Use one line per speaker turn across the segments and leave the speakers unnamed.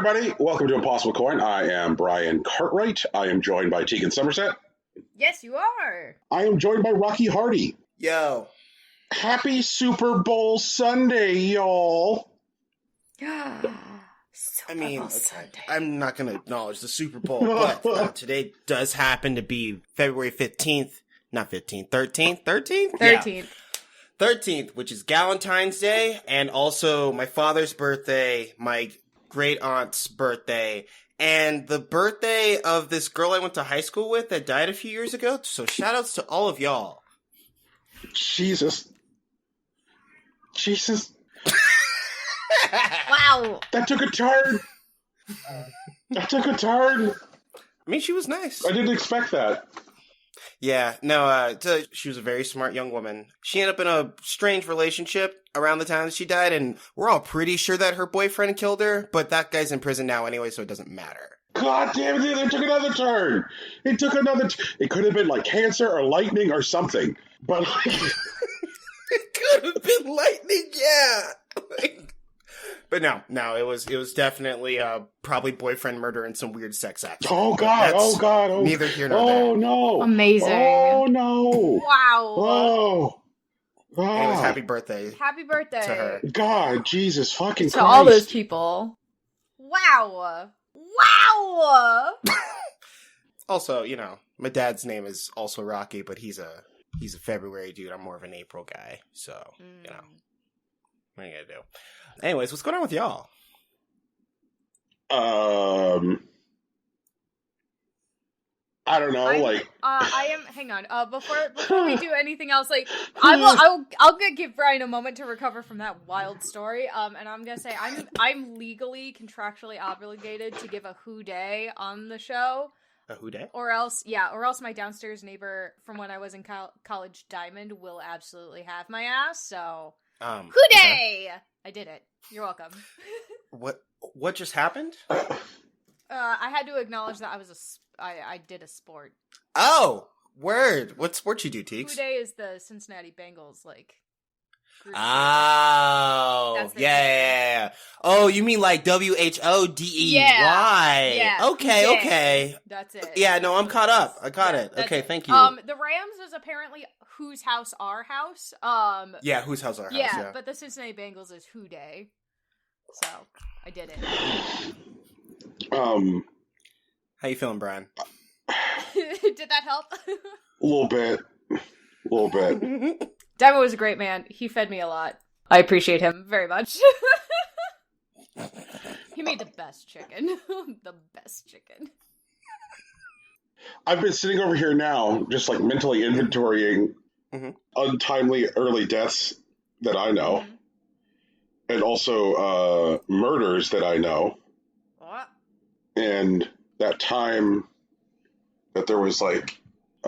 everybody. Welcome to Impossible Coin. I am Brian Cartwright. I am joined by Tegan Somerset.
Yes, you are.
I am joined by Rocky Hardy.
Yo.
Happy Super Bowl Sunday, y'all.
I'm not going to acknowledge the Super Bowl, but today does happen to be February 15th. Not 15th, 13th? 13th?
13th.
Yeah. 13th, which is Galentine's Day, and also my father's birthday, my great-aunt's birthday, and the birthday of this girl I went to high school with that died a few years ago. So shout-outs to all of y'all.
Jesus.
Wow.
That took a turn.
I mean, she was nice.
I didn't expect that.
Yeah, no, she was a very smart young woman. She ended up in a strange relationship around the time that she died, and we're all pretty sure that her boyfriend killed her, but that guy's in prison now anyway, so it doesn't matter.
God damn it, it took another turn. It could have been like cancer or lightning or something. But
it could have been lightning, yeah. But no, it was definitely probably boyfriend murder and some weird sex act.
Oh God!
Neither here nor there.
Oh no!
Amazing!
Oh no!
Wow!
Oh!
Anyways, happy birthday!
Happy birthday
to her!
God, Jesus fucking
to
Christ!
all those people. Wow!
Also, my dad's name is also Rocky, but he's a February dude. I'm more of an April guy, so what are you gonna do? Anyways, what's going on with y'all?
I don't know.
I am. Hang on. Before we do anything else, I'll give Brian a moment to recover from that wild story. And I'm gonna say I'm legally contractually obligated to give a who day on the show.
A who day?
Or else my downstairs neighbor from when I was in college, Diamond, will absolutely have my ass. So who day? Okay. I did it. You're welcome.
What just happened?
I had to acknowledge that I did a sport.
Oh, word! What sport you do, Teeks?
Who day is the Cincinnati Bengals group.
Oh, yeah. Oh, you mean like WHODEY?
Yeah.
Okay.
That's it.
Yeah, no, I'm caught up. I got it. Okay, thank you.
The Rams is apparently Whose House Our House.
Yeah, Whose House Our House. Yeah,
but the Cincinnati Bengals is Who Day. So I did it.
How you feeling, Brian?
Did that help?
A little bit.
Diamond was a great man. He fed me a lot. I appreciate him very much. He made the best chicken. The best chicken.
I've been sitting over here now, just mentally inventorying untimely early deaths that I know, and also murders that I know.
What?
And that time that there was a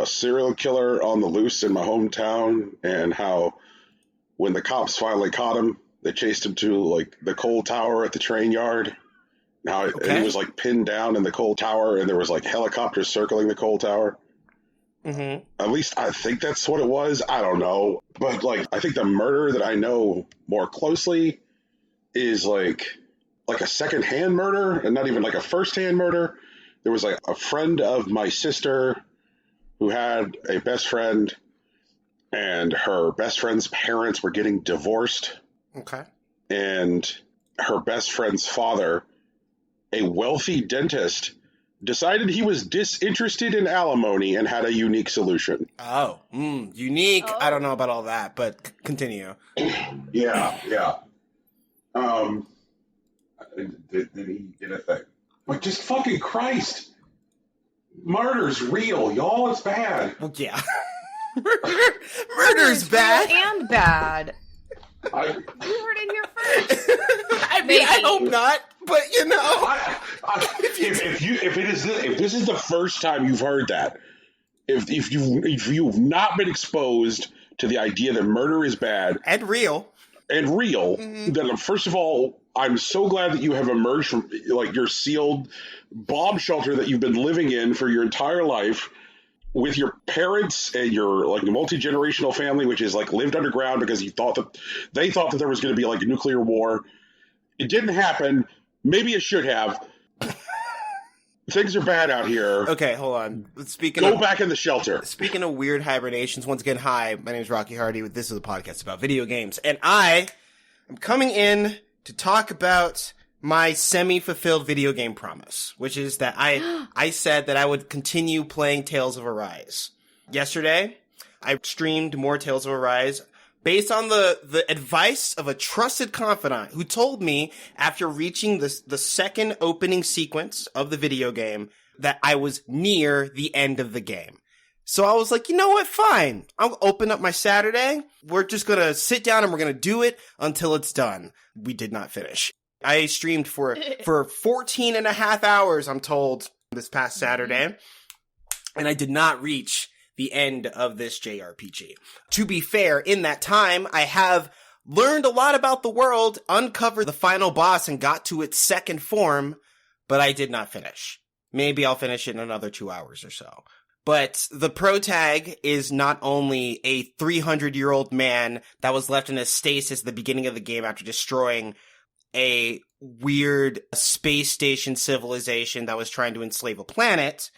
serial killer on the loose in my hometown, and how when the cops finally caught him, they chased him to the coal tower at the train yard. Now he was pinned down in the coal tower, and there was helicopters circling the coal tower. Mm-hmm. At least I think that's what it was. I don't know, but I think the murder that I know more closely is a second-hand murder, and not even a first-hand murder. There was a friend of my sister who had a best friend, and her best friend's parents were getting divorced.
Okay.
And her best friend's father, a wealthy dentist, decided he was disinterested in alimony and had a unique solution.
Oh, unique. I don't know about all that, but continue.
Yeah. Did he get a thing? Just fucking Christ. Murder's real, y'all. It's bad.
Well, yeah. Murder's bad.
And bad. You heard it here first.
I hope not, but
if this is the first time you've heard that, if you've not been exposed to the idea that murder is bad
and real,
then first of all, I'm so glad that you have emerged from your sealed bomb shelter that you've been living in for your entire life, with your parents and your multi-generational family, which is lived underground because they thought that there was going to be a nuclear war. It didn't happen. Maybe you should have. Things are bad out here.
Okay, hold on.
Go back in the shelter.
Speaking of weird hibernations, once again, hi, my name is Rocky Hardy. This is a podcast about video games, and I am coming in to talk about my semi-fulfilled video game promise, which is that I said that I would continue playing Tales of Arise. Yesterday, I streamed more Tales of Arise based on the advice of a trusted confidant who told me after reaching the second opening sequence of the video game that I was near the end of the game. So I was like, you know what? Fine. I'll open up my Saturday. We're just going to sit down and we're going to do it until it's done. We did not finish. I streamed for 14 and a half hours, I'm told, this past Saturday. And I did not reach the end of this JRPG. To be fair, in that time, I have learned a lot about the world, uncovered the final boss, and got to its second form, but I did not finish. Maybe I'll finish it in another 2 hours or so. But the protag is not only a 300-year-old man that was left in a stasis at the beginning of the game after destroying a weird space station civilization that was trying to enslave a planet.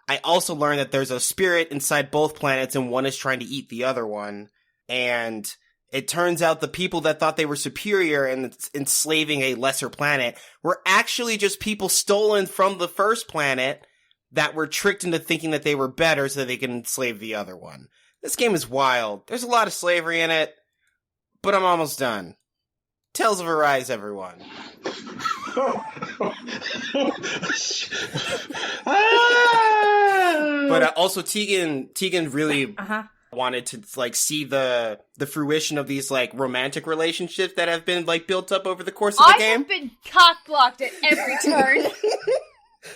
I also learned that there's a spirit inside both planets and one is trying to eat the other one. And it turns out the people that thought they were superior and enslaving a lesser planet were actually just people stolen from the first planet that were tricked into thinking that they were better so that they could enslave the other one. This game is wild. There's a lot of slavery in it, but I'm almost done. Tales of Arise, everyone. But also Tegan really wanted to like see the fruition of these like romantic relationships that have been like built up over the course of the game.
I've been cock-blocked at every turn.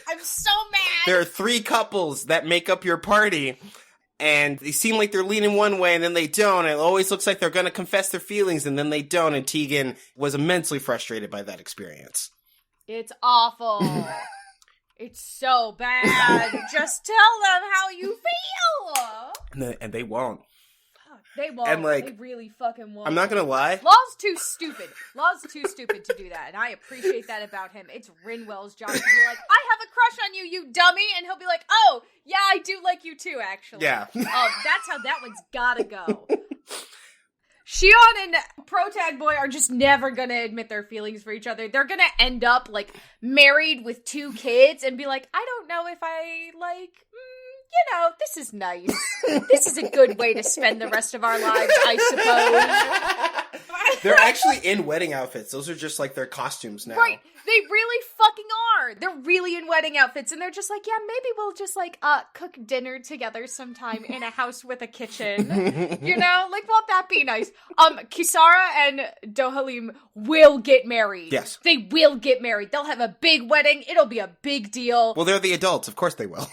I'm so mad.
There are 3 couples that make up your party, and they seem like they're leaning one way and then they don't. It always looks like they're going to confess their feelings and then they don't. And Tegan was immensely frustrated by that experience.
It's awful. It's so bad. Just tell them how you feel.
And they won't.
They won't.
And like,
they really fucking won't.
I'm not gonna lie.
Law's too stupid. Law's too stupid to do that, and I appreciate that about him. It's Rinwell's job to be like, I have a crush on you, you dummy, and he'll be like, oh, yeah, I do like you too, actually.
Yeah.
That's how that one's gotta go. Shion and Protag Boy are just never gonna admit their feelings for each other. They're gonna end up, like, married with 2 kids and be like, I don't know if I, like, this is nice. This is a good way to spend the rest of our lives, I suppose.
They're actually in wedding outfits. Those are just, like, their costumes now.
Right. They really fucking are. They're really in wedding outfits, and they're just like, yeah, maybe we'll just, like, cook dinner together sometime in a house with a kitchen. Like, won't that be nice? Kisara and Dohalim will get married.
Yes.
They will get married. They'll have a big wedding. It'll be a big deal.
Well, they're the adults. Of course they will.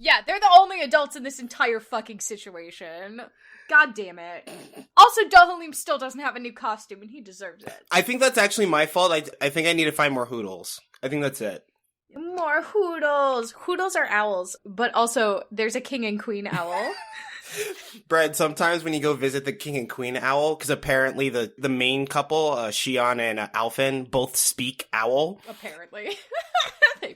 Yeah, they're the only adults in this entire fucking situation. God damn it. Also, Dohalim still doesn't have a new costume, and he deserves it.
I think that's actually my fault. I think I need to find more Hoodles. I think that's it.
More Hoodles. Hoodles are owls, but also there's a king and queen owl.
Brad, sometimes when you go visit the king and queen owl, because apparently the main couple, Shion and Alphen, both speak owl.
Apparently.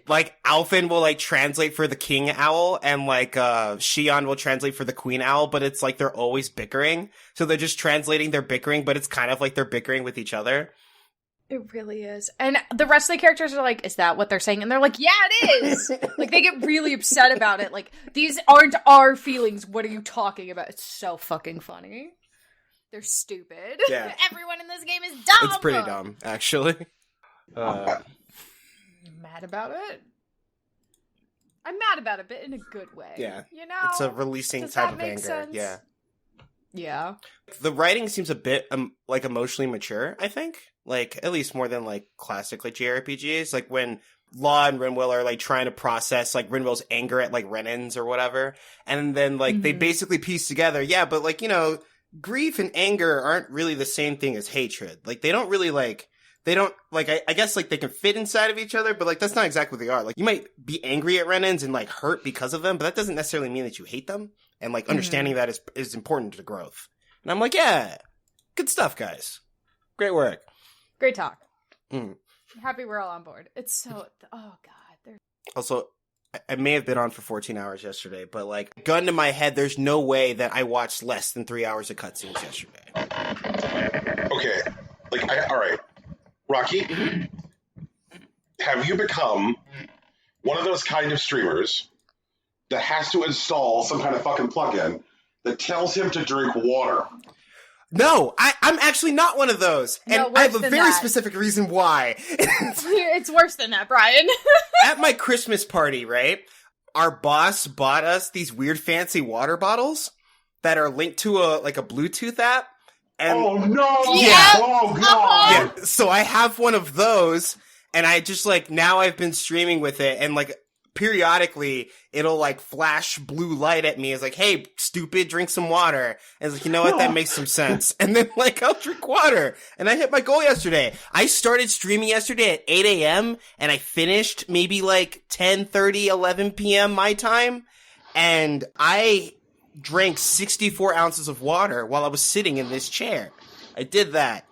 Like, Alphen will, like, translate for the king owl, and, like, Shion will translate for the queen owl, but it's like they're always bickering. So they're just translating their bickering, but it's kind of like they're bickering with each other.
It really is. And the rest of the characters are like, is that what they're saying? And they're like, yeah, it is! Like, they get really upset about it. Like, these aren't our feelings. What are you talking about? It's so fucking funny. They're stupid.
Yeah.
Everyone in this game is dumb!
It's pretty dumb, actually.
Mad about it? I'm mad about it, but in a good way.
Yeah.
It's
a releasing
Does
type
that
of
make
anger.
sense?
Yeah.
Yeah.
The writing seems a bit, like, emotionally mature, I think. Like, at least more than, like, classic, like, JRPGs. Like, when Law and Rinwell are, like, trying to process, like, Rinwell's anger at, like, Renans or whatever. And then, like, they basically piece together, yeah, but, like, grief and anger aren't really the same thing as hatred. Like, they don't really, like... They don't, like, I guess, like, they can fit inside of each other, but, like, that's not exactly what they are. Like, you might be angry at Renans and, like, hurt because of them, but that doesn't necessarily mean that you hate them. And, like, understanding that is important to growth. And I'm like, yeah, good stuff, guys. Great work.
Great talk. Happy we're all on board. It's so... Oh, God. They're...
Also, I may have been on for 14 hours yesterday, but, like, gun to my head, there's no way that I watched less than 3 hours of cutscenes yesterday.
Okay. All right. Rocky, have you become one of those kind of streamers that has to install some kind of fucking plugin that tells him to drink water?
No, I'm actually not one of those.
No,
And I have a
worse than
very
that.
specific reason why.
It's worse than that, Brian.
At my Christmas party, right, our boss bought us these weird fancy water bottles that are linked to a Bluetooth app. And
Oh, no!
Yeah.
Oh, God!
yeah, so I have one of those, and I just, like, now I've been streaming with it, and, like, periodically, it'll, like, flash blue light at me. It's like, hey, stupid, drink some water. And it's like, you know what? That makes some sense. And then, like, I'll drink water. And I hit my goal yesterday. I started streaming yesterday at 8 a.m., and I finished maybe, like, 10:30, 11 p.m. my time. And I drank 64 ounces of water while I was sitting in this chair. I did that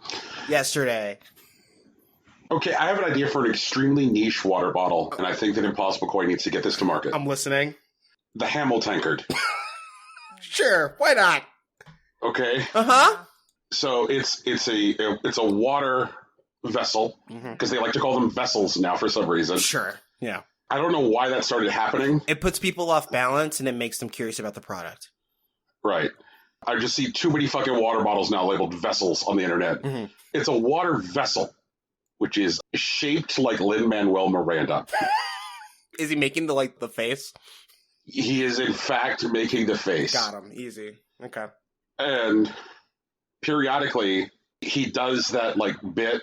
yesterday.
Okay, I have an idea for an extremely niche water bottle, and I think that Impossible Koi needs to get this to market.
I'm listening.
The Hamel Tankard.
Sure, why not?
Okay?
Uh-huh.
So it's a water vessel, because they like to call them vessels now for some reason.
Sure, yeah.
I don't know why that started happening.
It puts people off balance, and it makes them curious about the product.
Right. I just see too many fucking water bottles now labeled vessels on the internet.
Mm-hmm.
It's a water vessel, which is shaped like Lin-Manuel Miranda.
Is he making the face?
He is, in fact, making the face.
Got him. Easy. Okay.
And periodically, he does that, bit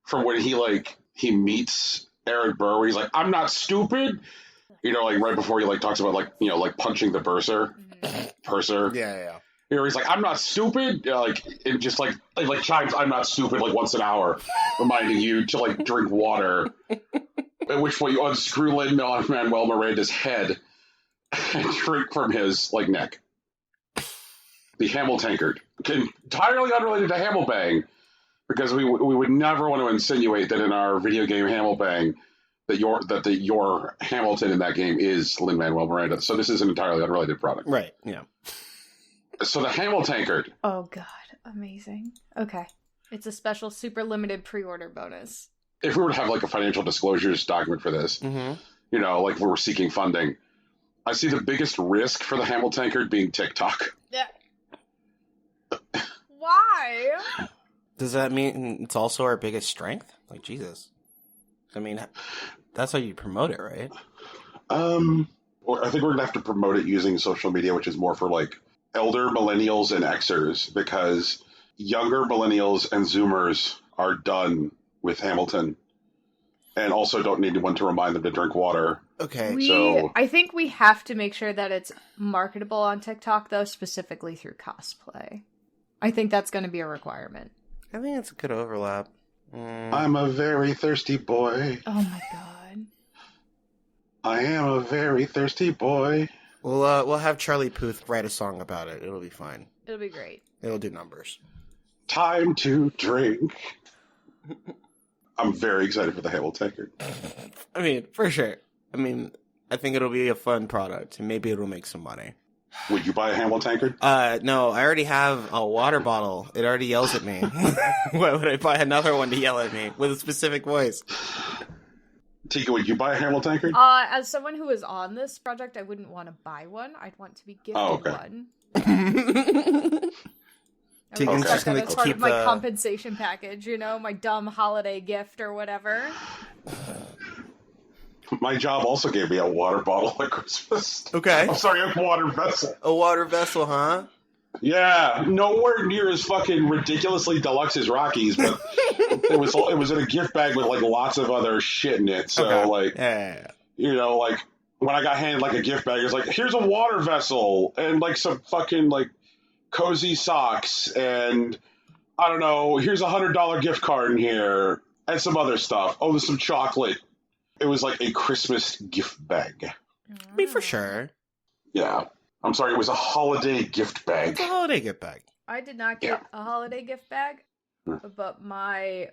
from when he meets Eric Burr, where he's like, I'm not stupid. Right before he, talks about, punching the purser.
Yeah.
He's like, I'm not stupid. It just, chimes, I'm not stupid, once an hour, reminding you to, drink water. At which point you unscrew Lin-Manuel Miranda's head and drink from his, neck. The Hamel Tankard. Entirely unrelated to Hamel Bang, because we would never want to insinuate that in our video game Hamel Bang that your Hamilton in that game is Lin-Manuel Miranda. So this is an entirely unrelated product.
Right, yeah.
So the Hamel Tankard.
Oh, God. Amazing. Okay. It's a special super limited pre-order bonus.
If we were to have a financial disclosures document for this, we were seeking funding, I see the biggest risk for the Hamel Tankard being TikTok.
Yeah. Why?
Does that mean it's also our biggest strength? Jesus. I mean, that's how you promote it, right?
Well, I think we're going to have to promote it using social media, which is more for elder millennials and Xers, because younger millennials and Zoomers are done with Hamilton and also don't need one to remind them to drink water.
Okay.
I think we have to make sure that it's marketable on TikTok, though, specifically through cosplay. I think that's going to be a requirement.
I think it's a good overlap.
I'm a very thirsty boy.
Oh my God.
I am a very thirsty boy.
We'll have Charlie Puth write a song about it. It'll be fine.
It'll be great.
It'll do numbers.
Time to drink. I'm very excited for the Hamel Tankard.
I mean, for sure. I mean, I think it'll be a fun product, and maybe it'll make some money.
Would you buy a Hamel Tankard?
No, I already have a water bottle. It already yells at me. Why would I buy another one to yell at me with a specific voice?
Tika, would you buy a Hamel Tankard?
As someone who is on this project, I wouldn't want to buy one. I'd want to be gifted one.
Tegan's just gonna
that's part
keep
of my compensation package, my dumb holiday gift or whatever.
My job also gave me a water bottle at Christmas.
Okay.
I'm sorry, a water vessel.
A water vessel, huh?
Yeah, nowhere near as fucking ridiculously deluxe as Rocky's, but it was in a gift bag with lots of other shit in it. So
yeah.
When I got handed a gift bag, it was here's a water vessel and some fucking cozy socks and I don't know, here's $100 gift card in here and some other stuff. Oh, there's some chocolate. It was a Christmas gift bag.
I mean, for sure.
Yeah. I'm sorry, it was a holiday gift bag.
It's a holiday gift bag.
I did not get a holiday gift bag, but my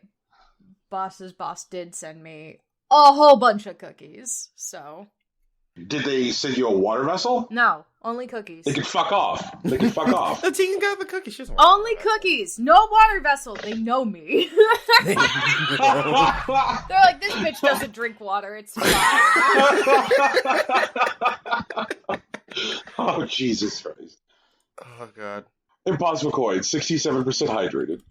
boss's boss did send me a whole bunch of cookies, so...
Did they send you a water vessel?
No, only cookies.
They can fuck off. They can fuck off.
The team got the cookies. She doesn't want
Only cookies! No water vessel! They know me. They're like, this bitch doesn't drink water, it's fine.
Oh, Jesus Christ.
Oh, God.
Impossible Coin, 67% hydrated.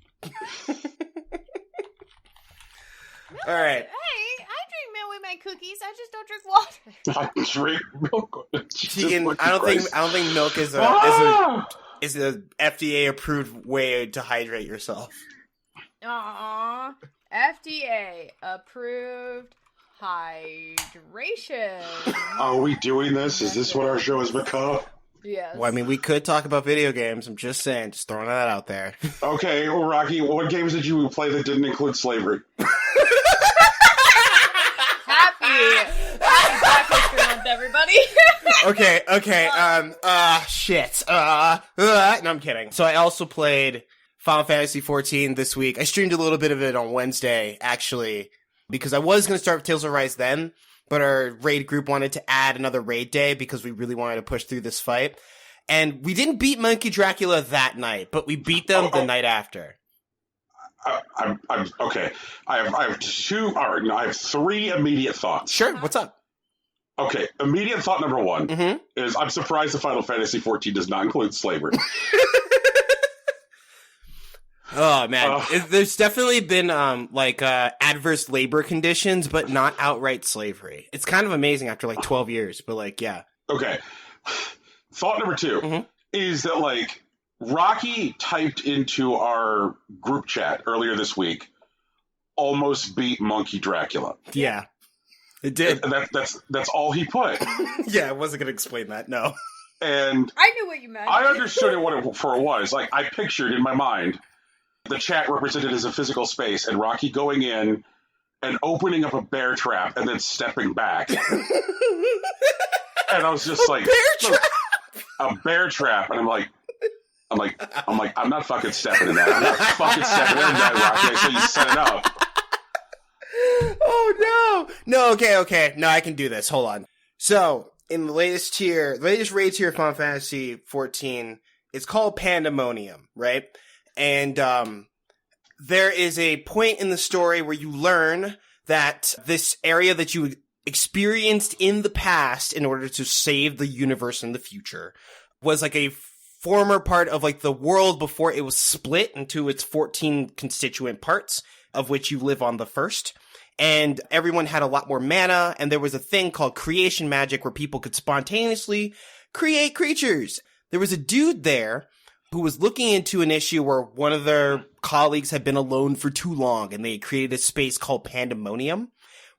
All right.
Hey, I drink milk with my cookies. I just don't drink water.
I drink milk.
Tegan, I don't think milk is a FDA approved way to hydrate yourself.
Aww. FDA approved hydration.
Are we doing this? Is this what our show has become?
Yes.
Well, I mean, we could talk about video games. I'm just saying, just throwing that out there.
Okay, well, Rocky, what games did you play that didn't include slavery?
Happy Black History Month, everybody.
Okay. Shit. No, I'm kidding. So I also played Final Fantasy XIV this week. I streamed a little bit of it on Wednesday, actually, because I was going to start with Tales of Rise then, but our raid group wanted to add another raid day because we really wanted to push through this fight. And we didn't beat Monkey Dracula that night, but we beat them the night after.
I'm okay. I have three immediate thoughts.
Sure, what's up?
Okay, immediate thought number one is I'm surprised the Final Fantasy XIV does not include slavery.
Oh, man. There's definitely been, adverse labor conditions, but not outright slavery. It's kind of amazing after, 12 years, but, yeah.
Okay. Thought number two is that, Rocky typed into our group chat earlier this week, almost beat Monkey Dracula.
Yeah. It did.
That's all he put.
Yeah, I wasn't going to explain that, no.
And
I knew what you meant.
I understood it what it was. I pictured in my mind the chat represented as a physical space and Rocky going in and opening up a bear trap and then stepping back. And I was just a bear trap. And I'm like, I'm not fucking stepping in that. I'm not fucking stepping in that, Rocky. So you set it up.
Oh, no. No, okay. No, I can do this. Hold on. So, in the latest raid tier of Final Fantasy XIV, it's called Pandemonium, right? And there is a point in the story where you learn that this area that you experienced in the past in order to save the universe in the future was a former part of the world before it was split into its 14 constituent parts, of which you live on the first. And everyone had a lot more mana, and there was a thing called creation magic where people could spontaneously create creatures. There was a dude there who was looking into an issue where one of their colleagues had been alone for too long, and they created a space called Pandemonium,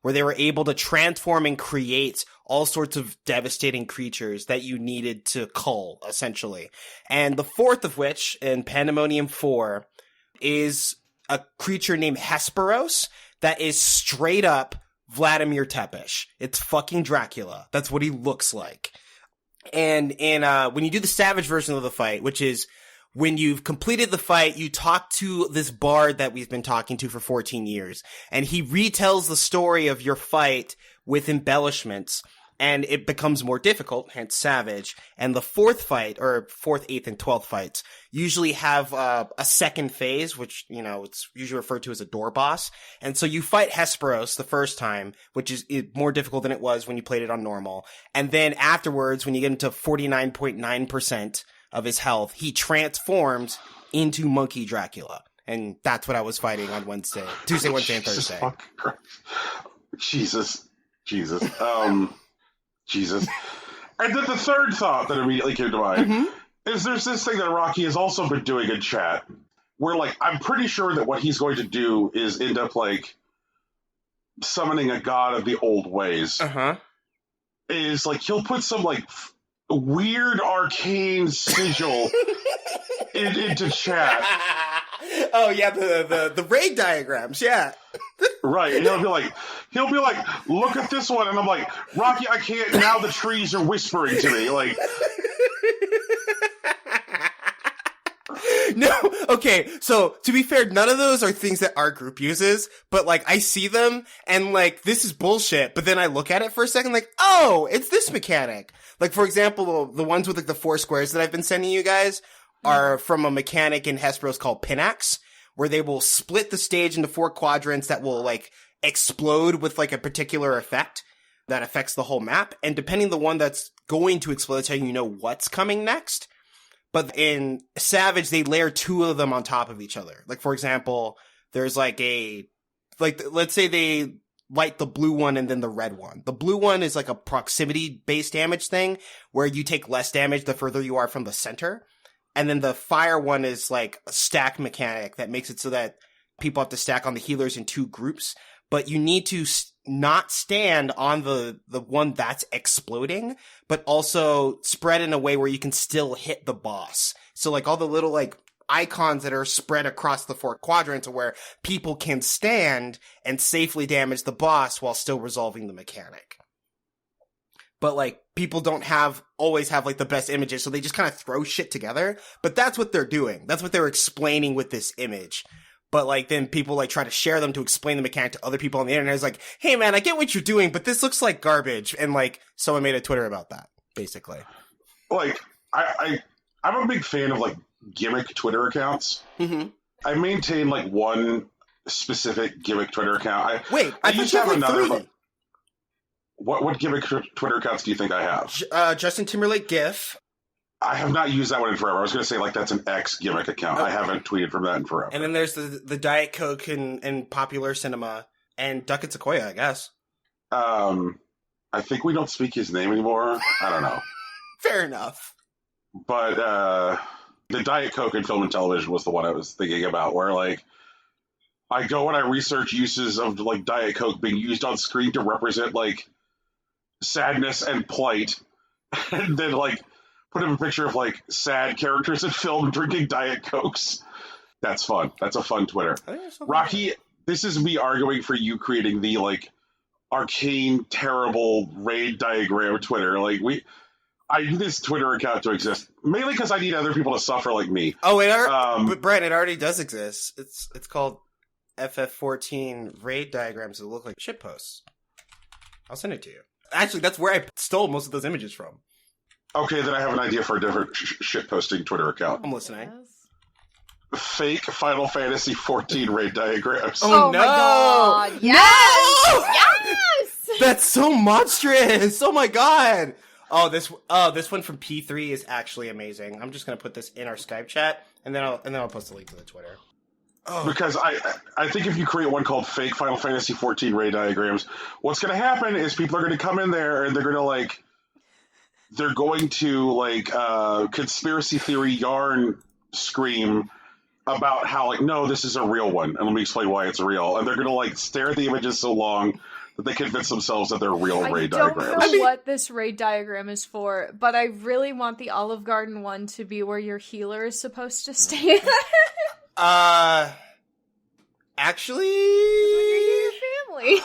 where they were able to transform and create all sorts of devastating creatures that you needed to cull, essentially. And the fourth of which, in Pandemonium 4, is a creature named Hesperos that is straight up Vladimir Tepish. It's fucking Dracula. That's what he looks like. And when you do the Savage version of the fight, which is when you've completed the fight, you talk to this bard that we've been talking to for 14 years, and he retells the story of your fight with embellishments, and it becomes more difficult, hence Savage. And the fourth fight, or fourth, eighth, and 12th fights, usually have a second phase, which, it's usually referred to as a door boss. And so you fight Hesperos the first time, which is more difficult than it was when you played it on normal. And then afterwards, when you get into 49.9% of his health, he transforms into Monkey Dracula. And that's what I was fighting on Tuesday, Wednesday, and Thursday.
Jesus. Jesus. And then the third thought that immediately came to mind is there's this thing that Rocky has also been doing in chat where, I'm pretty sure that what he's going to do is end up, summoning a god of the old ways. Is, he'll put some, weird arcane sigil into chat.
Oh yeah, the raid diagrams, yeah.
Right, and he'll be like, look at this one, and I'm like, Rocky, I can't. Now the trees are whispering to me,
No, okay, so to be fair, none of those are things that our group uses, but like I see them and like this is bullshit, but then I look at it for a second like, oh, it's this mechanic. Like for example, the ones with like the 4 squares that I've been sending you guys are from a mechanic in Hesperos called Pinax, where they will split the stage into 4 quadrants that will like explode with like a particular effect that affects the whole map, and depending the one that's going to explode, that's how you know what's coming next. But in Savage, they layer 2 of them on top of each other. Like, for example, there's let's say they light the blue one and then the red one. The blue one is like a proximity-based damage thing, where you take less damage the further you are from the center. And then the fire one is like a stack mechanic that makes it so that people have to stack on the healers in 2 groups. But you need to not stand on the one that's exploding, but also spread in a way where you can still hit the boss. So like all the little like icons that are spread across the 4 quadrants are where people can stand and safely damage the boss while still resolving the mechanic. But like people don't always have like the best images, so they just kind of throw shit together. But that's what they're doing. That's what they're explaining with this image. But like then people like try to share them to explain the mechanic to other people on the internet. It's like, hey man, I get what you're doing, but this looks like garbage. And like someone made a Twitter about that, basically.
Like I'm a big fan of like gimmick Twitter accounts. Mm-hmm. I maintain like one specific gimmick Twitter account. I
used to have another. 3.
What gimmick Twitter accounts do you think I have?
Justin Timberlake GIF.
I have not used that one in forever. I was going to say, like, that's an X gimmick account. I haven't tweeted from that in forever.
And then there's the Diet Coke and popular cinema and Duck and Sequoia, I guess.
I think we don't speak his name anymore. I don't know.
Fair enough.
But the Diet Coke in film and television was the one I was thinking about, where, like, I go and I research uses of, like, Diet Coke being used on screen to represent, like, sadness and plight. And then, like, put up a picture of, like, sad characters in film drinking Diet Cokes. That's fun. That's a fun Twitter. Rocky, this is me arguing for you creating the, like, arcane, terrible raid diagram Twitter. Like, I need this Twitter account to exist, mainly because I need other people to suffer like me.
Oh, but Brian, it already does exist. It's called FF14 raid diagrams that look like shitposts. I'll send it to you. Actually, that's where I stole most of those images from.
Okay, then I have an idea for a different shitposting Twitter account.
I'm listening.
Fake Final Fantasy 14 raid diagrams.
Oh no!
My God. Yes!
No!
Yes!
That's so monstrous! Oh my God! Oh, this one from P3 is actually amazing. I'm just gonna put this in our Skype chat, and then I'll post a link to the Twitter.
Oh. Because I think if you create one called Fake Final Fantasy 14 raid diagrams, what's gonna happen is people are gonna come in there and they're going to conspiracy theory yarn scream about how, like, no, this is a real one, and let me explain why it's real. And they're going to, like, stare at the images so long that they convince themselves that they're real raid diagrams.
I don't know what this raid diagram is for, but I really want the Olive Garden one to be where your healer is supposed to stand.
Actually...
your family.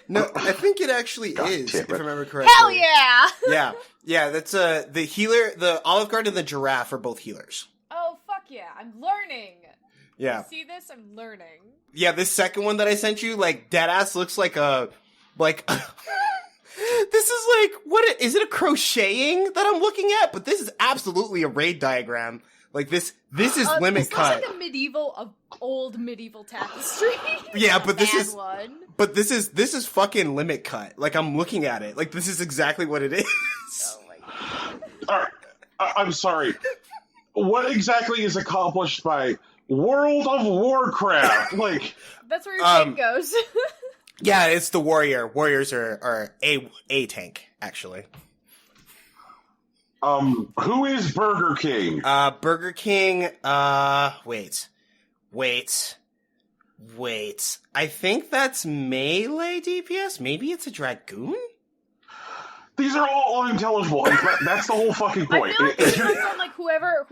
No, I think it actually is, if I remember correctly.
Hell yeah!
Yeah, that's the healer, the Olive Garden and the giraffe are both healers.
Oh, fuck yeah, I'm learning!
Yeah.
You see this? I'm learning.
Yeah, this second one that I sent you, like, deadass looks like this is like, is it a crocheting that I'm looking at? But this is absolutely a raid diagram. Like, this is limit cut.
This looks like old medieval tapestry.
Yeah, but this is...
one.
But this is fucking limit cut. Like, I'm looking at it. Like, this is exactly what it is.
Oh my God.
Alright, I'm sorry. What exactly is accomplished by World of Warcraft? Like,
that's where your tank goes.
Yeah, it's the warrior. Warriors are a tank, actually.
Who is Burger King?
Burger King, wait. I think that's melee DPS? Maybe it's a Dragoon?
These are all unintelligible. That's the whole fucking point.
I feel like it's on, like, whoever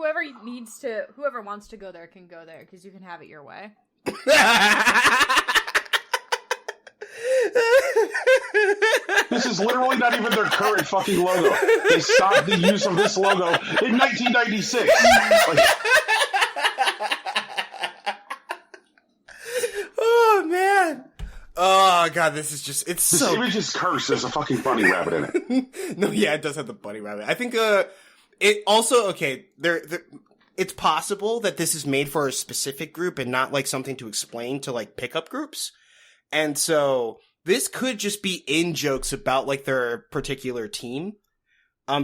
wants to go there can go there, because you can have it your way.
This is literally not even their current fucking logo. They stopped the use of this logo in 1996.
Oh god, this is just, it's
This
so...
image is cursed. There's a fucking bunny rabbit in it.
No, yeah, it does have the bunny rabbit. I think, it also, okay, it's possible that this is made for a specific group and not, like, something to explain to, like, pickup groups. And so, this could just be in-jokes about, like, their particular team.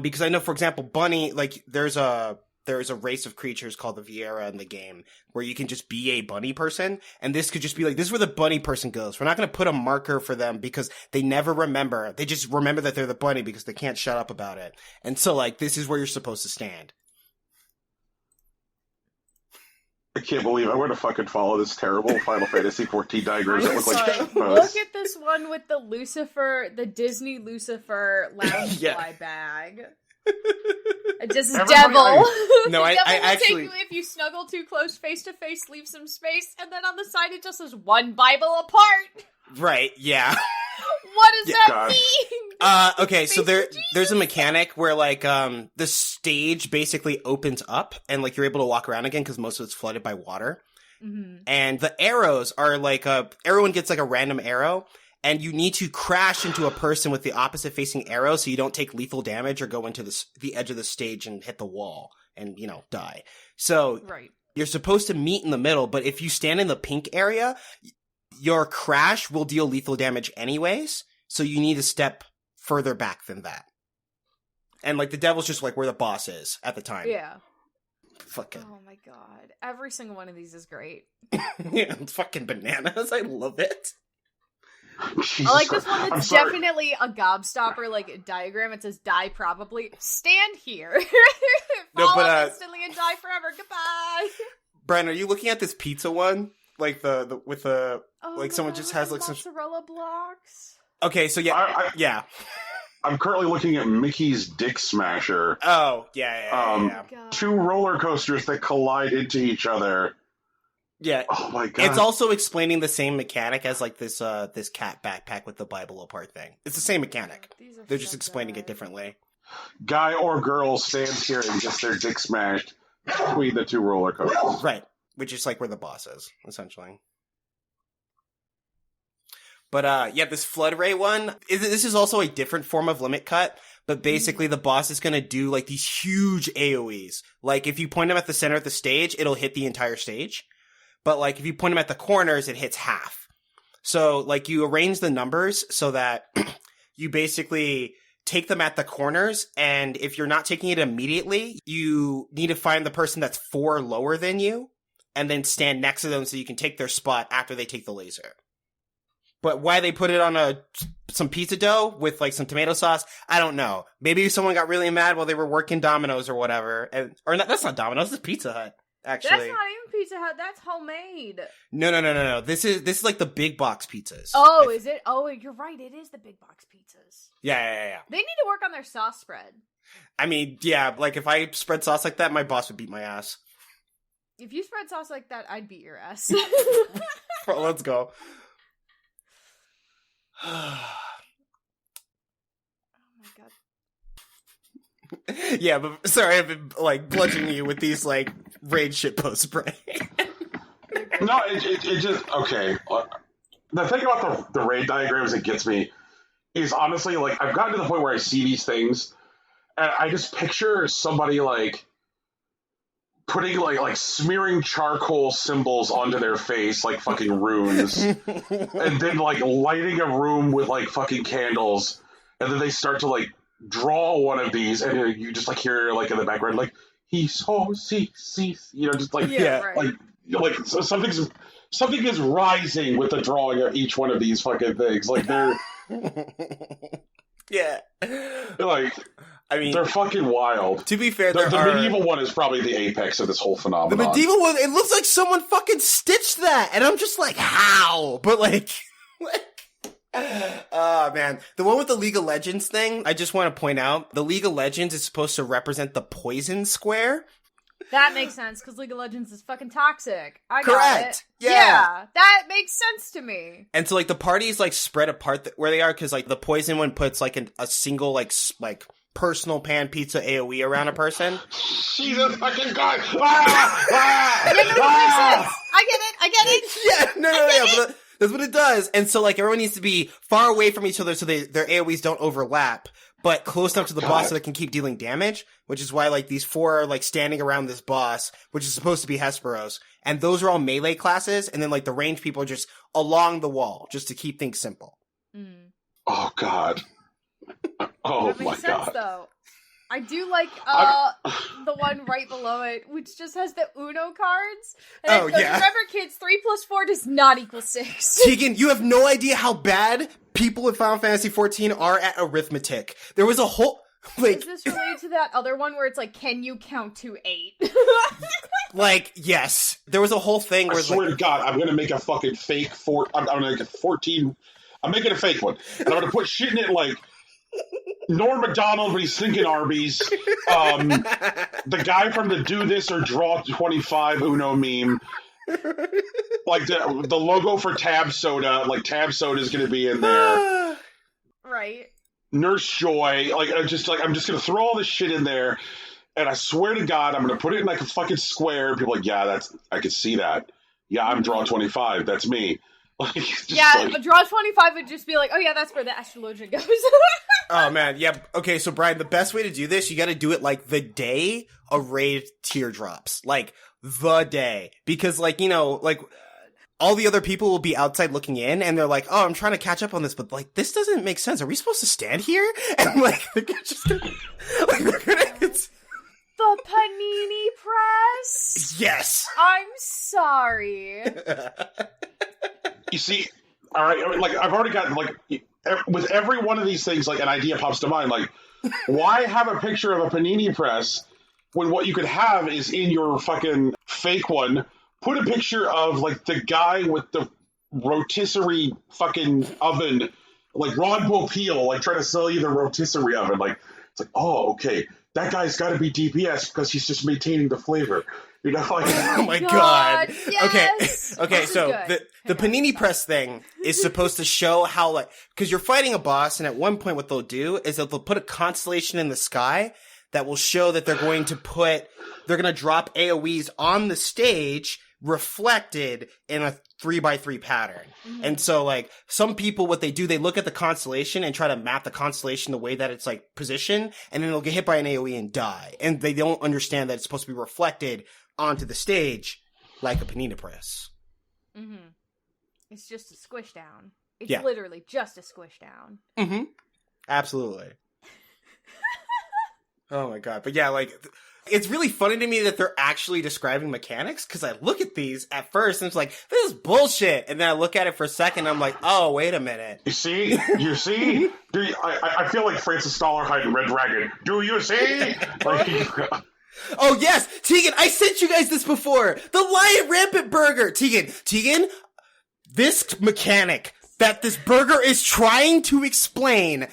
Because I know, for example, bunny, like, there's a race of creatures called the Viera in the game where you can just be a bunny person. And this could just be like, this is where the bunny person goes. We're not going to put a marker for them because they never remember. They just remember that they're the bunny because they can't shut up about it. And so, like, this is where you're supposed to stand.
I can't believe I'm going to fucking follow this terrible Final Fantasy XIV diagrams that look like
Look at this one with the Disney Lucifer loungefly bag. Just devil.
No, I actually...
take you if you snuggle too close face to face, leave some space, and then on the side it just says one Bible apart.
Right, yeah.
What does that mean?
Okay, so there's a mechanic where, like, the stage basically opens up, and, like, you're able to walk around again because most of it's flooded by water. Mm-hmm. And the arrows are, like, everyone gets, like, a random arrow, and you need to crash into a person with the opposite facing arrow so you don't take lethal damage or go into the edge of the stage and hit the wall and, you know, die. So,
right.
You're supposed to meet in the middle, but if you stand in the pink area, your crash will deal lethal damage anyways, so you need to step further back than that. And, like, the devil's just, like, where the boss is at the time.
Yeah.
Fucking.
Oh my god. Every single one of these is great.
Yeah, it's fucking bananas. I love it.
Jesus I like this one that's definitely a gobstopper, like, diagram. It says, die probably. Stand here. Fall up instantly and die forever. Goodbye.
Brian, are you looking at this pizza one? Like, with the like, someone just has, like, some...
mozzarella blocks?
Okay, so yeah. Yeah.
I'm currently looking at Mickey's Dick Smasher.
Oh, yeah.
Two roller coasters that collide into each other.
Yeah.
Oh my god.
It's also explaining the same mechanic as, like, this cat backpack with the Bible apart thing. It's the same mechanic. They're just explaining it differently.
Guy or girl stands here and gets their dick smashed between the two roller coasters.
Right. Which is, like, where the boss is, essentially. But, yeah, this Flood Ray one, this is also a different form of limit cut, but basically the boss is gonna do, like, these huge AoEs. Like, if you point them at the center of the stage, it'll hit the entire stage. But, like, if you point them at the corners, it hits half. So, like, you arrange the numbers so that you basically take them at the corners, and if you're not taking it immediately, you need to find the person that's 4 lower than you, and then stand next to them so you can take their spot after they take the laser. But why they put it on some pizza dough with, like, some tomato sauce, I don't know. Maybe someone got really mad while they were working Domino's or whatever. That's not Domino's, it's Pizza Hut, actually.
That's not even Pizza Hut, that's homemade.
No. This is like the big box pizzas.
Oh, is it? Oh, you're right, it is the big box pizzas.
Yeah.
They need to work on their sauce spread.
I mean, yeah, like, if I spread sauce like that, my boss would beat my ass.
If you spread sauce like that, I'd beat your ass.
Well, let's go.
Oh my
god. Yeah, but sorry, I've been, like, bludgeoning you with these, like, raid shitpost spray.
No, it just, okay. The thing about the raid diagrams that gets me is, honestly, like, I've gotten to the point where I see these things, and I just picture somebody, like, putting, like smearing charcoal symbols onto their face, like fucking runes, and then, like, lighting a room with, like, fucking candles, and then they start to, like, draw one of these, and you just, like, hear, like, in the background, like, he so sees, you know, just, like,
right.
like so something is rising with the drawing of each one of these fucking things, like, they're...
Yeah.
Like... I mean, they're fucking wild.
To be fair,
the medieval one is probably the apex of this whole phenomenon.
The medieval one, it looks like someone fucking stitched that, and I'm just like, how? But, like, oh man, the one with the League of Legends thing. I just want to point out, the League of Legends is supposed to represent the poison square.
That makes sense, because League of Legends is fucking toxic. I
Correct.
got it.
Yeah,
that makes sense to me.
And so, like, the parties, like, spread apart where they are, because, like, the poison one puts, like, a single, like personal pan pizza AoE around a person.
She's a fucking god.
I get it.
Yeah, no. That's what it does. And so, like, everyone needs to be far away from each other so their AoEs don't overlap, but close enough to the boss so they can keep dealing damage, which is why, like, these 4 are, like, standing around this boss, which is supposed to be Hesperos. And those are all melee classes, and then, like, the ranged people are just along the wall, just to keep things simple.
Mm.
Oh, God. Oh,
That makes
my
sense,
God.
though. I do like the one right below it, which just has the Uno cards. And remember, kids, 3 + 4 does not equal 6.
Tegan, you have no idea how bad people in Final Fantasy XIV are at arithmetic. There was a whole... Like,
is this related to that other one where it's like, can you count to 8?
like, yes. There was a whole thing where
I swear to God, I'm going to make a fucking fake... I'm going to make a 14... I'm making a fake one. And I'm going to put shit in it like... Norm Macdonald when he's thinking Arby's. The guy from the Do This or Draw 25 Uno meme. Like the logo for Tab Soda. Like Tab Soda is going to be in there.
Right.
Nurse Joy. Like I'm just going to throw all this shit in there. And I swear to God, I'm going to put it in like a fucking square. People are like, yeah, I can see that. Yeah, I'm Draw 25. That's me. Like,
Draw 25 would just be like, oh yeah, that's where the astrologian goes.
Oh man, yeah. Okay, so Brian, the best way to do this, you got to do it like the day a raid tier drops, like the day, because like, you know, like all the other people will be outside looking in, and they're like, oh, I'm trying to catch up on this, but like this doesn't make sense. Are we supposed to stand here? And like, they're just gonna, it's...
The Panini Press.
Yes.
I'm sorry.
You see, all right, like I've already got like with every one of these things, like an idea pops to mind. Like, why have a picture of a Panini Press when what you could have is in your fucking fake one? Put a picture of like the guy with the rotisserie fucking oven, like Ron Popeil, like trying to sell you the rotisserie oven. Like, it's like, oh, okay, that guy's got to be DPS because he's just maintaining the flavor. You know, like,
oh my God.
Yes!
Okay, so the Panini Press thing is supposed to show how, like, because you're fighting a boss, and at one point what they'll do is that they'll put a constellation in the sky that will show that they're going to drop AoEs on the stage reflected in a 3x3 pattern. Mm-hmm. And so, like, some people, what they do, they look at the constellation and try to map the constellation the way that it's, like, positioned, and then they'll get hit by an AoE and die. And they don't understand that it's supposed to be reflected onto the stage like a Panini Press.
Mm-hmm. It's just a squish down. It's literally just a squish down.
Mm-hmm. Absolutely. Oh my God. But yeah, like, it's really funny to me that they're actually describing mechanics, because I look at these at first and it's like, this is bullshit. And then I look at it for a second and I'm like, oh, wait a minute.
You see? I feel like Francis Stallerhide in Red Dragon. Do you see? Like,
oh, yes! Tegan, I sent you guys this before! The Lion Rampant Burger! Tegan, this mechanic that this burger is trying to explain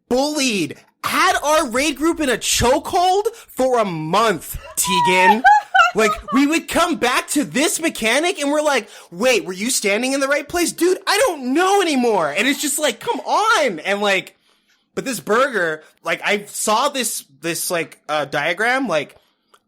bullied, had our raid group in a chokehold for a month, Tegan. Like, we would come back to this mechanic and we're like, wait, were you standing in the right place? Dude, I don't know anymore. And it's just like, come on! And like, but this burger, like, I saw this diagram, like,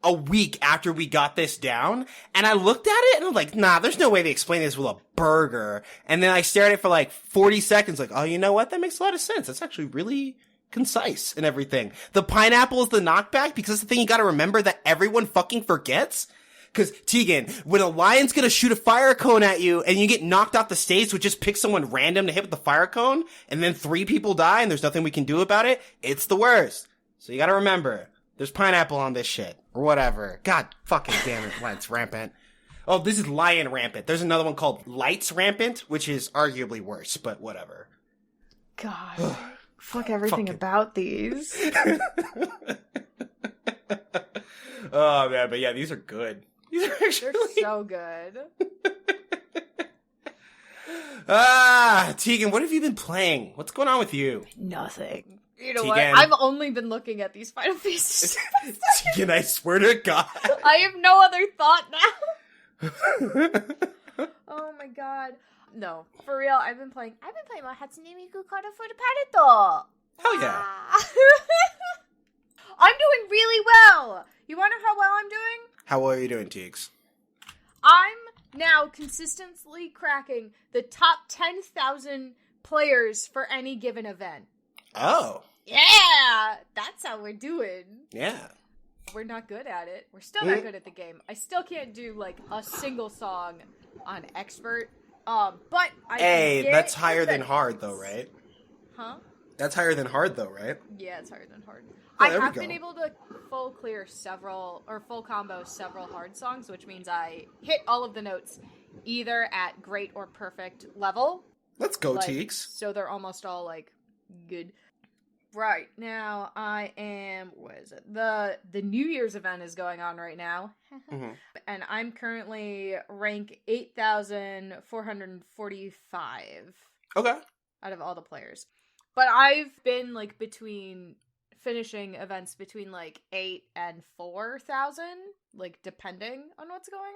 a week after we got this down, and I looked at it and I'm like, nah, there's no way they explain this with a burger. And then I stared at it for like 40 seconds, like, oh, you know what? That makes a lot of sense. That's actually really concise and everything. The pineapple is the knockback, because that's the thing you gotta remember that everyone fucking forgets. Because, Tegan, when a lion's gonna shoot a fire cone at you and you get knocked off the stage, so just pick someone random to hit with the fire cone, and then 3 people die and there's nothing we can do about it, it's the worst. So you gotta remember, there's pineapple on this shit. Or whatever. God fucking damn it, Lights Rampant. Oh, this is Lion Rampant. There's another one called Lights Rampant, which is arguably worse, but whatever.
God. Fuck everything about these.
Oh, man, but yeah, these are good. These are actually...
They're so good.
Tegan, what have you been playing? What's going on with you?
Nothing. You know
Tegan.
what? I've only been looking at these Final Fantasy.
Tegan, I swear to God.
I have no other thought now. Oh my God. No, for real, I've been playing my Hatsune Miku Kata for the Paddle.
Hell yeah.
I'm doing really well. You wanna know how well I'm doing?
How well are you doing, Teags?
I'm now consistently cracking the top 10,000 players for any given event.
Oh.
Yeah! That's how we're doing.
Yeah.
We're not good at it. We're still not good at the game. I still can't do, like, a single song on expert. But I
that's higher than hard, though, right?
Huh?
That's higher than hard, though, right?
Yeah, it's higher than hard.
Oh,
I
there we
have
go.
been able to full combo several hard songs, which means I hit all of the notes either at great or perfect level.
Let's go,
like,
Teeks.
So they're almost all, like, good. Right, now I am, what is it? The New Year's event is going on right now.
Mm-hmm.
And I'm currently rank 8,445.
Okay.
Out of all the players. But I've been, like, finishing events between, like, 8 and 4,000, like, depending on what's going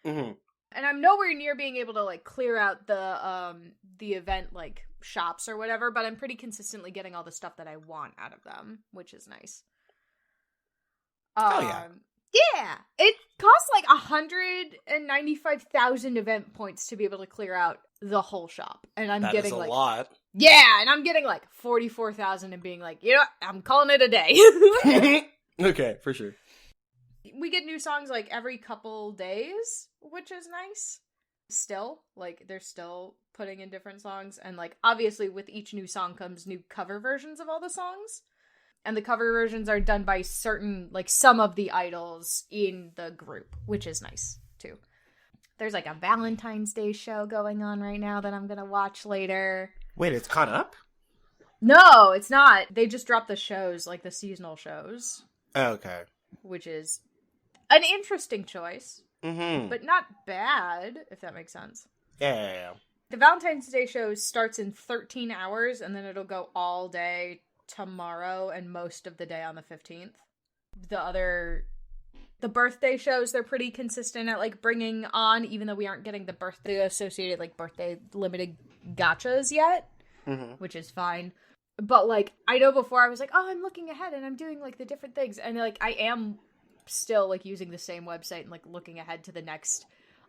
on.
Mm-hmm.
And I'm nowhere near being able to, like, clear out the event, like, shops or whatever, but I'm pretty consistently getting all the stuff that I want out of them, which is nice.
Oh, yeah.
Yeah! It costs, like, 195,000 event points to be able to clear out the whole shop. And I'm getting,
a
like...
lot.
Yeah, and I'm getting, like, 44,000 and being like, you know what? I'm calling it a day.
Okay, for sure.
We get new songs, like, every couple days, which is nice. Still, like, they're still putting in different songs, and, like, obviously with each new song comes new cover versions of all the songs. And the cover versions are done by certain, like, some of the idols in the group, which is nice, too. There's, like, a Valentine's Day show going on right now that I'm gonna watch later.
Wait, it's caught up?
No, it's not. They just dropped the shows, like, the seasonal shows.
Oh, okay.
Which is an interesting choice.
Mm-hmm.
But not bad, if that makes sense.
Yeah.
The Valentine's Day show starts in 13 hours, and then it'll go all day tomorrow and most of the day on the 15th. The birthday shows, they're pretty consistent at, like, bringing on, even though we aren't getting the birthday associated, like, birthday limited gachas yet, which is fine. But, like, I know before I was like, oh, I'm looking ahead and I'm doing, like, the different things. And, like, I am still, like, using the same website and, like, looking ahead to the next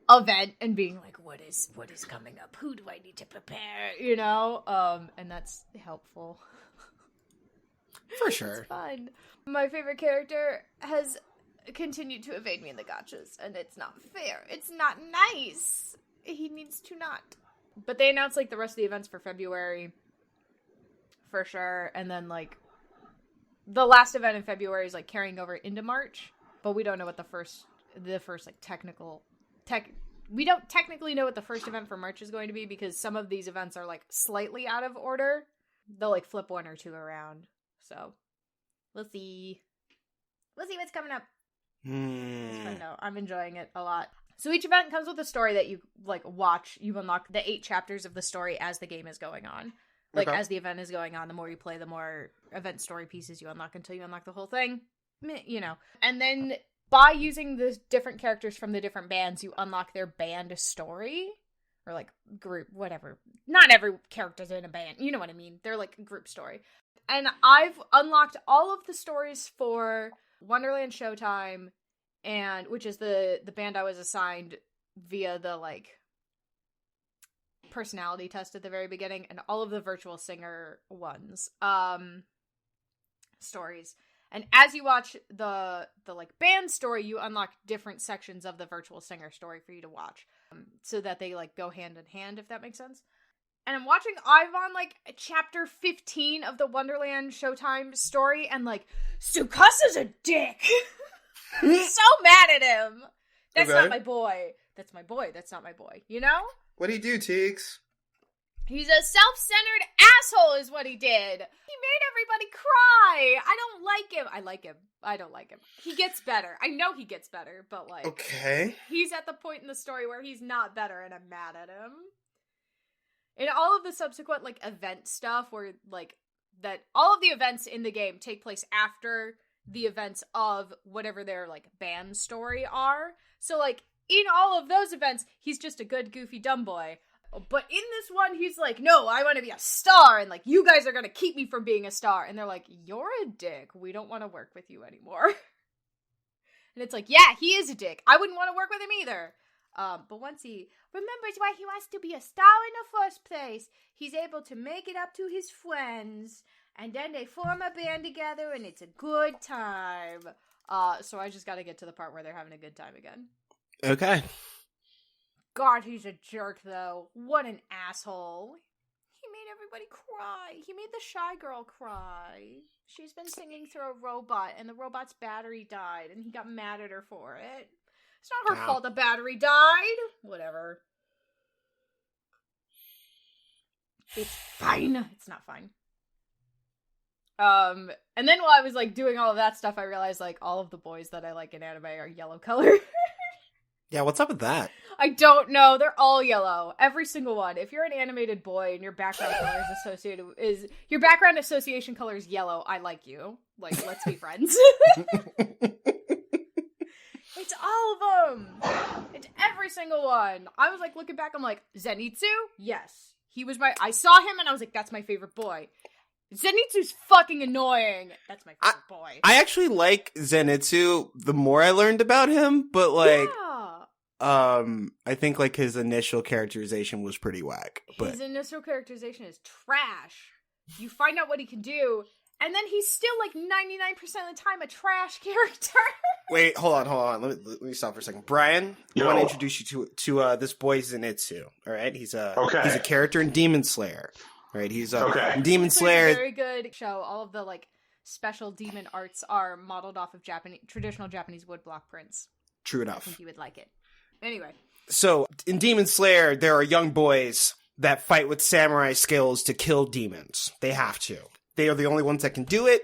event and being like, what is coming up? Who do I need to prepare? You know? And that's helpful.
For sure.
It's fun. My favorite character has continued to evade me in the gachas, and it's not fair. It's not nice. He needs to not. But they announced, like, the rest of the events for February, for sure, and then, like, the last event in February is, like, carrying over into March, but we don't know what the first like, we don't technically know what the first event for March is going to be, because some of these events are, like, slightly out of order. They'll, like, flip one or two around, so we'll see. We'll see what's coming up. It's fun, though. I'm enjoying it a lot. So each event comes with a story that you, like, watch. You unlock the 8 chapters of the story as the game is going on. Like, as the event is going on, the more you play, the more event story pieces you unlock until you unlock the whole thing. You know. And then, by using the different characters from the different bands, you unlock their band story. Or, like, group, whatever. Not every character's in a band. You know what I mean. They're, like, a group story. And I've unlocked all of the stories for Wonderland Showtime, and which is the band I was assigned via the, like, personality test at the very beginning, and all of the virtual singer ones stories. And as you watch the like band story, you unlock different sections of the virtual singer story for you to watch, so that they, like, go hand in hand, if that makes sense. And I'm on, like, chapter 15 of the Wonderland Showtime story, and, like, Tsukasa's a dick! So mad at him! That's not my boy. That's my boy. That's not my boy. You know?
What'd he do, Teeks?
He's a self-centered asshole is what he did! He made everybody cry! I don't like him. I like him. I don't like him. He gets better. I know he gets better, but, like...
Okay.
He's at the point in the story where he's not better, and I'm mad at him. In all of the subsequent, like, event stuff, where, like, that all of the events in the game take place after the events of whatever their, like, band story are. So, like, in all of those events, he's just a good, goofy, dumb boy. But in this one, he's like, no, I want to be a star, and, like, you guys are going to keep me from being a star. And they're like, you're a dick. We don't want to work with you anymore. And it's like, yeah, he is a dick. I wouldn't want to work with him either. But once he remembers why he wants to be a star in the first place, he's able to make it up to his friends, and then they form a band together, and it's a good time. So I just gotta get to the part where they're having a good time again.
Okay.
God, he's a jerk, though. What an asshole. He made everybody cry. He made the shy girl cry. She's been singing through a robot, and the robot's battery died, and he got mad at her for it. It's not her fault the battery died. Whatever. It's fine. It's not fine. And then while I was, like, doing all of that stuff, I realized, like, all of the boys that I like in anime are yellow colored.
Yeah, what's up with that?
I don't know. They're all yellow. Every single one. If you're an animated boy and your background color is your background association color is yellow, I like you. Like, let's be friends. It's all of them. It's every single one. I was like looking back, I'm like, Zenitsu? Yes. I saw him and I was like, that's my favorite boy. Zenitsu's fucking annoying. That's my favorite boy.
I actually like Zenitsu the more I learned about him, but like, I think like his initial characterization was pretty whack. But
his initial characterization is trash. You find out what he can do, and then he's still like 99% of the time a trash character.
Wait, hold on. Let me stop for a second. Brian, I want to introduce you to this boy Zenitsu. All right, he's a character in Demon Slayer. All right, he's in Demon Slayer.
Very good show. All of the like special demon arts are modeled off of traditional Japanese woodblock prints.
True enough.
I think you would like it. Anyway.
So, in Demon Slayer, there are young boys that fight with samurai skills to kill demons. They have to. They are the only ones that can do it.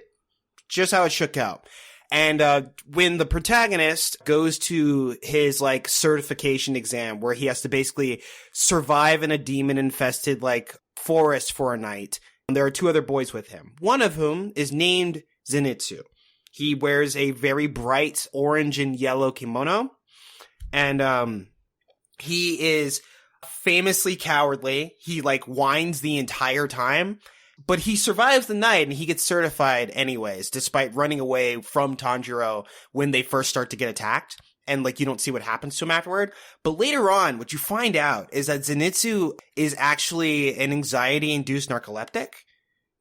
Just how it shook out. And when the protagonist goes to his, like, certification exam, where he has to basically survive in a demon-infested, like, forest for a night, there are two other boys with him. One of whom is named Zenitsu. He wears a very bright orange and yellow kimono. And he is famously cowardly. He, like, whines the entire time. But he survives the night and he gets certified anyways, despite running away from Tanjiro when they first start to get attacked. And, like, you don't see what happens to him afterward. But later on, what you find out is that Zenitsu is actually an anxiety-induced narcoleptic.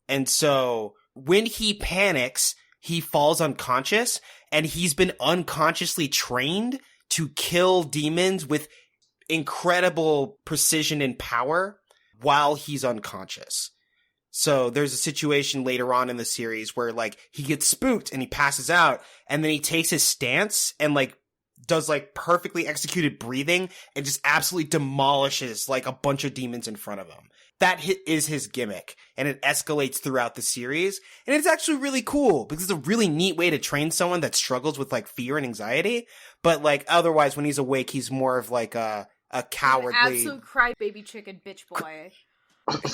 And so when he panics, he falls unconscious. And he's been unconsciously trained to kill demons with incredible precision and power while he's unconscious. So there's a situation later on in the series where, like, he gets spooked and he passes out, and then he takes his stance and, like, does, like, perfectly executed breathing and just absolutely demolishes, like, a bunch of demons in front of him. That is his gimmick, and it escalates throughout the series, and it's actually really cool, because it's a really neat way to train someone that struggles with, like, fear and anxiety, but, like, otherwise, when he's awake, he's more of, like, a cowardly...
An absolute crybaby chicken bitch boy.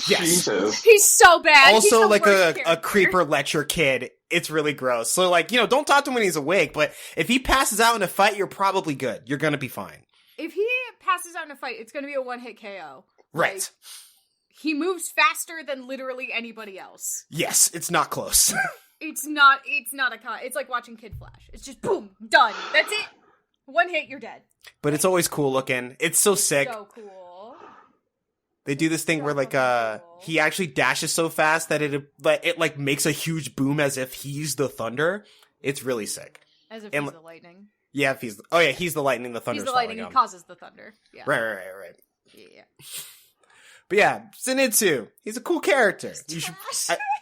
Yes.
Jesus.
He's so bad.
Also, like, a creeper lecture kid. It's really gross. So, like, you know, don't talk to him when he's awake, but if he passes out in a fight, you're probably good. You're gonna be fine.
If he passes out in a fight, it's gonna be a one-hit KO.
Right.
Like, he moves faster than literally anybody else.
Yes, it's not close.
It's not it's like watching Kid Flash. It's just boom, done. That's it. One hit, you're dead.
But it's always cool looking. It's so sick.
So cool.
They do this thing where, like, he actually dashes so fast that it like makes a huge boom as if he's the thunder. It's really sick.
As if he's the lightning.
Yeah, he's the lightning. The thunder.
He's the lightning. He causes the thunder. Yeah.
Right.
Yeah.
But yeah, Zenitsu. He's a cool character. You should.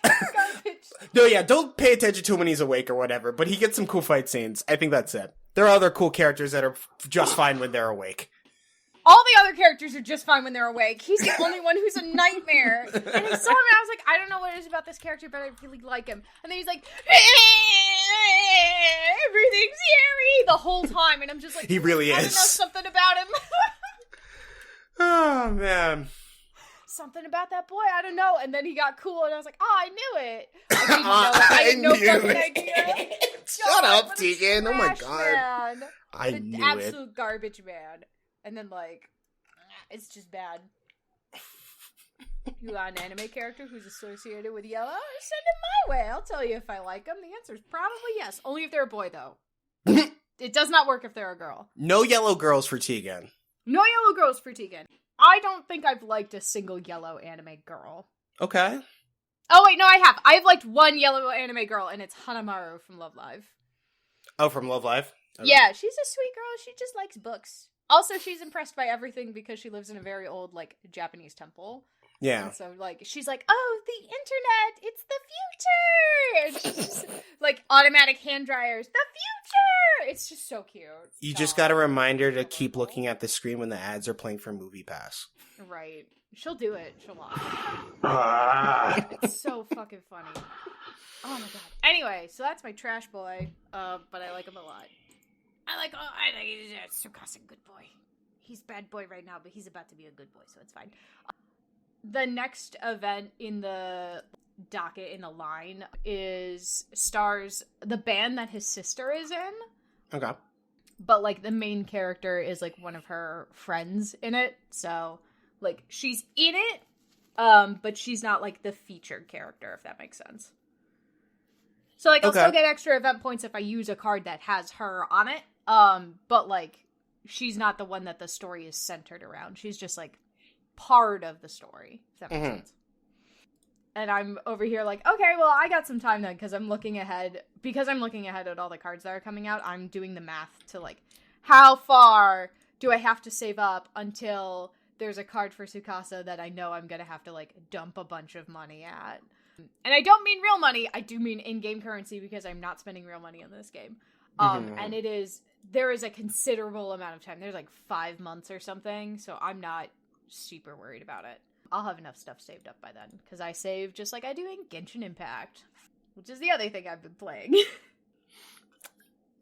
Garbage.
No, yeah, don't pay attention to him when he's awake or whatever. But he gets some cool fight scenes. I think that's it. There are other cool characters that are just fine when they're awake.
All the other characters are just fine when they're awake. He's the only one who's a nightmare. And I saw him and I was like, I don't know what it is about this character, but I really like him. And then he's like, everything's hairy the whole time. And I'm just like,
he really is.
I don't know something about him.
Oh, man.
Something about that boy, I don't know. And then he got cool, and I was like, oh, I knew it. I didn't know it. I had no fucking idea.
Shut up, Tegan. Oh my god.
Man.
I knew it.
Absolute garbage man. And then, like, it's just bad. You got an anime character who's associated with yellow? Send him my way. I'll tell you if I like him. The answer is probably yes. Only if they're a boy, though. It does not work if they're a girl.
No yellow girls for Tegan.
No yellow girls for Tegan. I don't think I've liked a single yellow anime girl.
Okay.
Oh, wait, no, I have. I've liked one yellow anime girl, and it's Hanamaru from Love Live.
Oh, from Love Live? Okay.
Yeah, she's a sweet girl. She just likes books. Also, she's impressed by everything because she lives in a very old, like, Japanese temple.
Yeah.
And so, like, she's like, oh, the internet, it's the future! And she's just, like, automatic hand dryers, the future! It's just so cute.
You just got a reminder to keep looking at the screen when the ads are playing for MoviePass.
Right. She'll do it. She'll lie. It's so fucking funny. Oh my god. Anyway, so that's my trash boy, but I like him a lot. I think he's a Tsukasa good boy. He's bad boy right now, but he's about to be a good boy, so it's fine. The next event in the docket, in the line, stars the band that his sister is in.
Okay.
But, like, the main character is, like, one of her friends in it, so, like, she's in it, but she's not, like, the featured character, if that makes sense. So, like, I'll still get extra event points if I use a card that has her on it, but, like, she's not the one that the story is centered around. She's just, like, part of the story, if that makes sense. And I'm over here like, okay, well, I got some time then, because I'm looking ahead at all the cards that are coming out. I'm doing the math to, like, how far do I have to save up until there's a card for Tsukasa that I know I'm going to have to, like, dump a bunch of money at. And I don't mean real money, I do mean in-game currency, because I'm not spending real money in this game. And there is a considerable amount of time. There's, like, 5 months or something, so I'm not super worried about it. I'll have enough stuff saved up by then, because I save just like I do in Genshin Impact, which is the other thing I've been playing.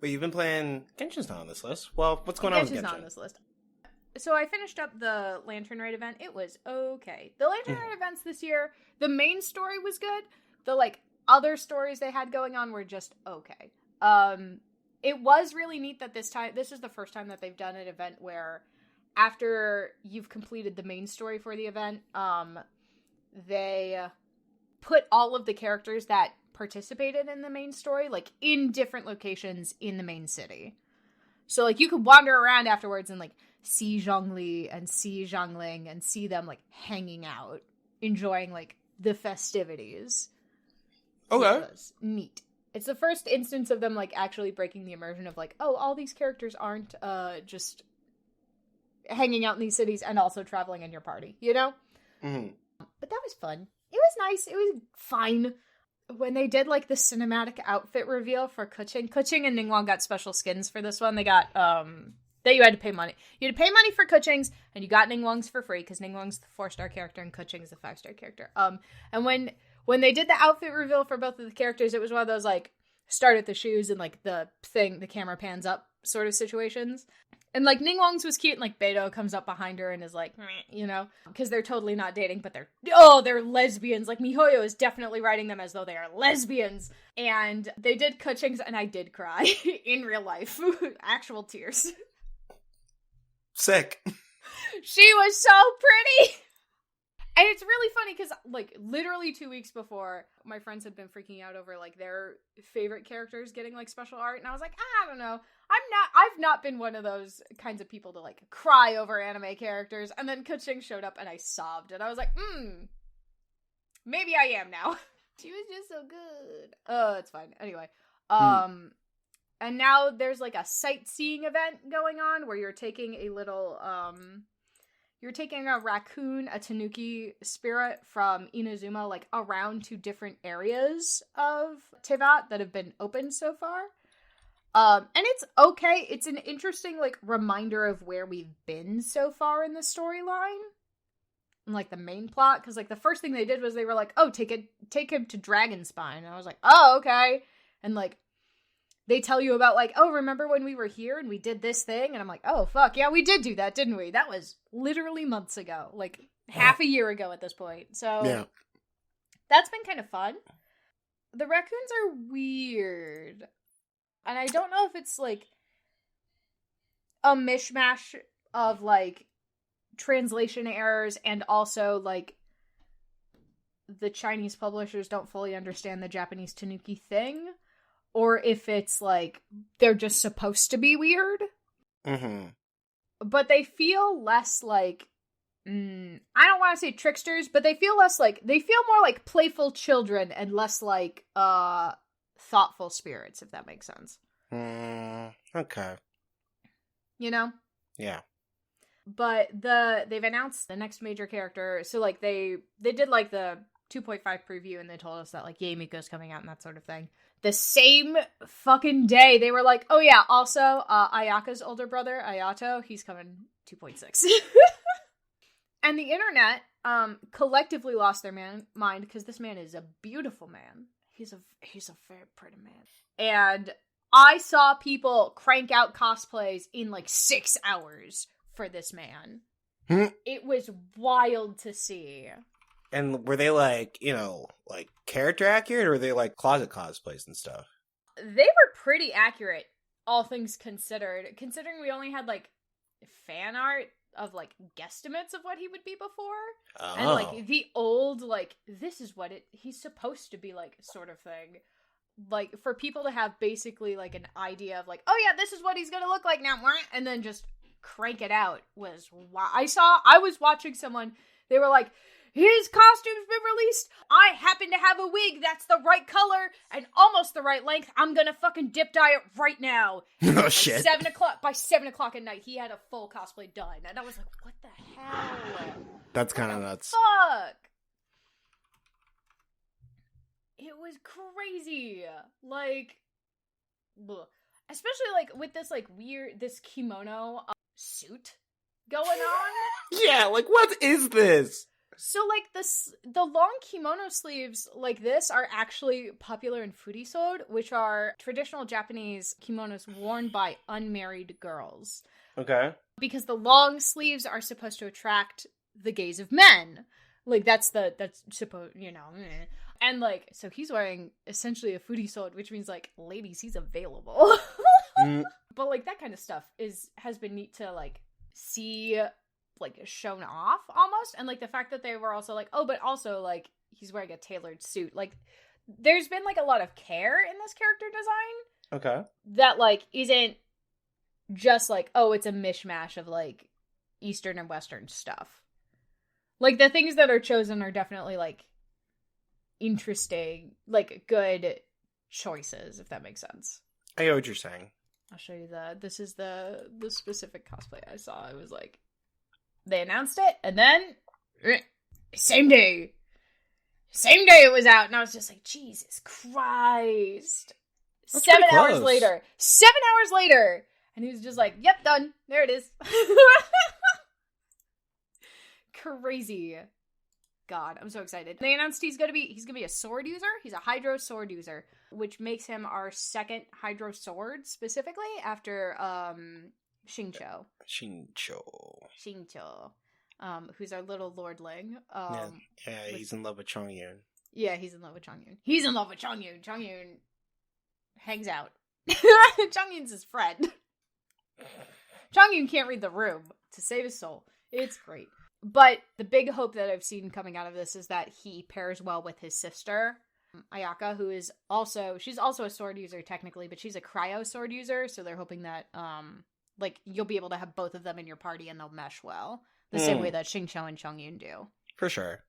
Wait, you've been playing... Genshin's not on this list. Well, what's going on with Genshin?
Genshin's not on this list. So I finished up the Lantern Rite event. It was okay. The Lantern Rite events this year, the main story was good. The, like, other stories they had going on were just okay. It was really neat that this is the first time that they've done an event where after you've completed the main story for the event, they put all of the characters that participated in the main story, like, in different locations in the main city. So, like, you could wander around afterwards and, like, see Zhongli and see Zhongling and see them, like, hanging out, enjoying, like, the festivities.
Okay.
It was neat. It's the first instance of them, like, actually breaking the immersion of, like, oh, all these characters aren't, just hanging out in these cities and also traveling in your party, you know?
Mm-hmm.
But that was fun. It was nice. It was fine. When they did, like, the cinematic outfit reveal for Kuching and Ningguang got special skins for this one. They got, that you had to pay money. You had to pay money for Kuching's, and you got Ningguang's for free, because Ningguang's the 4-star character and Kuching's the 5-star character. And when they did the outfit reveal for both of the characters, it was one of those, like, start at the shoes and, like, the camera pans up sort of situations. And, like, Ningguang's was cute, and, like, Beidou comes up behind her and is like, meh, you know? Because they're totally not dating, but they're lesbians. Like, Mihoyo is definitely writing them as though they are lesbians. And they did Kuching's, and I did cry. In real life. Actual tears.
Sick.
She was so pretty! And it's really funny, because, like, literally 2 weeks before, my friends had been freaking out over, like, their favorite characters getting, like, special art, and I was like, I don't know. I've not been one of those kinds of people to, like, cry over anime characters, and then Kuching showed up, and I sobbed, and I was like, maybe I am now. She was just so good. Oh, it's fine. Anyway, and now there's, like, a sightseeing event going on, where you're taking a little, you're taking a raccoon, a tanuki spirit from Inazuma, like, around to different areas of Teyvat that have been opened so far. And it's okay. It's an interesting, like, reminder of where we've been so far in the storyline. And, like, the main plot. Because, like, the first thing they did was they were like, oh, take him to Dragonspine. And I was like, oh, okay. And, like, they tell you about, like, oh, remember when we were here and we did this thing? And I'm like, oh, fuck, yeah, we did do that, didn't we? That was literally months ago. Like, half a year ago at this point. So, yeah. That's been kind of fun. The raccoons are weird. And I don't know if it's, like, a mishmash of, like, translation errors and also, like, the Chinese publishers don't fully understand the Japanese tanuki thing. Or if it's, like, they're just supposed to be weird.
Mm-hmm.
but they feel less like, I don't want to say tricksters, but they feel less like, they feel more like playful children and less like, thoughtful spirits, if that makes sense.
Okay.
You know?
Yeah.
But they've announced the next major character, so, like, they did, like, the 2.5 preview, and they told us that, like, yay, Miko's coming out and that sort of thing. The same fucking day, they were like, oh yeah, also, Ayaka's older brother, Ayato, he's coming 2.6. And the internet collectively lost their mind because this man is a beautiful man. He's a very pretty man. And I saw people crank out cosplays in like 6 hours for this man. It was wild to see.
And were they like, like character accurate, or were they like closet cosplays and stuff?
They were pretty accurate, all things considered. Considering we only had like fan art of like guesstimates of what he would be before.
Oh.
And like the old, like, this is what he's supposed to be like sort of thing. Like for people to have basically like an idea of like, oh yeah, this is what he's gonna look like now, and then just crank it out was wow. I was watching someone, they were like, his costume's been released. I happen to have a wig that's the right color and almost the right length. I'm gonna fucking dip dye it right now.
Oh shit.
By 7 o'clock at night, he had a full cosplay done. And I was like, what the hell?
That's kind of nuts.
Fuck. It was crazy. Like, bleh. Especially like with this like weird, this kimono suit going on.
Yeah, like what is this?
So, like, the long kimono sleeves like this are actually popular in furisode, which are traditional Japanese kimonos worn by unmarried girls.
Okay.
Because the long sleeves are supposed to attract the gaze of men. Like, that's supposed, And, like, so he's wearing essentially a furisode, which means, like, ladies, he's available. But, like, that kind of stuff has been neat to, like, see like shown off almost, and like the fact that they were also like, oh, but also like he's wearing a tailored suit. Like there's been like a lot of care in this character design.
Okay.
That like isn't just like, oh, it's a mishmash of like Eastern and Western stuff. Like the things that are chosen are definitely like interesting, like good choices, if that makes sense.
I know what you're saying.
I'll show you this is the specific cosplay I saw. It was like, they announced it, and then same day it was out, and I was just like, Jesus Christ.
That's
7
pretty
hours
close.
later. 7 hours later! And he was just like, yep, done. There it is. Crazy. God, I'm so excited. They announced he's gonna be a sword user. He's a Hydro sword user, which makes him our second Hydro sword, specifically, after, Xingqiu, who's our little lordling.
He's in love with Chongyun.
Yeah, he's in love with Chongyun. Chongyun hangs out. Chongyun's his friend. Chongyun can't read the room to save his soul. It's great. But the big hope that I've seen coming out of this is that he pairs well with his sister, Ayaka, who is she's also a sword user technically, but she's a cryo sword user, so they're hoping that, like, you'll be able to have both of them in your party and they'll mesh well. The same way that Xingqiu and Chongyun do.
For sure.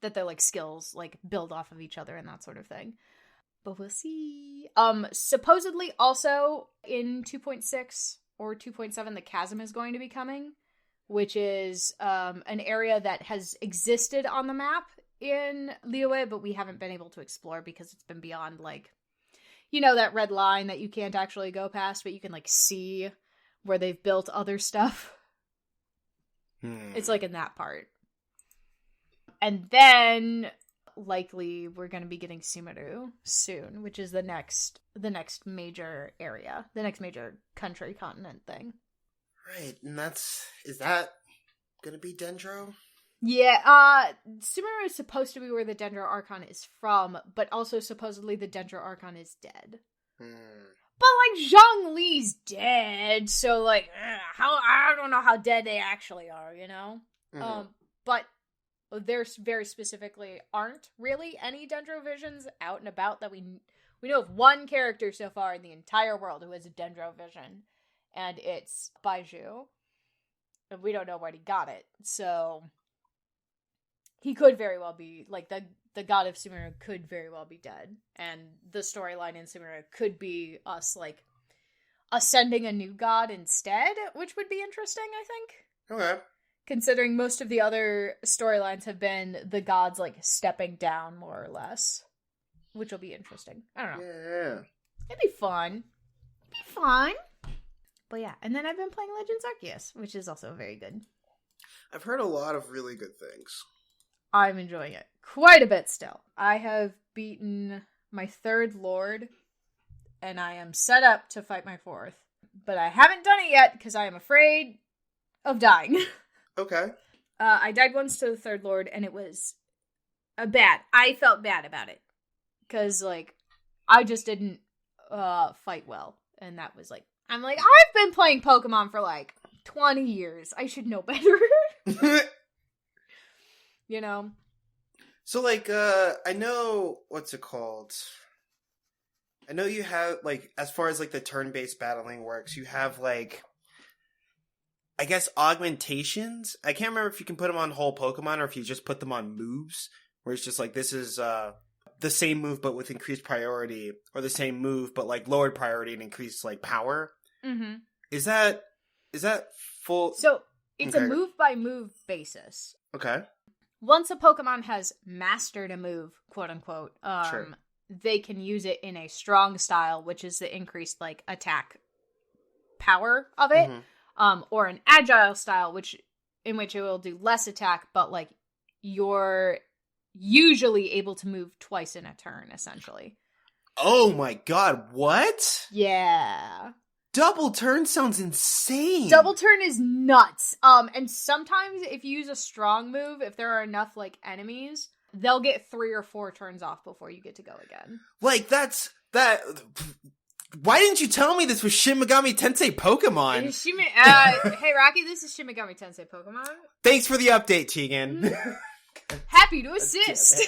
That their, like, skills, like, build off of each other and that sort of thing. But we'll see. Supposedly also in 2.6 or 2.7, the chasm is going to be coming, which is, an area that has existed on the map in Liyue, but we haven't been able to explore because it's been beyond, like, that red line that you can't actually go past, but you can, like, see where they've built other stuff. It's, like, in that part. And then, likely, we're going to be getting Sumeru soon, which is the next major area. The next major country, continent thing.
Right, and is that going to be Dendro?
Yeah, Sumeru is supposed to be where the Dendro Archon is from, but also supposedly the Dendro Archon is dead. But, like, Zhang Li's dead, so, like, I don't know how dead they actually are, But there very specifically aren't really any Dendro visions out and about that we know of one character so far in the entire world who has a Dendro vision, and it's Baizhu. And we don't know where he got it. So he could very well be, like, the god of Sumeru could very well be dead. And the storyline in Sumeru could be us, like, ascending a new god instead, which would be interesting, I think.
Okay.
Considering most of the other storylines have been the gods, like, stepping down, more or less. Which will be interesting. I don't know.
Yeah.
It'd be fun. But yeah, and then I've been playing Legends Arceus, which is also very good.
I've heard a lot of really good things.
I'm enjoying it quite a bit still. I have beaten my 3rd Lord, and I am set up to fight my 4th. But I haven't done it yet, because I am afraid of dying.
Okay.
I died once to the 3rd Lord, and it was bad. I felt bad about it. Because, like, I just didn't fight well. And that was, like, I'm like, I've been playing Pokemon for, like, 20 years. I should know better. You know?
So, like, I know, what's it called? I know you have, like, as far as, like, the turn-based battling works, you have, like, I guess augmentations? I can't remember if you can put them on whole Pokemon or if you just put them on moves, where it's just, like, this is, the same move but with increased priority, or the same move but, like, lowered priority and increased, like, power.
Mm-hmm.
Is that full?
So, it's
Okay.
a move-by-move basis.
Okay.
Once a Pokemon has mastered a move, quote-unquote,
Sure.
they can use it in a strong style, which is the increased, like, attack power of it, or an agile style, in which it will do less attack, but, like, you're usually able to move twice in a turn, essentially.
Oh my god, what?
Yeah.
Double turn sounds insane.
Double turn is nuts. And sometimes if you use a strong move, if there are enough, like, enemies, they'll get 3 or 4 turns off before you get to go again.
Like, why didn't you tell me this was Shin Megami Tensei Pokemon?
Hey, Rocky, this is Shin Megami Tensei Pokemon.
Thanks for the update, Tegan.
Happy to assist.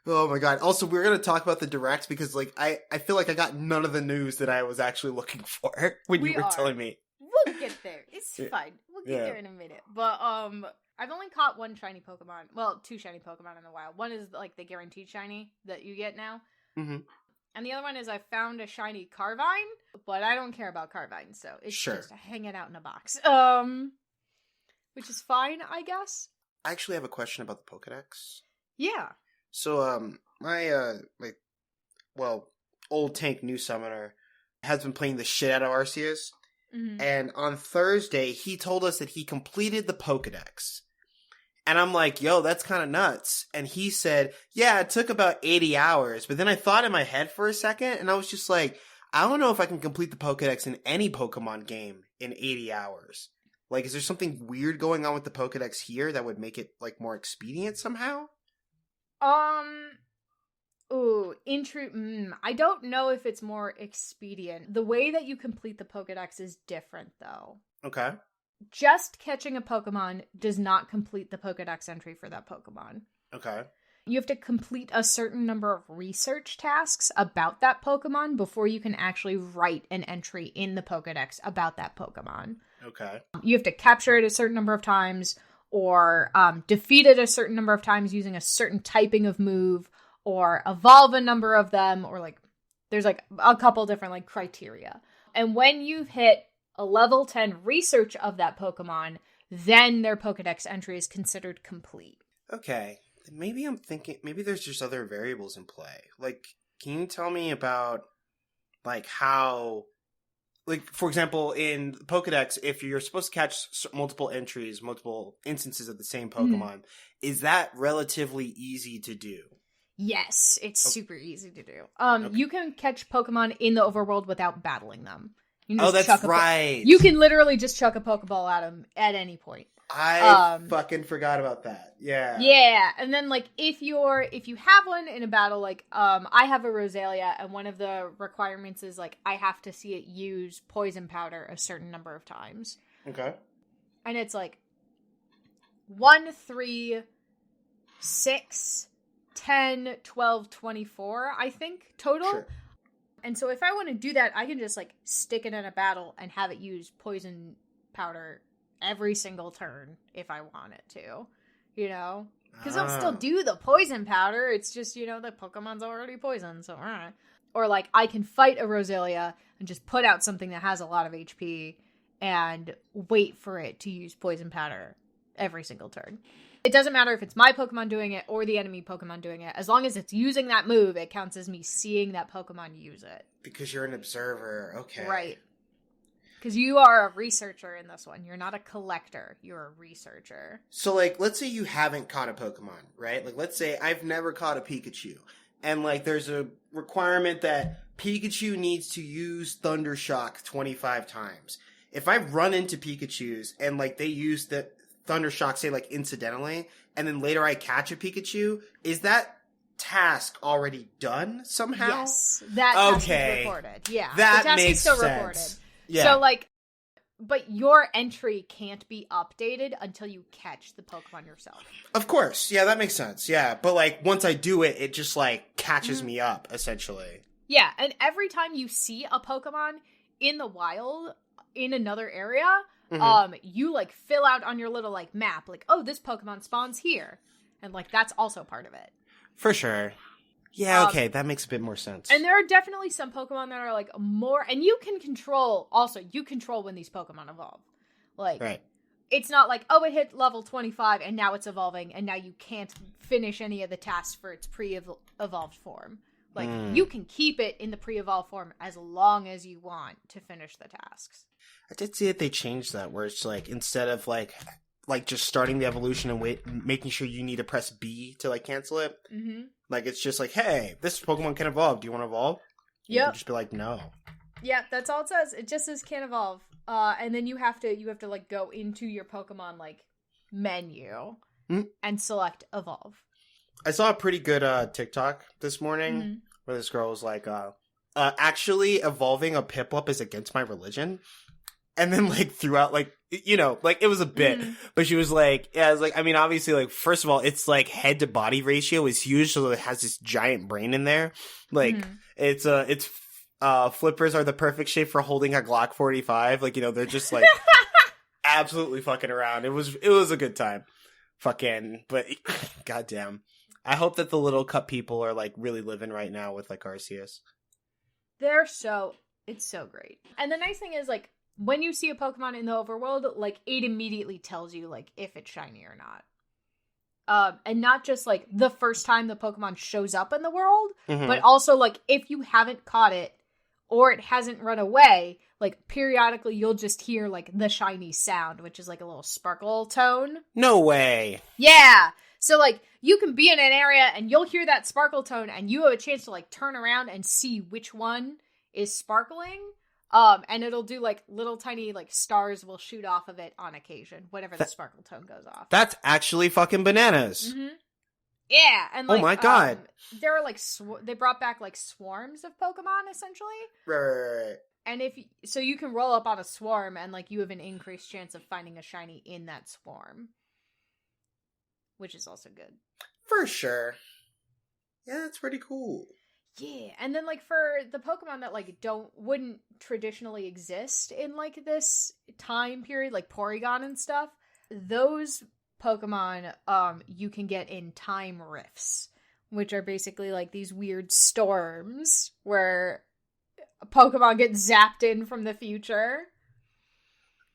Oh my god. Also, we're going to talk about the Direct because, like, I feel like I got none of the news that I was actually looking for when you were telling me.
We'll get there. It's fine. We'll get
Yeah.
there in a minute. But, I've only caught 1 shiny Pokemon. Well, 2 shiny Pokemon in the wild. One is, like, the guaranteed shiny that you get now.
Mm-hmm.
And the other one is I found a shiny Carvine, but I don't care about Carvine, so it's
Sure.
just hanging out in a box. Which is fine, I guess.
I actually have a question about the Pokedex.
Yeah.
So, my old tank new summoner has been playing the shit out of Arceus.
Mm-hmm.
And on Thursday, he told us that he completed the Pokedex. And I'm like, yo, that's kind of nuts. And he said, yeah, it took about 80 hours. But then I thought in my head for a second, and I was just like, I don't know if I can complete the Pokedex in any Pokemon game in 80 hours. Like, is there something weird going on with the Pokedex here that would make it, like, more expedient somehow?
I don't know if it's more expedient. The way that you complete the Pokedex is different, though.
Okay.
Just catching a Pokemon does not complete the Pokedex entry for that Pokemon.
Okay.
You have to complete a certain number of research tasks about that Pokemon before you can actually write an entry in the Pokedex about that Pokemon.
Okay.
You have to capture it a certain number of times, or defeat it a certain number of times using a certain typing of move, or evolve a number of them, or, like, there's, like, a couple different, like, criteria. And when you've hit a level 10 research of that Pokemon, then their Pokedex entry is considered complete.
Okay. Maybe I'm thinking, maybe there's just other variables in play. Like, can you tell me about, like, how, like, for example, in Pokedex, if you're supposed to catch multiple entries, multiple instances of the same Pokemon, is that relatively easy to do?
Yes, it's super easy to do. You can catch Pokemon in the overworld without battling them. You can just
that's right.
You can literally just chuck a Pokeball at them at any point.
I fucking forgot about that. Yeah.
Yeah, and then, like, if you have one in a battle, like, I have a Roselia, and one of the requirements is, like, I have to see it use poison powder a certain number of times.
Okay.
And it's, like, 1, 3, 6, 10, 12, 24, I think, total.
Sure.
And so if I want to do that, I can just, like, stick it in a battle and have it use poison powder every single turn if I want it to, you know? Because I'll still do the poison powder. It's just, you know, the Pokemon's already poisoned, so alright. Or, like, I can fight a Roselia and just put out something that has a lot of HP and wait for it to use poison powder every single turn. It doesn't matter if it's my Pokemon doing it or the enemy Pokemon doing it. As long as it's using that move, it counts as me seeing that Pokemon use it.
Because you're an observer. Okay.
Right. Because you are a researcher in this one. You're not a collector. You're a researcher.
So, like, let's say you haven't caught a Pokemon, right? Like, let's say I've never caught a Pikachu. And, like, there's a requirement that Pikachu needs to use Thunder Shock 25 times. If I run into Pikachus and, like, they use the Thunder Shock, say, like, incidentally, and then later I catch a Pikachu, is that task already done somehow?
Yes. That task is recorded. Yeah.
That
the task
makes
is still
sense.
recorded.
Yeah.
So, like, but your entry can't be updated until you catch the Pokemon yourself.
Of course. Yeah, that makes sense. Yeah. But, like, once I do it, it just, like, catches me up, essentially.
Yeah. And every time you see a Pokemon in the wild, in another area, you, like, fill out on your little, like, map, like, oh, this Pokemon spawns here. And, like, that's also part of it.
For sure. Yeah, okay, that makes a bit more sense.
And there are definitely some Pokemon that are, like, more... And you can control... Also, you control when these Pokemon evolve. Like,
right.
It's not like, oh, it hit level 25, and now it's evolving, and now you can't finish any of the tasks for its pre-evolved form. Like, you can keep it in the pre-evolved form as long as you want to finish the tasks.
I did see that they changed that, where it's, like, instead of, like just starting the evolution and making sure you need to press B to, like, cancel it. Mm-hmm. Like, it's just like, hey, this Pokemon can evolve. Do you want to evolve? Yeah. You can just be like, no.
Yeah, that's all it says. It just says can evolve. And then you have to like go into your Pokemon like menu and select evolve.
I saw a pretty good TikTok this morning where this girl was like, actually evolving a Piplup is against my religion. And then, like, throughout, like, you know, like, it was a bit, but she was like, yeah, it's like, I mean, obviously, like, first of all, it's, like, head to body ratio is huge, so it has this giant brain in there. Like, it's flippers are the perfect shape for holding a Glock 45. Like, you know, they're just, like, absolutely fucking around. It was a good time. Fucking, but, goddamn. I hope that the little cup people are, like, really living right now with, like, Arceus.
It's so great. And the nice thing is, like, when you see a Pokemon in the overworld, like, it immediately tells you, like, if it's shiny or not. And not just, like, the first time the Pokemon shows up in the world, but also, like, if you haven't caught it, or it hasn't run away, like, periodically you'll just hear, like, the shiny sound, which is, like, a little sparkle tone.
No way!
Yeah! So, like, you can be in an area, and you'll hear that sparkle tone, and you have a chance to, like, turn around and see which one is sparkling. And it'll do, like, little tiny, like, stars will shoot off of it on occasion, whenever the sparkle tone goes off.
That's actually fucking bananas.
Yeah, and, like,
oh my god.
There are, like, they brought back, like, swarms of Pokemon, essentially.
Right.
And so you can roll up on a swarm, and, like, you have an increased chance of finding a shiny in that swarm. Which is also good.
For sure. Yeah, that's pretty cool.
Yeah, and then, like, for the Pokemon that, like, wouldn't traditionally exist in, like, this time period, like Porygon and stuff, those Pokemon, you can get in time rifts, which are basically, like, these weird storms where Pokemon get zapped in from the future.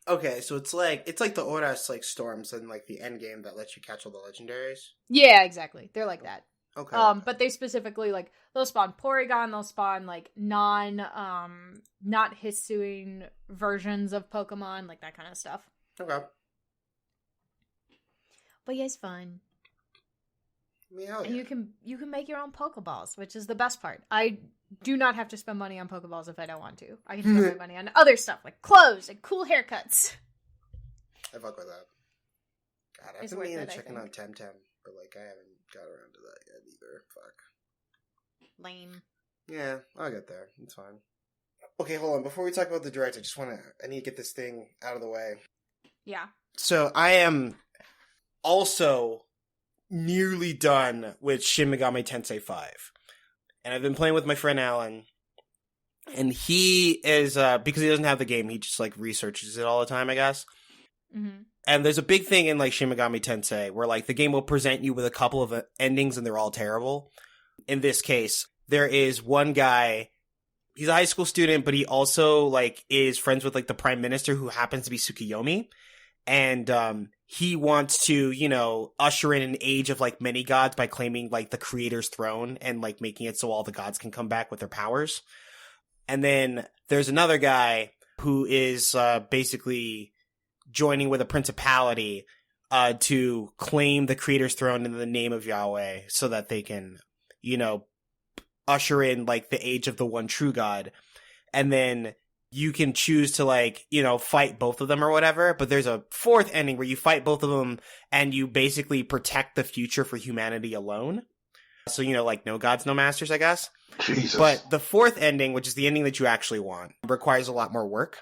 Okay, so it's like the Oras, like, storms and, like, the end game that lets you catch all the legendaries?
Yeah, exactly. They're like that.
Okay.
But they specifically, like, they'll spawn Porygon, they'll spawn, like, not Hisuian versions of Pokemon, like, that kind of stuff.
Okay.
But yeah, it's fun.
Yeah.
And you can make your own Pokeballs, which is the best part. I do not have to spend money on Pokeballs if I don't want to. I can spend my money on other stuff, like clothes and cool haircuts.
I fuck with that. God, I've
It's
been
worth
meaning
it,
to check in
I
on
think.
Temtem, but, like, I haven't got around to that yet either. Fuck.
Lame.
Yeah, I'll get there. It's fine. Okay, hold on. Before we talk about the direct, I need to get this thing out of the way.
Yeah.
So, I am also nearly done with Shin Megami Tensei 5. And I've been playing with my friend Alan. And he is, because he doesn't have the game, he just, like, researches it all the time, I guess.
Mm-hmm.
And there's a big thing in like Shin Megami Tensei where like the game will present you with a couple of endings and they're all terrible. In this case, there is one guy, he's a high school student, but he also like is friends with like the prime minister who happens to be Tsukiyomi. And he wants to, you know, usher in an age of like many gods by claiming like the creator's throne and like making it so all the gods can come back with their powers. And then there's another guy who is basically joining with a principality to claim the creator's throne in the name of Yahweh so that they can, you know, usher in like the age of the one true God. And then you can choose to like, you know, fight both of them or whatever. But there's a fourth ending where you fight both of them and you basically protect the future for humanity alone. So, you know, like no gods, no masters, I guess.
Jesus.
But the fourth ending, which is the ending that you actually want, requires a lot more work.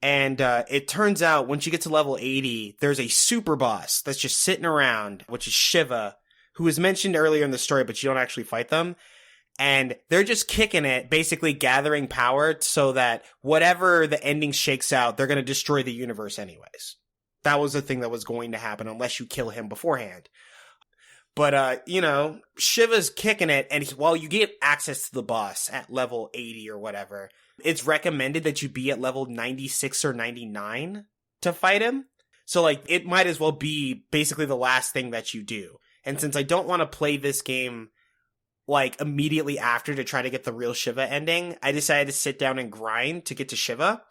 And it turns out once you get to level 80, there's a super boss that's just sitting around, which is Shiva, who was mentioned earlier in the story, but you don't actually fight them. And they're just kicking it, basically gathering power so that whatever the ending shakes out, they're going to destroy the universe anyways. That was the thing that was going to happen unless you kill him beforehand. But, you know, Shiva's kicking it, and while you get access to the boss at level 80 or whatever, it's recommended that you be at level 96 or 99 to fight him. So, like, it might as well be basically the last thing that you do. And since I don't want to play this game, like, immediately after to try to get the real Shiva ending, I decided to sit down and grind to get to Shiva.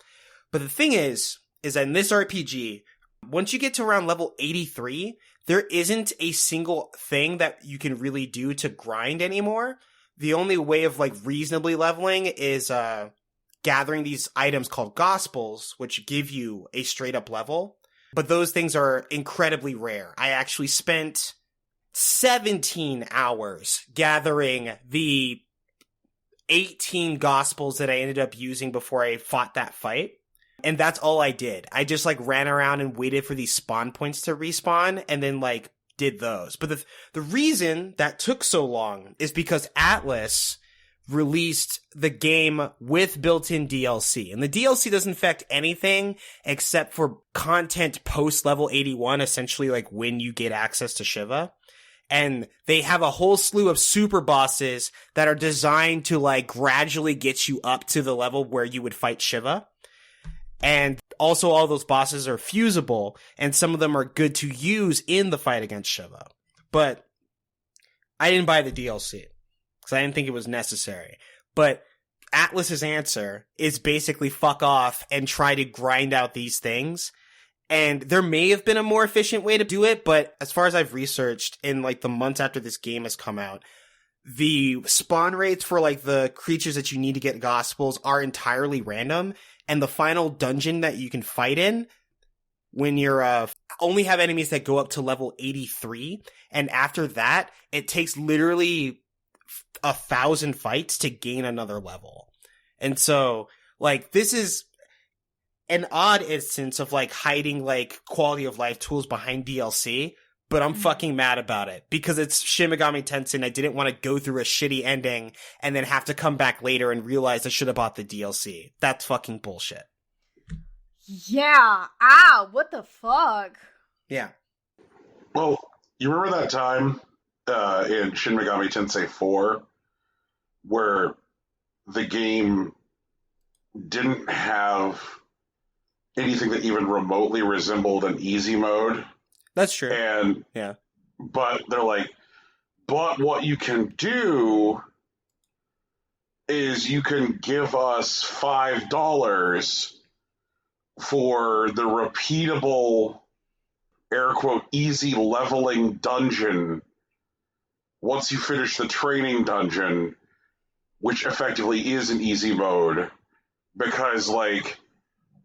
But the thing is that in this RPG, once you get to around level 83, there isn't a single thing that you can really do to grind anymore. The only way of, like, reasonably leveling is, gathering these items called Gospels, which give you a straight up level. But those things are incredibly rare. I actually spent 17 hours gathering the 18 Gospels that I ended up using before I fought that fight. And that's all I did. I just like ran around and waited for these spawn points to respawn and then like did those. But the reason that took so long is because Atlas released the game with built-in DLC. And the DLC doesn't affect anything except for content post level 81, essentially like when you get access to Shiva. And they have a whole slew of super bosses that are designed to like gradually get you up to the level where you would fight Shiva. And also all those bosses are fusible, and some of them are good to use in the fight against Shiva. But I didn't buy the DLC, because I didn't think it was necessary. But Atlas's answer is basically fuck off and try to grind out these things. And there may have been a more efficient way to do it, but as far as I've researched in like the months after this game has come out, the spawn rates for like the creatures that you need to get Gospels are entirely random. And the final dungeon that you can fight in, when you're only have enemies that go up to level 83, and after that, it takes literally 1,000 fights to gain another level. And so, like, this is an odd instance of like hiding like quality of life tools behind DLC, but I'm fucking mad about it because it's Shin Megami Tensei and I didn't want to go through a shitty ending and then have to come back later and realize I should have bought the DLC. That's fucking bullshit.
Yeah. Ow, what the fuck?
Yeah.
Well, you remember that time in Shin Megami Tensei 4 where the game didn't have anything that even remotely resembled an easy mode?
That's true.
And
yeah.
But they're like, but what you can do is you can give us $5 for the repeatable, air quote, easy leveling dungeon once you finish the training dungeon, which effectively is an easy mode, because like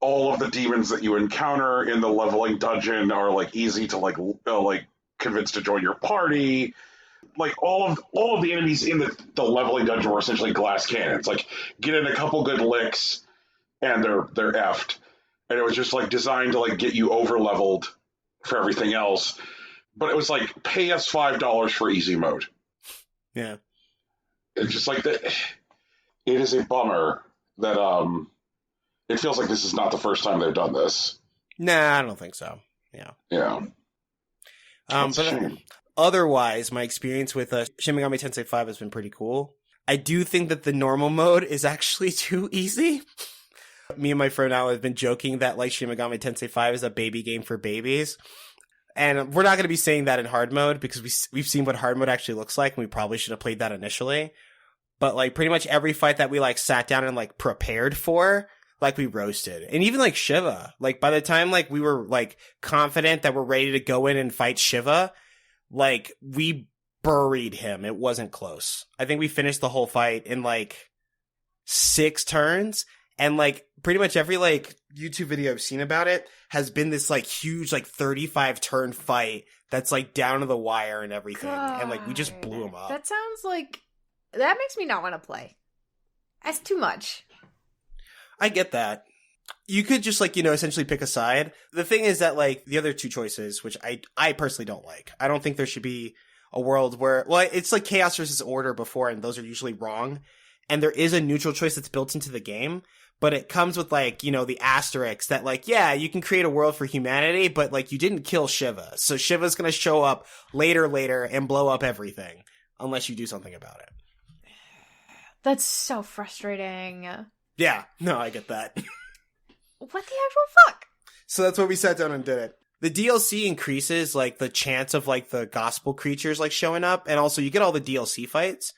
all of the demons that you encounter in the leveling dungeon are like easy to like convince to join your party. Like all of the enemies in the leveling dungeon were essentially glass cannons. Like get in a couple good licks and they're effed. And it was just like designed to like get you over leveled for everything else. But it was like pay us $5 for easy mode.
Yeah.
It's just like that. It is a bummer that it feels like this is not the first time they've done this.
Nah, I don't think so. Yeah.
Yeah. That's a
But
shame.
otherwise, my experience with Shin Megami Tensei 5 has been pretty cool. I do think that the normal mode is actually too easy. Me and my friend now have been joking that like Shin Megami Tensei 5 is a baby game for babies. And we're not going to be saying that in hard mode because we've seen what hard mode actually looks like, and we probably should have played that initially. But like pretty much every fight that we like sat down and like prepared for, like we roasted. And even like Shiva, like by the time like we were like confident that we're ready to go in and fight Shiva, like we buried him. It wasn't close. I think we finished the whole fight in like 6 turns. And like pretty much every like YouTube video I've seen about it has been this like huge like 35 turn fight that's like down to the wire and everything. And like we just blew him up.
That sounds like that makes me not want to play. That's too much.
I get that. You could just like, you know, essentially pick a side. The thing is that like the other 2 choices, which I personally don't like. I don't think there should be a world where, well, it's like chaos versus order before, and those are usually wrong. And there is a neutral choice that's built into the game, but it comes with like, you know, the asterisks that like, yeah, you can create a world for humanity, but like you didn't kill Shiva. So Shiva's going to show up later and blow up everything unless you do something about it.
That's so frustrating.
Yeah, no, I get that.
What the actual fuck?
So that's why we sat down and did it. The DLC increases like the chance of like the gospel creatures like showing up, and also you get all the DLC fights.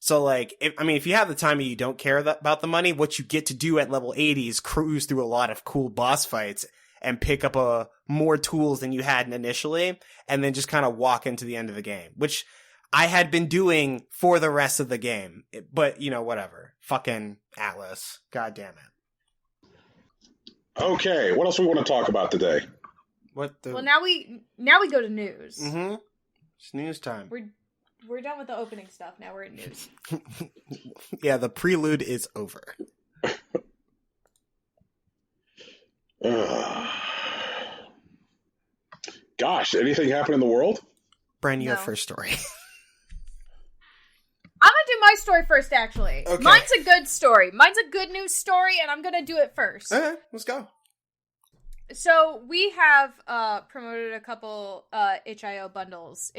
So like, if you have the time and you don't care about the money, what you get to do at level 80 is cruise through a lot of cool boss fights and pick up more tools than you had initially, and then just kind of walk into the end of the game, which I had been doing for the rest of the game. But, you know, whatever. Fucking Atlas. God damn it.
Okay, what else we want to talk about today?
What the...
Well, now we go to news.
Mm-hmm. It's news time.
We're done with the opening stuff. Now we're at news.
Yeah, the prelude is over.
Gosh, anything happen in the world?
Brian, you
No.
have first story.
I'm gonna do my story first, actually.
Okay.
Mine's a good story. Mine's a good news story, and I'm gonna do it first.
Okay, let's go.
So we have promoted a couple itch.io bundles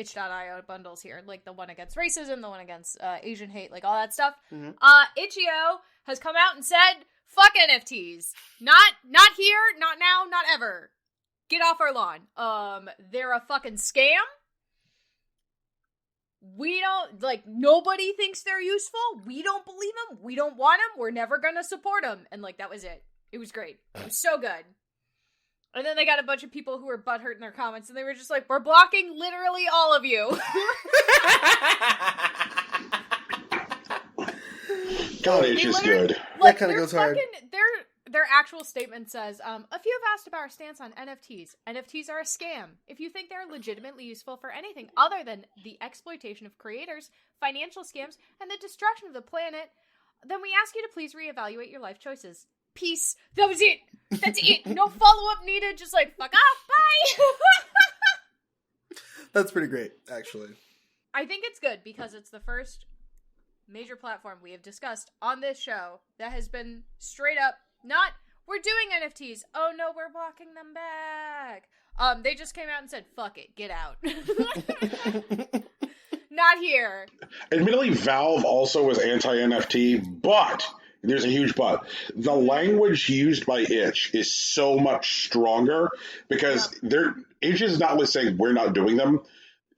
here, like the one against racism, the one against Asian hate, like all that stuff.
Mhm.
Itch.io has come out and said, "Fuck NFTs. Not here, not now, not ever. Get off our lawn. They're a fucking scam. We don't, like, nobody thinks they're useful. We don't believe them. We don't want them. We're never gonna support them." And, like, that was it. It was great. It was so good. And then they got a bunch of people who were butthurt in their comments, and they were just like, "We're blocking literally all of you."
God, Itch is good.
Like,
That kinda
their
goes hard.
Their actual statement says, "A few have asked about our stance on NFTs. NFTs are a scam. If you think they're legitimately useful for anything other than the exploitation of creators, financial scams, and the destruction of the planet, then we ask you to please reevaluate your life choices. Peace." That was it. That's it. No follow-up needed. Just like, fuck off. Bye.
That's pretty great, actually.
I think it's good because it's the first major platform we have discussed on this show that has been straight up not, "We're doing NFTs. Oh no, we're blocking them back." They just came out and said, "Fuck it, get out." Not here.
Admittedly, Valve also was anti-NFT, but there's a huge but. The language used by Itch is so much stronger because Itch is not only saying we're not doing them,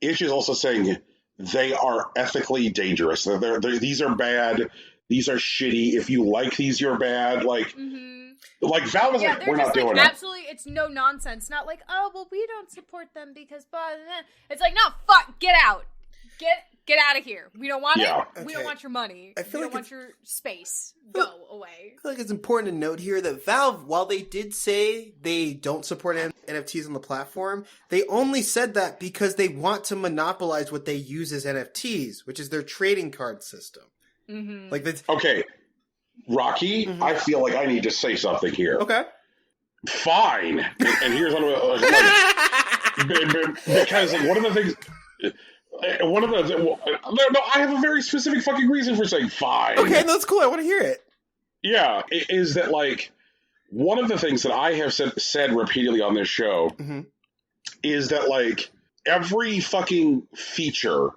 Itch is also saying they are ethically dangerous. These are bad. These are shitty. If you like these, you're bad. Like Valve is like, we're not doing it.
Absolutely, it's no nonsense. Not like, "Oh, well, we don't support them because blah, blah, blah." It's like, no, fuck, get out. Get out of here. We don't want it.
Okay.
We don't want your money.
I feel
we
like
don't want your space. Go away.
I feel like it's important to note here that Valve, while they did say they don't support NFTs on the platform, they only said that because they want to monopolize what they use as NFTs, which is their trading card system.
Mm-hmm.
Like that's
Okay, Rocky, I feel like I need to say something here.
okay.
Fine. And here's what because one of the things... No, I have a very specific fucking reason for saying fine.
Okay, that's cool. I want to hear it.
Yeah, is that like one of the things that I have said repeatedly on this show is that, like, every fucking feature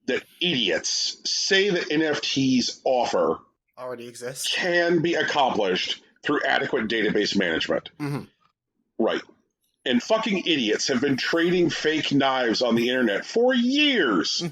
that idiots say that NFTs offer
already exists
can be accomplished through adequate database management. Right. And fucking idiots have been trading fake knives on the internet for years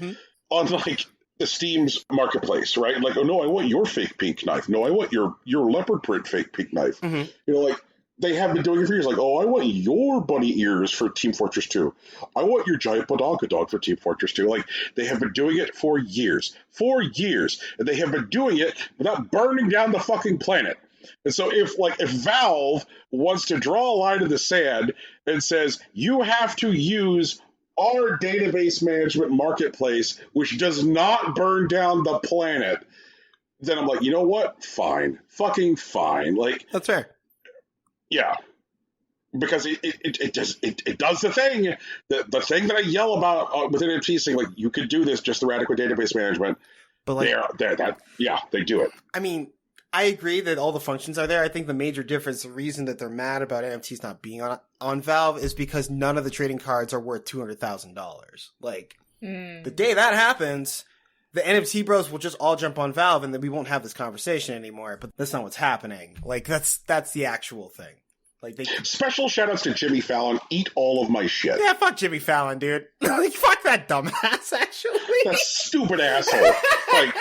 on, like, the Steam's marketplace, right? Like, oh no, I want your fake pink knife. No, I want your leopard print fake pink knife. You know, like, they have been doing it for years. Like, oh, I want your bunny ears for Team Fortress 2. I want your giant Badonka dog for Team Fortress 2. Like, they have been doing it for years. And they have been doing it without burning down the fucking planet. And so if Valve wants to draw a line in the sand and says, you have to use our database management marketplace, which does not burn down the planet, then I'm like, you know what? Fine. Fucking fine. Like,
that's fair.
Yeah. Because it does the thing. The thing that I yell about with NFTs, saying, like, you could do this just through adequate database management. But, like, they do it.
I mean, I agree that all the functions are there. I think the major difference, the reason that they're mad about NFTs not being on Valve is because none of the trading cards are worth $200,000. Like, the day that happens, the NFT bros will just all jump on Valve and then we won't have this conversation anymore. But that's not what's happening. Like, that's the actual thing. Like,
special shoutouts to Jimmy Fallon. Eat all of my shit.
Yeah, fuck Jimmy Fallon, dude. Like, fuck that dumbass, actually.
That stupid asshole. Like,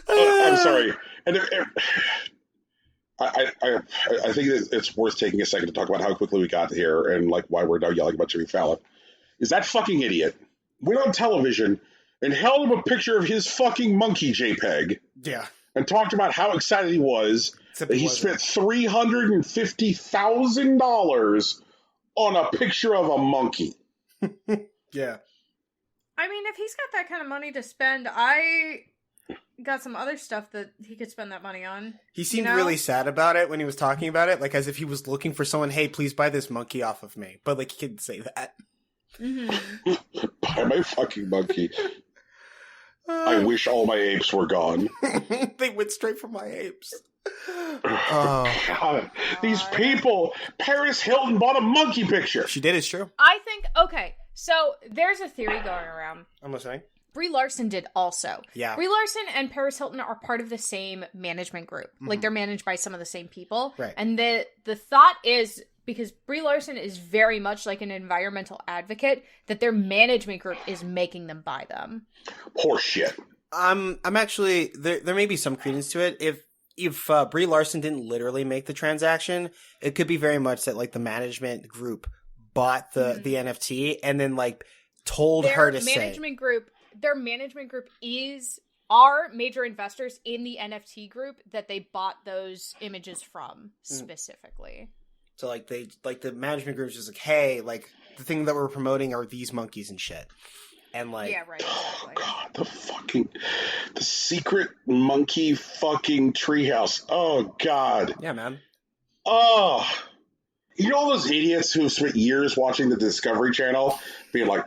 I'm sorry. And I think it's worth taking a second to talk about how quickly we got here and, like, why we're now yelling about Jimmy Fallon. Is that fucking idiot went on television and held up a picture of his fucking monkey JPEG.
Yeah.
And talked about how excited he was that he spent $350,000 on a picture of a monkey.
Yeah.
I mean, if he's got that kind of money to spend, I got some other stuff that he could spend that money on.
He seemed really sad about it when he was talking about it, like as if he was looking for someone, hey, please buy this monkey off of me. But, like, he couldn't say that.
Buy my fucking monkey. I wish all my apes were gone.
They went straight for my apes.
Oh, God. These people. Paris Hilton bought a monkey picture.
She did, it's true.
I think, okay, so there's a theory going around.
I'm listening.
Brie Larson did also.
Yeah.
Brie Larson and Paris Hilton are part of the same management group. Like, they're managed by some of the same people.
Right.
And the thought is, because Brie Larson is very much like an environmental advocate, that their management group is making them buy them.
Horseshit.
I'm actually, there may be some credence to it. If Brie Larson didn't literally make the transaction, it could be very much that, like, the management group bought the NFT and then, like, told her to
Their management group are major investors in the NFT group that they bought those images from specifically.
So, like, the management group's just like, hey, like, the thing that we're promoting are these monkeys and shit. And, like...
Yeah, right, exactly.
Oh, God, the secret monkey fucking treehouse. Oh, God.
Yeah, man.
Oh. You know all those idiots who spent years watching the Discovery Channel being like,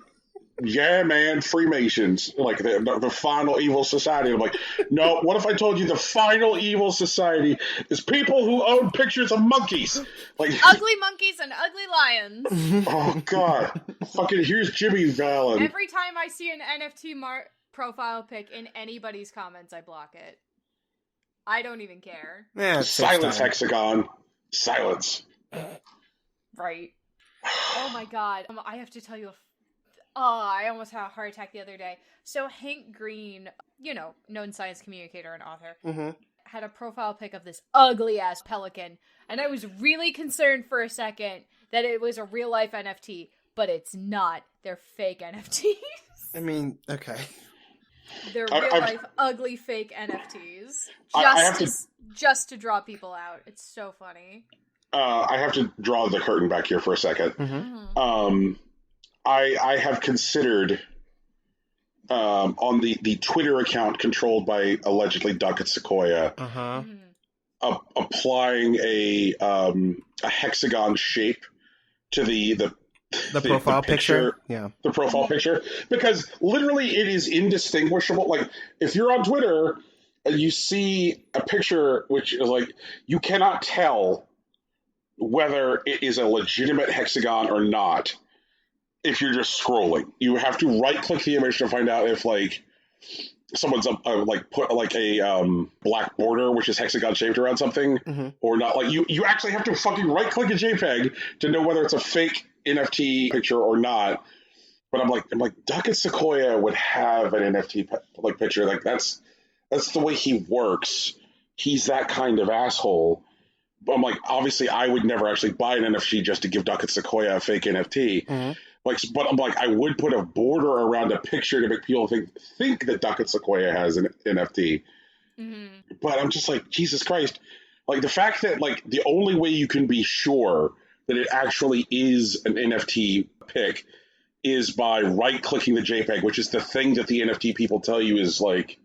yeah, man, Freemasons, like the final evil society. I'm like, no, what if I told you the final evil society is people who own pictures of monkeys? Like
ugly monkeys and ugly lions.
Oh, God. Fucking here's Jimmy Fallon.
Every time I see an NFT profile pic in anybody's comments, I block it. I don't even care.
Yeah,
silence, Hexagon. Silence.
Right. Oh, my God. I have to tell you I almost had a heart attack the other day. So Hank Green, known science communicator and author, had a profile pic of this ugly-ass pelican. And I was really concerned for a second that it was a real-life NFT, but it's not. They're fake NFTs.
I mean, okay.
They're real-life, ugly, fake NFTs. Just to draw people out. It's so funny.
I have to draw the curtain back here for a second. I have considered on the Twitter account controlled by allegedly Duck at Sequoia applying a hexagon shape to the
profile picture. Yeah,
the profile picture, because literally it is indistinguishable. Like, if you're on Twitter you see a picture which is like you cannot tell whether it is a legitimate hexagon or not if you're just scrolling. You have to right click the image to find out if like someone's like put like a black border which is hexagon shaped around something or not. Like you actually have to fucking right click a JPEG to know whether it's a fake NFT picture or not. But I'm like Duckett Sequoia would have an NFT like picture. Like that's the way he works. He's that kind of asshole. But I'm like, obviously, I would never actually buy an NFT just to give Duckett Sequoia a fake NFT. Like, but I'm like, I would put a border around a picture to make people think that Duckett Sequoia has an NFT. But I'm just like, Jesus Christ! Like the fact that like the only way you can be sure that it actually is an NFT pic is by right clicking the JPEG, which is the thing that the NFT people tell you is like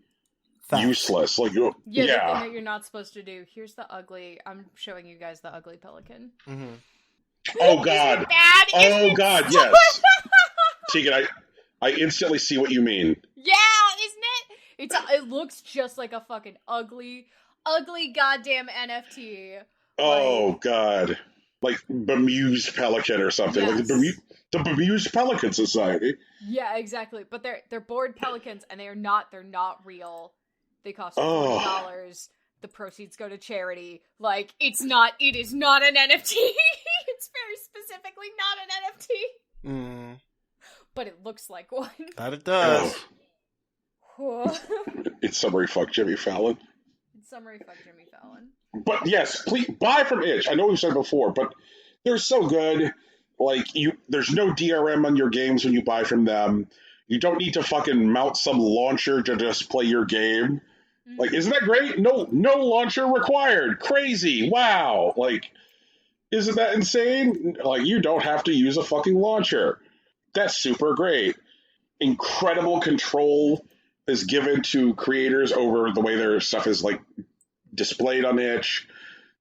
useless. Like,
the thing that you're not supposed to do. Here's the ugly. I'm showing you guys the ugly pelican.
Oh God!
Isn't it bad?
Oh God! Yes. Tegan, I instantly see what you mean.
Yeah, isn't it? It looks just like a fucking ugly goddamn NFT.
Oh God! Like bemused pelican or something.
Yes.
Like the Bemused Pelican Society.
Yeah, exactly. But they're bored pelicans, and they're not real. They cost $40. The proceeds go to charity. Like it is not an NFT. It's very specifically not an NFT. But it looks like one.
That it does.
It's summary fuck Jimmy Fallon. But yes, please buy from Itch. I know we've said it before, but they're so good. Like there's no DRM on your games when you buy from them. You don't need to fucking mount some launcher to just play your game. Like, isn't that great? No launcher required. Crazy. Wow. Like, isn't that insane? Like, you don't have to use a fucking launcher. That's super great. Incredible control is given to creators over the way their stuff is like displayed on Itch.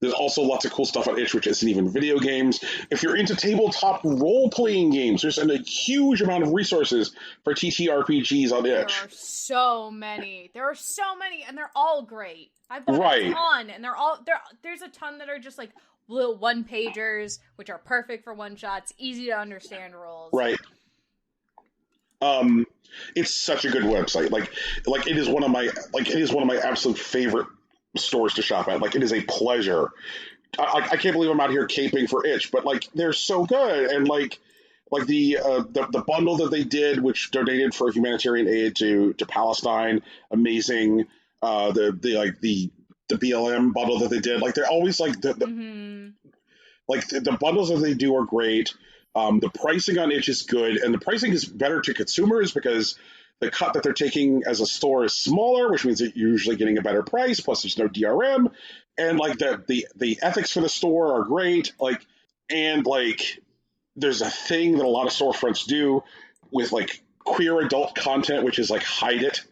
There's also lots of cool stuff on Itch, which isn't even video games. If you're into tabletop role-playing games, there's a huge amount of resources for TTRPGs on Itch.
There are so many, and they're all great. I've done a ton, and there's a ton that are just like little one-pagers, which are perfect for one-shots, easy to understand rules.
Right. It's such a good website. Like it is one of my absolute favorite stores to shop at. Like, it is a pleasure. I can't believe I'm out here caping for Itch, but like they're so good. And like the bundle that they did, which donated for humanitarian aid to Palestine, amazing. The BLM bundle that they did, like they're always like the bundles that they do are great. The pricing on Itch is good, and the pricing is better to consumers because the cut that they're taking as a store is smaller, which means that you're usually getting a better price. Plus, there's no DRM, and like the ethics for the store are great. Like, and like there's a thing that a lot of storefronts do with like queer adult content, which is like hide it.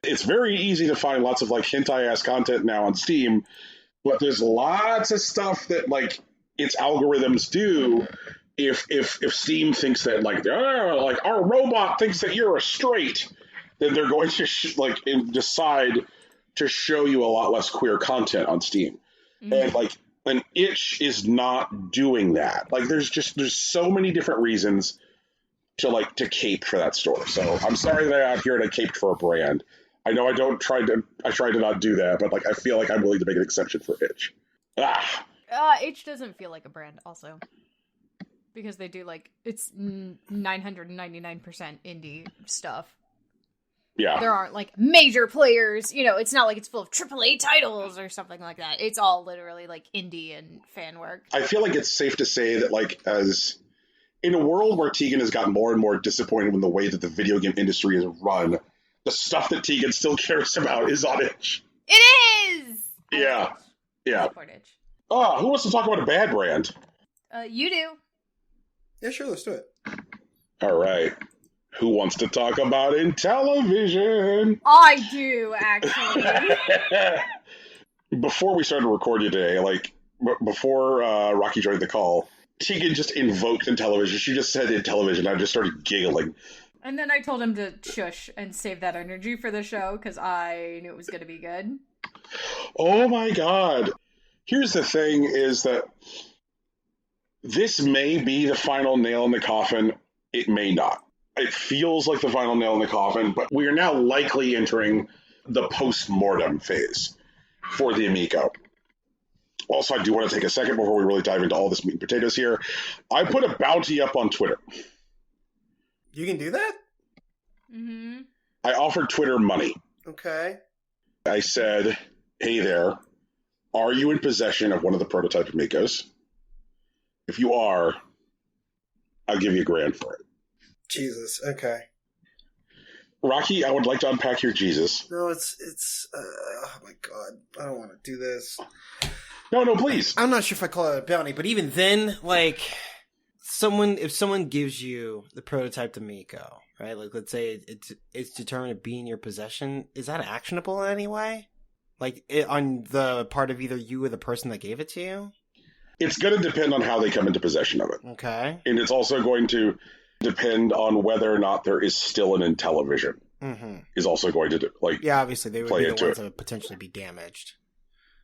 It's very easy to find lots of like hentai ass content now on Steam, but there's lots of stuff that like its algorithms do. If Steam thinks that like our robot thinks that you're a straight, then they're going to decide to show you a lot less queer content on Steam. And Itch is not doing that. Like there's so many different reasons to cape for that store. So I'm sorry that I'm out here and I caped for a brand. I know I try to not do that, but like I feel like I'm willing to make an exception for Itch.
Itch doesn't feel like a brand also. Because they do, like, it's 999% indie stuff.
Yeah.
There aren't, like, major players. You know, it's not like it's full of AAA titles or something like that. It's all literally, like, indie and fan work.
I feel like it's safe to say that, like, as in a world where Tegan has gotten more and more disappointed in the way that the video game industry is run, the stuff that Tegan still cares about is on Itch.
It is!
Yeah. Yeah.
Support Itch.
Oh, who wants to talk about a bad brand?
You do.
Yeah, sure, let's do it.
All right. Who wants to talk about Intellivision?
I do, actually.
Before we started recording today, like, before Rocky joined the call, Tegan just invoked Intellivision. She just said Intellivision. I just started giggling.
And then I told him to shush and save that energy for the show because I knew it was going to be good.
Oh my god. Here's the thing is that this may be the final nail in the coffin. It may not. It feels like the final nail in the coffin, but we are now likely entering the post-mortem phase for the Amico. Also, I do want to take a second before we really dive into all this meat and potatoes here. I put a bounty up on Twitter.
You can do that?
Mm-hmm.
I offered Twitter money.
Okay.
I said, hey there, are you in possession of one of the prototype Amigos? If you are, I'll give you $1,000 for it.
Jesus, okay.
Rocky, I would like to unpack your Jesus.
No, oh my god, I don't want to do this.
No, please.
I'm not sure if I call it a bounty, but even then, like, if someone gives you the prototype Amico, right? Like, let's say it's determined to be in your possession, is that actionable in any way? Like, on the part of either you or the person that gave it to you?
It's going to depend on how they come into possession of it.
Okay.
And it's also going to depend on whether or not there is still an Intellivision.
Mm-hmm.
Is also going to,
yeah, obviously, they would
play
be the
into
ones
it.
that would potentially be damaged.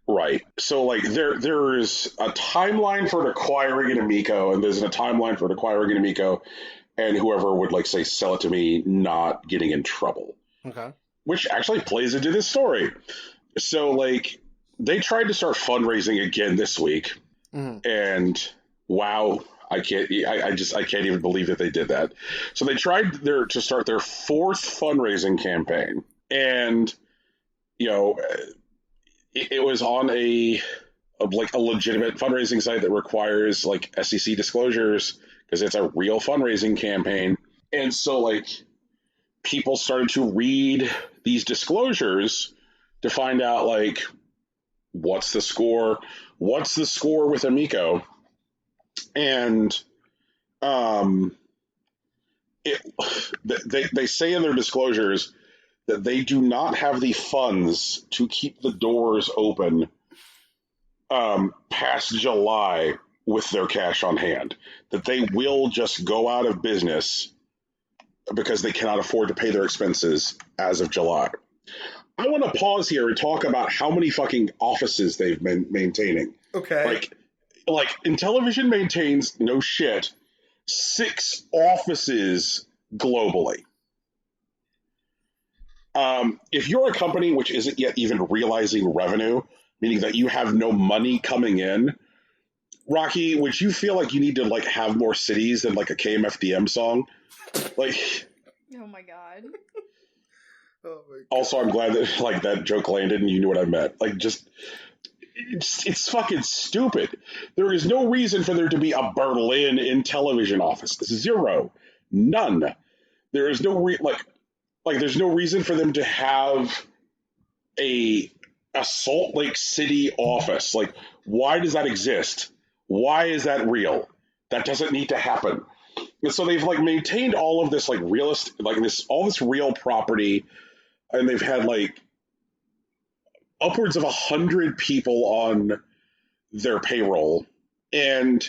Right. So, like, there is a timeline for acquiring an Amico, and there's a timeline for acquiring an Amico, and whoever would, like, say, sell it to me not getting in trouble.
Okay.
Which actually plays into this story. So, like, they tried to start fundraising again this week, and wow, I can't even believe that they did that. So they tried to start their 4th fundraising campaign, and it was on a legitimate fundraising site that requires like SEC disclosures because it's a real fundraising campaign. And so like people started to read these disclosures to find out like what's the score with Amico. And they say in their disclosures that they do not have the funds to keep the doors open past July with their cash on hand, that they will just go out of business because they cannot afford to pay their expenses as of July. I want to pause here and talk about how many fucking offices they've been maintaining.
Okay.
Like Intellivision maintains, no shit, 6 offices globally. If you're a company which isn't yet even realizing revenue, meaning that you have no money coming in, Rocky, would you feel like you need to like have more cities than like a KMFDM song? Like,
oh my god.
Oh my god.
Also, I'm glad that like that joke landed and you knew what I meant. Like, just it's fucking stupid. There is no reason for there to be a Berlin Intellivision office. This is 0, none. There is no there's no reason for them to have a Salt Lake City office. Like, why does that exist? Why is that real? That doesn't need to happen. And so they've like maintained all of this like all this real property, and they've had like upwards of 100 people on their payroll. And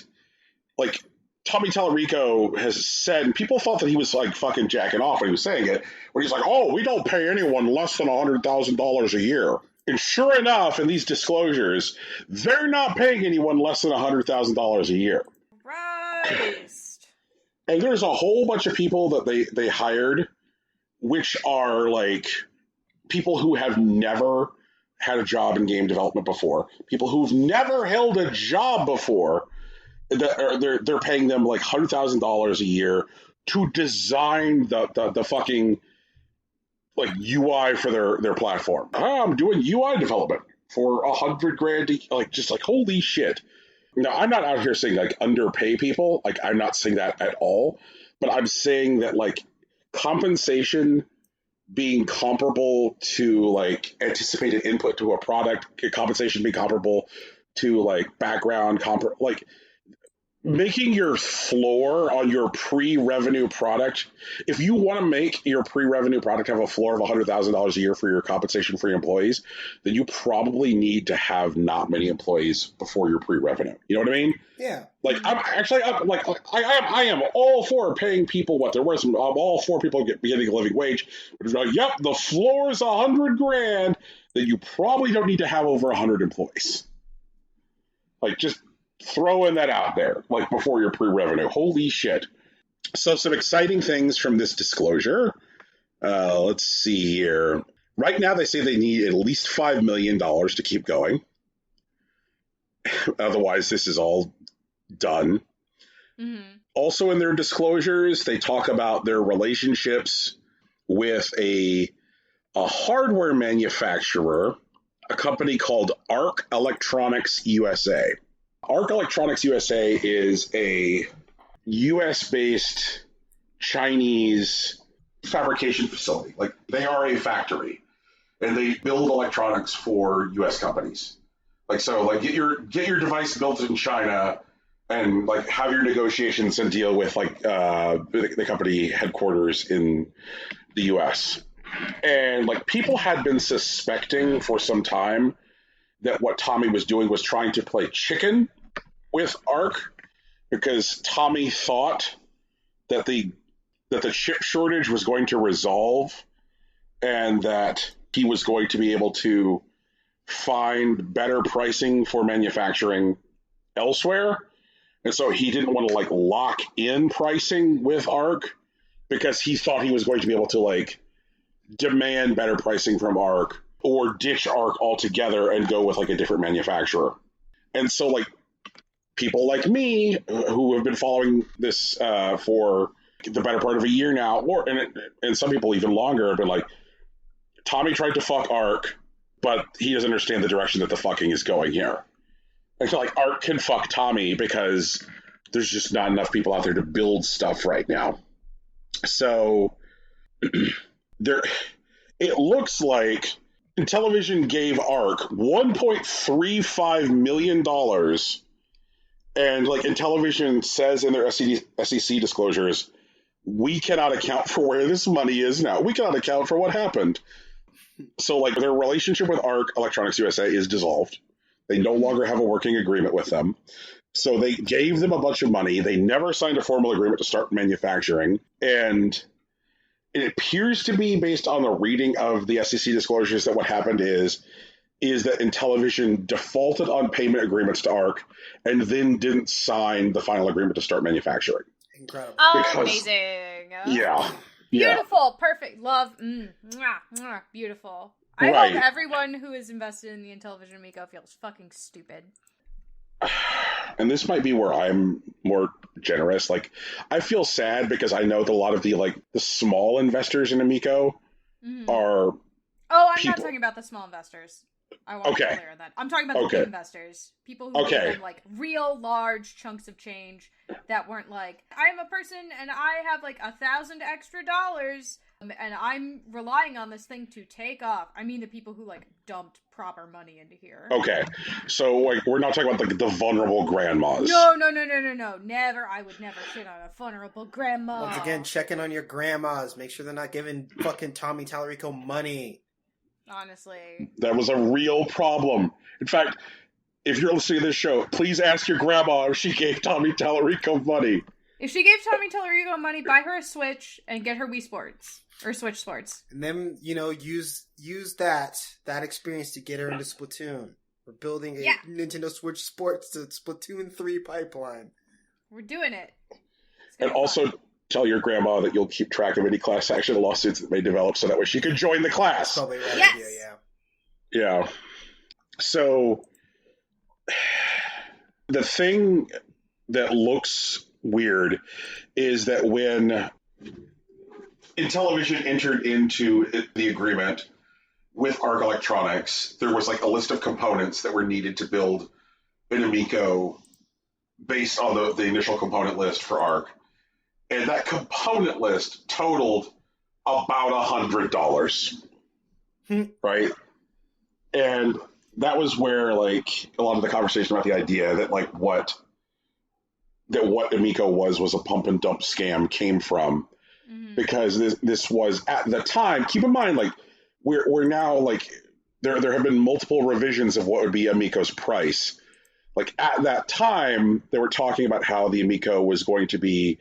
like Tommy Tallarico has said, and people thought that he was like fucking jacking off when he was saying it, when he's like, oh, we don't pay anyone less than $100,000 a year. And sure enough, in these disclosures, they're not paying anyone less than $100,000 a year.
Christ.
And there's a whole bunch of people that they hired, which are like people who have never had a job in game development before, people who've never held a job before. They're paying them like $100,000 a year to design the fucking like UI for their platform. I'm doing UI development for $100,000. Like, just like, holy shit. Now, I'm not out here saying like underpay people. Like, I'm not saying that at all. But I'm saying that like compensation being comparable to like anticipated input to a product, compensation being comparable to like background, like making your floor on your pre-revenue product, if you want to make your pre-revenue product have a floor of $100,000 a year for your compensation for your employees, then you probably need to have not many employees before your pre-revenue. You know what I mean?
Yeah.
Like I am all for paying people what they're worth. I'm all for people getting a living wage. But if you're like, yep, the floor is $100,000, then you probably don't need to have over 100 employees. Like, just throwing that out there, like before your pre-revenue. Holy shit. So some exciting things from this disclosure. Let's see here. Right now, they say they need at least $5 million to keep going. Otherwise, this is all done.
Mm-hmm.
Also in their disclosures, they talk about their relationships with a hardware manufacturer, a company called Arc Electronics USA. Arc Electronics USA is a US-based Chinese fabrication facility. Like, they are a factory, and they build electronics for US companies. Like, so, like, get your device built in China, and like have your negotiations and deal with like the company headquarters in the US. And like, people had been suspecting for some time that what Tommy was doing was trying to play chicken with Arc, because Tommy thought that the chip shortage was going to resolve and that he was going to be able to find better pricing for manufacturing elsewhere. And so he didn't want to like lock in pricing with Arc, because he thought he was going to be able to like demand better pricing from Arc or ditch Arc altogether and go with like a different manufacturer. And so like people like me who have been following this for the better part of a year now, and some people even longer, have been like, Tommy tried to fuck Arc, but he doesn't understand the direction that the fucking is going here. I feel like Arc can fuck Tommy because there's just not enough people out there to build stuff right now. So it looks like Intellivision gave Arc $1.35 million, and like Intellivision says in their SEC disclosures, we cannot account for where this money is now. We cannot account for what happened. So like, their relationship with Arc Electronics USA is dissolved. They no longer have a working agreement with them. So they gave them a bunch of money. They never signed a formal agreement to start manufacturing. And it appears to be, based on the reading of the SEC disclosures, that what happened is that Intellivision defaulted on payment agreements to Arc and then didn't sign the final agreement to start manufacturing.
Incredible.
Amazing.
Yeah.
Beautiful. Perfect. Love. Mwah, mwah, beautiful. I
Right.
hope everyone who is invested in the Intellivision Miko feels fucking stupid.
And this might be where I'm more generous. Like, I feel sad because I know that a lot of the small investors in Amico are.
Oh, I'm
people.
not talking about the small investors. I want to be clear on that. I'm talking about the big investors. People who gave them like real large chunks of change that weren't like, I'm a person and I have like $1,000 extra and I'm relying on this thing to take off. I mean the people who like dumped proper money into here.
Okay. So like, we're not talking about like the vulnerable grandmas.
No. Never. I would never shit on a vulnerable grandma.
Once again, checking on your grandmas. Make sure they're not giving fucking Tommy Tallarico money.
Honestly.
That was a real problem. In fact, if you're listening to this show, please ask your grandma if she gave Tommy Tallarico money.
If she gave Tommy Tallarico money, buy her a Switch and get her Wii Sports. Or Switch Sports.
And then, use that experience to get her into Splatoon. We're building a Nintendo Switch Sports to Splatoon 3 pipeline.
We're doing it.
And also tell your grandma that you'll keep track of any class action lawsuits that may develop, so that way she can join the class.
That's probably right.
Yes.
Yeah. So the thing that looks weird is that when Intellivision entered into the agreement with Arc Electronics, there was like a list of components that were needed to build an Amico based on the initial component list for Arc. And that component list totaled about $100, right? And that was where like a lot of the conversation about the idea that like what that what Amico was a pump and dump scam came from, because this was at the time. Keep in mind, like we're now like there have been multiple revisions of what would be Amico's price. Like at that time, they were talking about how the Amico was going to be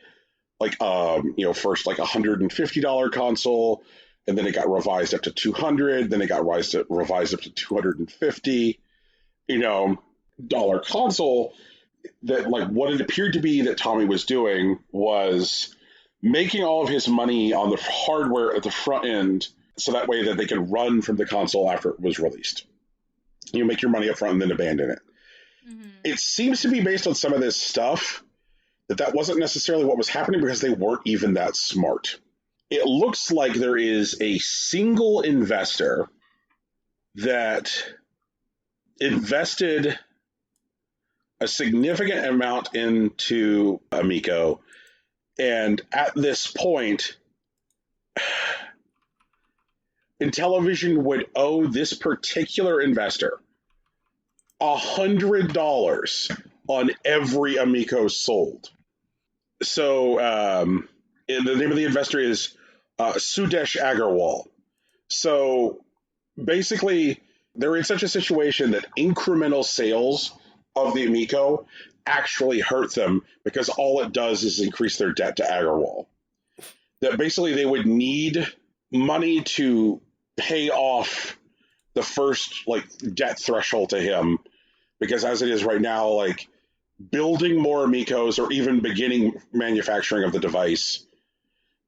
like first like $150 console, and then it got revised up to $200, then it got revised up to $250, dollar console. That like what it appeared to be that Tommy was doing was making all of his money on the hardware at the front end, so that way that they could run from the console after it was released. You make your money up front and then abandon it. It seems to be based on some of this stuff that wasn't necessarily what was happening, because they weren't even that smart. It looks like there is a single investor that invested a significant amount into Amico, and at this point, Intellivision would owe this particular investor $100 on every Amico sold. So the name of the investor is Sudesh Agarwal. So basically, they're in such a situation that incremental sales of the Amico actually hurt them, because all it does is increase their debt to Agarwal. That basically they would need money to pay off the first like debt threshold to him, because as it is right now, like building more Amicos or even beginning manufacturing of the device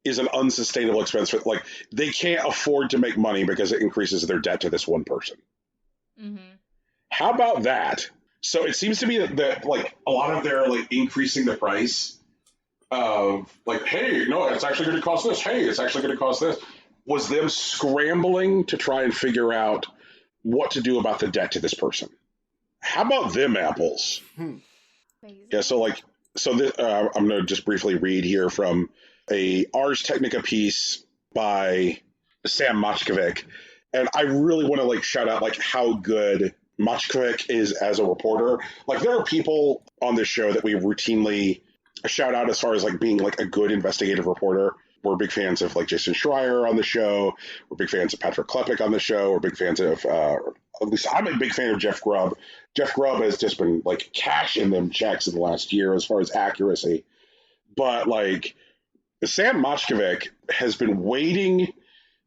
is an unsustainable expense. Like they can't afford to make money because it increases their debt to this one person. How about that? So it seems to be that like a lot of their like increasing the price of like, hey, no, it's actually going to cost this. Hey, it's actually going to cost this, was them scrambling to try and figure out what to do about the debt to this person. How about them apples? Yeah, so I'm going to just briefly read here from a Ars Technica piece by Sam Mochkovic, and I really want to like shout out like how good Mochkovic is as a reporter. Like there are people on this show that we routinely shout out as far as like being like a good investigative reporter. We're big fans of like Jason Schreier on the show. We're big fans of Patrick Klepek on the show. We're big fans of, at least I'm a big fan of Jeff Grubb. Jeff Grubb has just been like cashing them checks in the last year as far as accuracy. But like Sam Mochkovic has been wading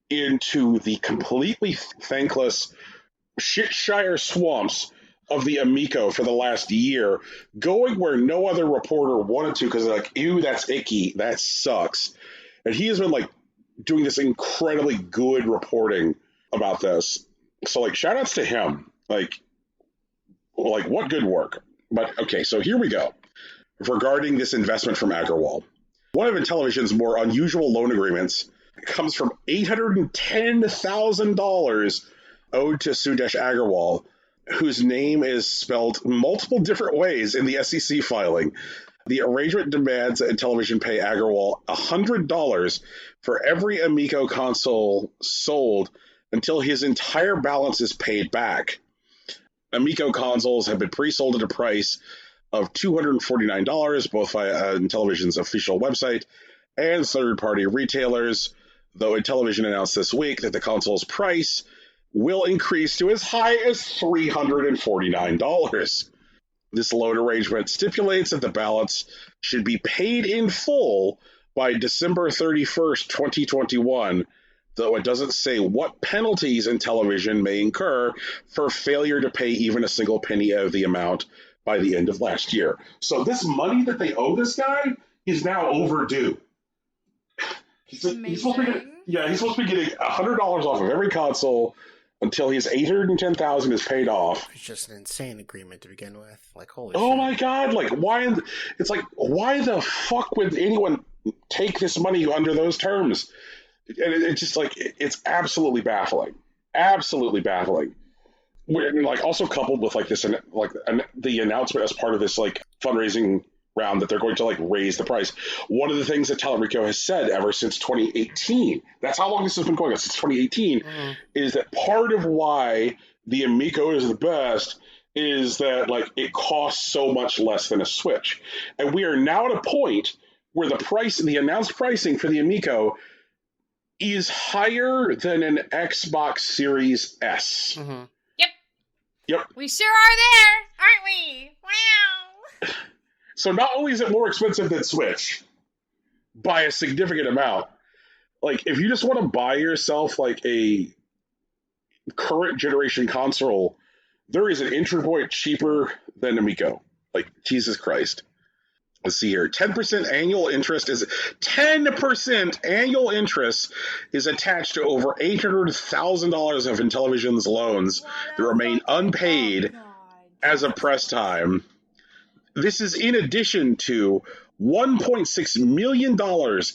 into the completely thankless shitshire swamps of the Amico for the last year, going where no other reporter wanted to, because they're like, ew, that's icky, that sucks. And he has been like doing this incredibly good reporting about this. So like shout outs to him. Like what good work. But okay, so here we go. Regarding this investment from Agarwal. One of Intellivision's more unusual loan agreements comes from $810,000 owed to Sudesh Agarwal, whose name is spelled multiple different ways in the SEC filing. The arrangement demands that Intellivision pay Agarwal $100 for every Amico console sold until his entire balance is paid back. Amico consoles have been pre-sold at a price of $249, both via Intellivision's official website and third-party retailers, though Intellivision announced this week that the console's price will increase to as high as $349. This loan arrangement stipulates that the balance should be paid in full by December 31st, 2021, though it doesn't say what penalties Intellivision may incur for failure to pay even a single penny of the amount by the end of last year. So this money that they owe this guy is now overdue. He's supposed to be getting $100 off of every console until his $810,000 is paid off.
It's just an insane agreement to begin with. Like, holy
shit.
shit.
My God. Like, why? It's like, why the fuck would anyone take this money under those terms? And it's just like, it's absolutely baffling. Absolutely baffling. And like, also coupled with like this, like the announcement as part of this like fundraising round that they're going to like raise the price. One of the things that Tallarico has said ever since 2018, that's how long this has been going on, since 2018, is that part of why the Amico is the best is that like it costs so much less than a Switch, and we are now at a point where the announced pricing for the Amico is higher than an Xbox Series S.
Mm-hmm.
Yep.
We sure are there, aren't we? Wow.
So not only is it more expensive than Switch by a significant amount, like if you just want to buy yourself like a current generation console, there is an entry point cheaper than Amico. Like Jesus Christ. Let's see here. 10% annual interest is attached to over $800,000 of Intellivision's loans that remain unpaid as of press time. This is in addition to $1.6 million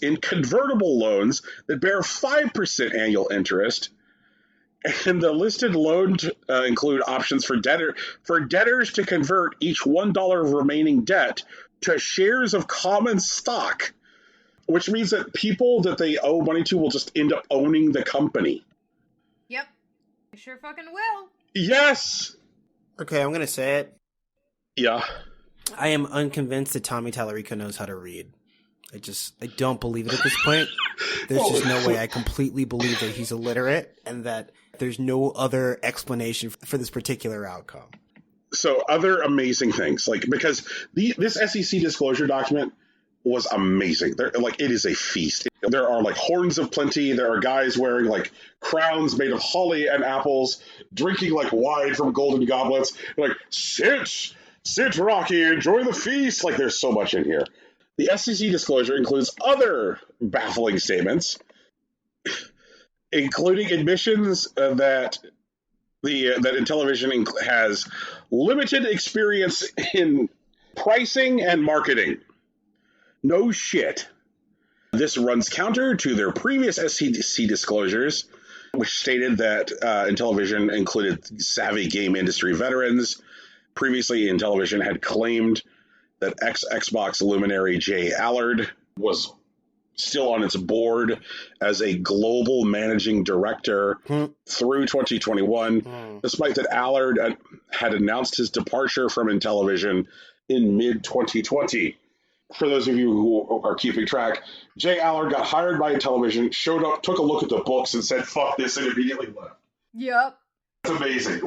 in convertible loans that bear 5% annual interest. And the listed loans include options for debtors to convert each $1 of remaining debt to shares of common stock, which means that people that they owe money to will just end up owning the company.
Yep. You sure fucking will.
Yes!
Okay, I'm going to say it.
Yeah.
I am unconvinced that Tommy Tallarico knows how to read. I don't believe it at this point. There's just no way. I completely believe that he's illiterate and that there's no other explanation for this particular outcome.
So other amazing things, like because this SEC disclosure document was amazing. It is a feast. There are like horns of plenty. There are guys wearing like crowns made of holly and apples, drinking like wine from golden goblets. They're like, sit, Rocky, enjoy the feast. Like there's so much in here. The SEC disclosure includes other baffling statements, including admissions that Intellivision has limited experience in pricing and marketing. No shit. This runs counter to their previous SEC disclosures, which stated that Intellivision included savvy game industry veterans. Previously, Intellivision had claimed that Xbox luminary Jay Allard was still on its board as a global managing director through 2021, despite that Allard had announced his departure from Intellivision in mid-2020. For those of you who are keeping track, Jay Allard got hired by Intellivision, showed up, took a look at the books, and said, fuck this, and immediately left.
Yep.
It's amazing.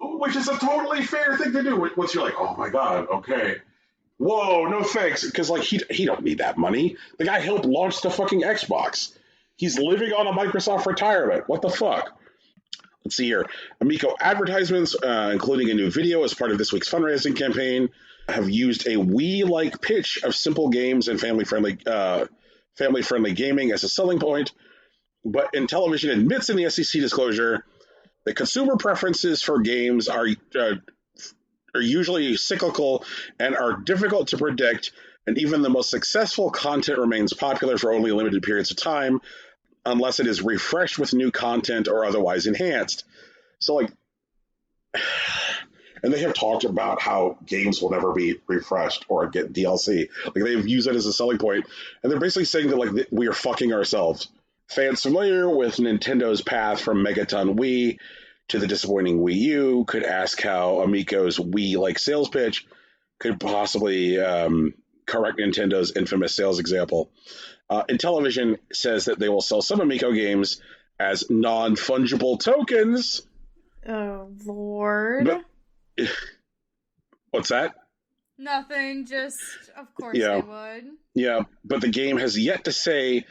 Which is a totally fair thing to do once you're like, oh my god, okay. Whoa, no thanks, because he don't need that money. The guy helped launch the fucking Xbox. He's living on a Microsoft retirement. What the fuck? Let's see here. Amico advertisements, including a new video as part of this week's fundraising campaign, have used a Wii-like pitch of simple games and family-friendly gaming as a selling point. But Intellivision admits in the SEC disclosure that consumer preferences for games are usually cyclical and are difficult to predict, and even the most successful content remains popular for only limited periods of time unless it is refreshed with new content or otherwise enhanced. So, and they have talked about how games will never be refreshed or get DLC. They've used it as a selling point, and they're basically saying that, we are fucking ourselves. Fans familiar with Nintendo's path from Megaton Wii to the disappointing Wii U could ask how Amico's Wii-like sales pitch could possibly correct Nintendo's infamous sales example. Intellivision says that they will sell some Amico games as non-fungible tokens.
Oh, Lord.
What's that?
Nothing, just, of course they would.
Yeah, but the game has yet to say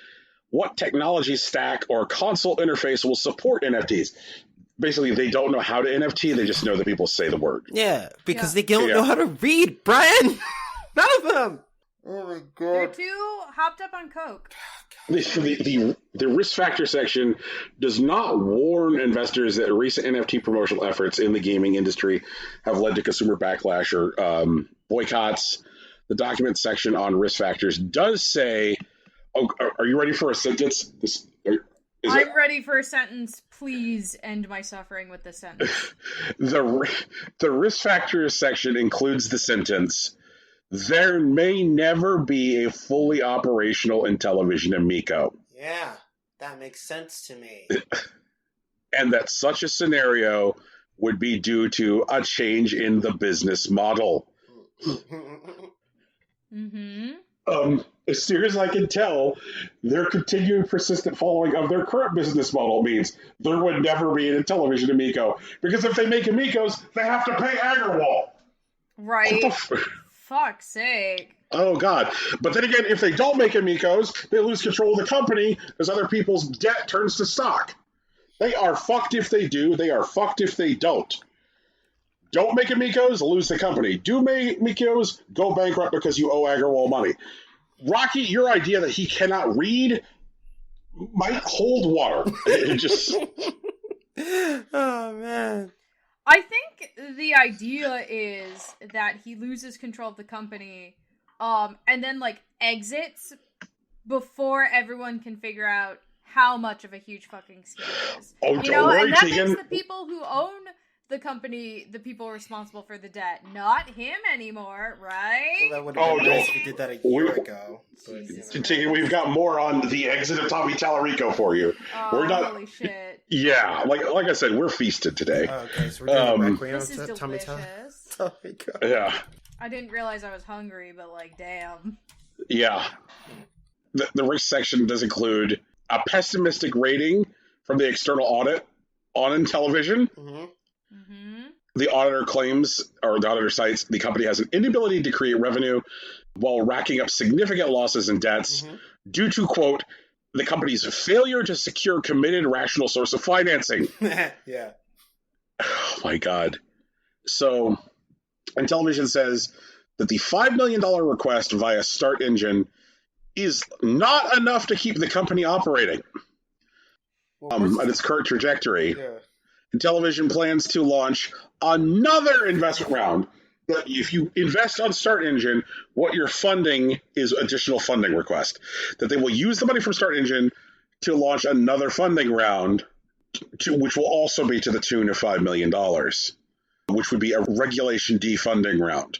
what technology stack or console interface will support NFTs. Basically, they don't know how to NFT, they just know that people say the word.
Yeah, because they don't know how to read, Brian! None of them! Oh my god.
They're too hopped up on coke.
The risk factor section does not warn investors that recent NFT promotional efforts in the gaming industry have led to consumer backlash or boycotts. The document section on risk factors does say, are you ready for a sentence?
I'm ready for a sentence. Please end my suffering with this sentence.
The risk factors section includes the sentence, there may never be a fully operational Intellivision Amico.
Yeah, that makes sense to me.
And that such a scenario would be due to a change in the business model.
Mm-hmm.
As soon as I can tell, their continued persistent following of their current business model means there would never be a television Amico. Because if they make Amicos, they have to pay Agarwal.
Right. Fuck's sake.
Oh, God. But then again, if they don't make Amicos, they lose control of the company as other people's debt turns to stock. They are fucked if they do. They are fucked if they don't. Don't make Amicos, lose the company. Do make Amicos, go bankrupt because you owe Agarwal money. Rocky, your idea that he cannot read might hold water. It just...
Oh, man.
I think the idea is that he loses control of the company, and then, like, exits before everyone can figure out how much of a huge fucking scam it is.
Oh,
you
don't
know,
worry,
and that
Tegan.
makes the people who own the company the people responsible for the debt, not him anymore, right?
Well, that would have been
Oh,
nice
no.
if you did that a year ago. But,
Tegan, we've got more on the exit of Tommy Tallarico for you. We're not...
Holy shit.
Yeah, like I said, we're feasted today.
Oh, okay, so we're doing a Requiem
This is
to Tommy
delicious.
Tallarico.
Yeah.
I didn't realize I was hungry, but, like, damn.
Yeah. The risk section does include a pessimistic rating from the external audit on Intellivision.
Mm-hmm.
Mm-hmm.
The auditor claims, or the auditor cites, the company has an inability to create revenue while racking up significant losses and debts due to, quote, the company's failure to secure committed rational source of financing.
Yeah.
Oh, my God. So, Intellivision says that the $5 million request via Start Engine is not enough to keep the company operating at its current trajectory.
Yeah.
Intellivision plans to launch another investment round. That if you invest on Start Engine, what you're funding is additional funding request. That they will use the money from Start Engine to launch another funding round, which will also be to the tune of $5 million, which would be a Regulation D funding round,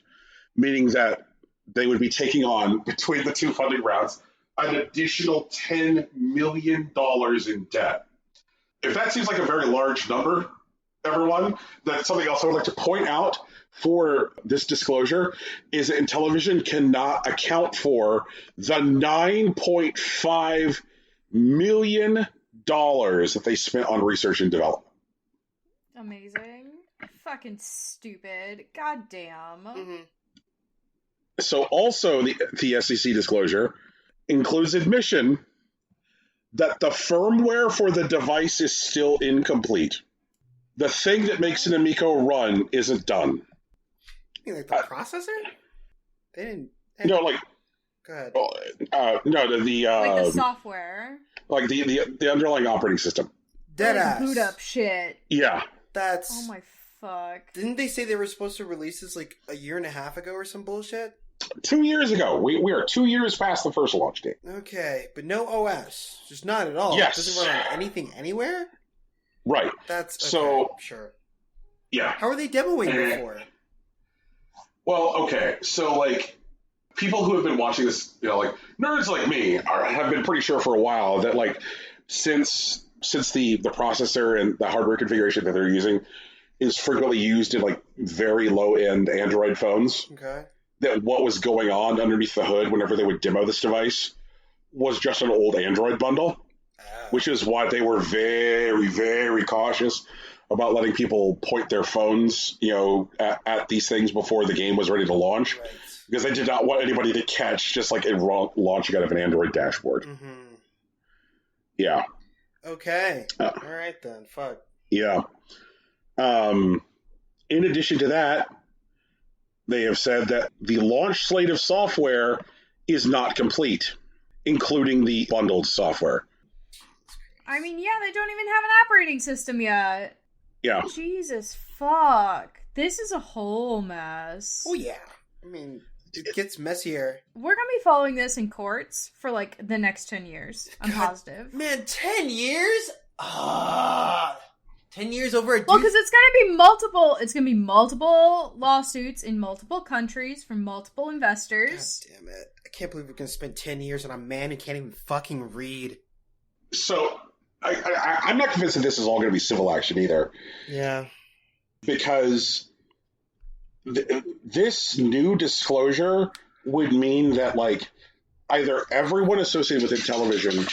meaning that they would be taking on, between the two funding rounds, an additional $10 million in debt. If that seems like a very large number, everyone, that's something else I would like to point out for this disclosure is that Intellivision cannot account for the $9.5 million that they spent on research and development.
Amazing. Fucking stupid. God damn.
Mm-hmm.
So also the SEC disclosure includes admission that the firmware for the device is still incomplete. The thing that makes an Amico run isn't done.
You mean like the processor? They didn't...
No, like...
Go ahead.
No, the
like the software.
like the underlying operating system.
Deadass.
Boot up shit.
Yeah.
That's...
Oh my fuck.
Didn't they say they were supposed to release this like a year and a half ago or some bullshit?
2 years ago. We are 2 years past the first launch date.
Okay, but no OS. Just not at all.
Yes.
It doesn't run on anything anywhere?
Right.
That's... Okay,
So...
Sure.
Yeah.
How are they demoing before?
Well, okay. So, like, people who have been watching this, you know, like, nerds like me have been pretty sure for a while that, like, since the processor and the hardware configuration that they're using is frequently used in, like, very low-end Android phones,
Okay.
that what was going on underneath the hood whenever they would demo this device was just an old Android bundle, which is why they were very, very cautious about letting people point their phones, you know, at these things before the game was ready to launch,
Right.
because they did not want anybody to catch just like a launching out of an Android dashboard.
Mm-hmm.
Yeah.
Okay. All right then. Fuck.
Yeah. In addition to that, they have said that the launch slate of software is not complete, including the bundled software.
I mean, yeah, they don't even have an operating system yet.
Yeah.
Jesus fuck. This is a whole mess.
Oh yeah. I mean, it gets messier.
We're gonna be following this in courts for, like, the next 10 years. I'm positive.
Man, 10 years? 10 years over a dude?
Well, because it's gonna be multiple lawsuits in multiple countries from multiple investors.
God damn it. I can't believe we're gonna spend 10 years on a man who can't even fucking read.
So I'm not convinced that this is all going to be civil action either.
Yeah.
because this new disclosure would mean that, like, either everyone associated with Intellivision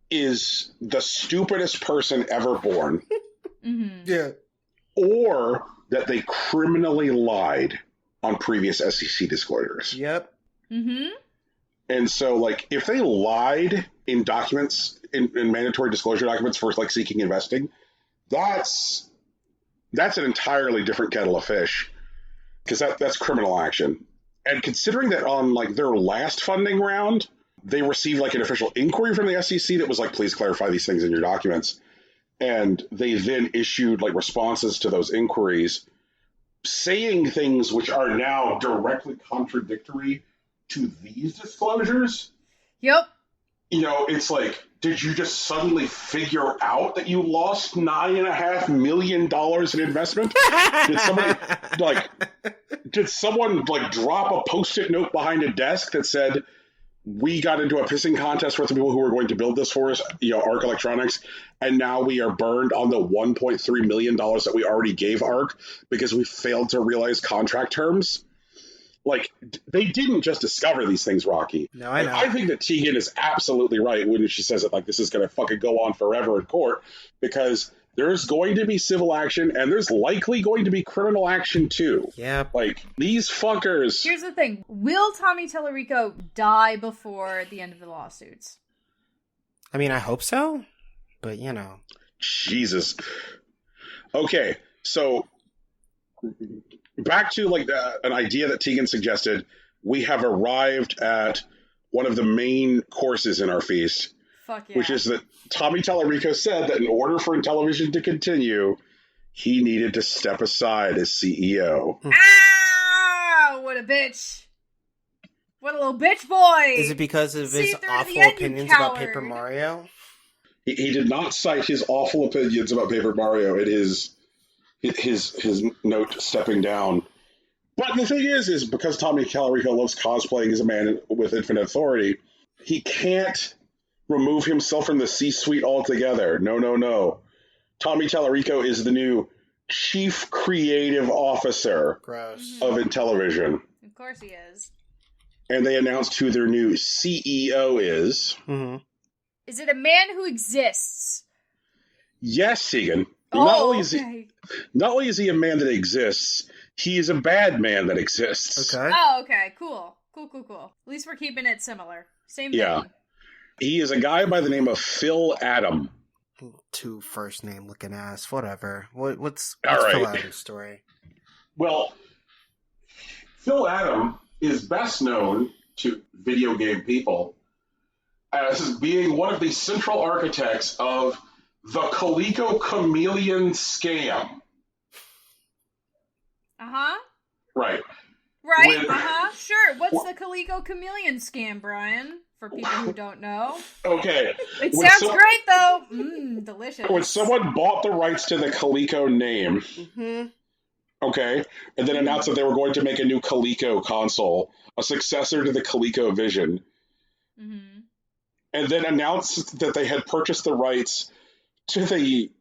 is the stupidest person ever born,
Yeah,
or that they criminally lied on previous SEC disclosures.
yep.
And so, like, if they lied in documents, in mandatory disclosure documents for, like, seeking investing, that's an entirely different kettle of fish, because that's criminal action. And considering that on, like, their last funding round, they received, like, an official inquiry from the SEC that was like, please clarify these things in your documents. And they then issued, like, responses to those inquiries saying things which are now directly contradictory to these disclosures.
Yep.
You know, it's like, did you just suddenly figure out that you lost $9.5 million in investment? Did someone drop a Post-it note behind a desk that said, we got into a pissing contest with the people who were going to build this for us, ARC Electronics, and now we are burned on the $1.3 million that we already gave ARC because we failed to realize contract terms? Like, they didn't just discover these things, Rocky.
No, I know.
I think that Tegan is absolutely right when she says it, like, this is going to fucking go on forever in court, because there's going to be civil action, and there's likely going to be criminal action, too.
Yeah.
Like, these fuckers...
Here's the thing. Will Tommy Tallarico die before the end of the lawsuits?
I mean, I hope so, but,
Jesus. Okay, so... back to, like, an idea that Tegan suggested, we have arrived at one of the main courses in our feast,
Fuck yeah.
which is that Tommy Tallarico said that in order for Intellivision to continue, he needed to step aside as CEO.
Ah, what a bitch. What a little bitch boy.
Is it because of
See
his
through the
awful
end, you
opinions about
coward.
Paper Mario?
He did not cite his awful opinions about Paper Mario. It is his note stepping down. But the thing is because Tommy Tallarico loves cosplaying as a man with infinite authority, he can't remove himself from the C-suite altogether. No. Tommy Tallarico is the new Chief Creative Officer
Gross.
of Intellivision.
Of course he is.
And they announced who their new CEO is.
Mm-hmm.
Is it a man who exists?
Yes, Tegan.
Oh,
Not only is he a man that exists, he is a bad man that exists.
Okay.
Oh, okay. Cool. At least we're keeping it similar. Same thing.
Yeah. He is a guy by the name of Phil Adam.
Two first name looking ass. Whatever. What's
All right.
Phil Adams' story?
Well, Phil Adam is best known to video game people as being one of the central architects of the Coleco Chameleon scam.
Uh-huh.
Right.
Right, sure. What's the Coleco Chameleon scam, Brian? For people who don't know.
Okay.
It sounds great, though. Delicious.
When someone bought the rights to the Coleco name, okay, and then announced that they were going to make a new Coleco console, a successor to the ColecoVision, and then announced that they had purchased the rights to the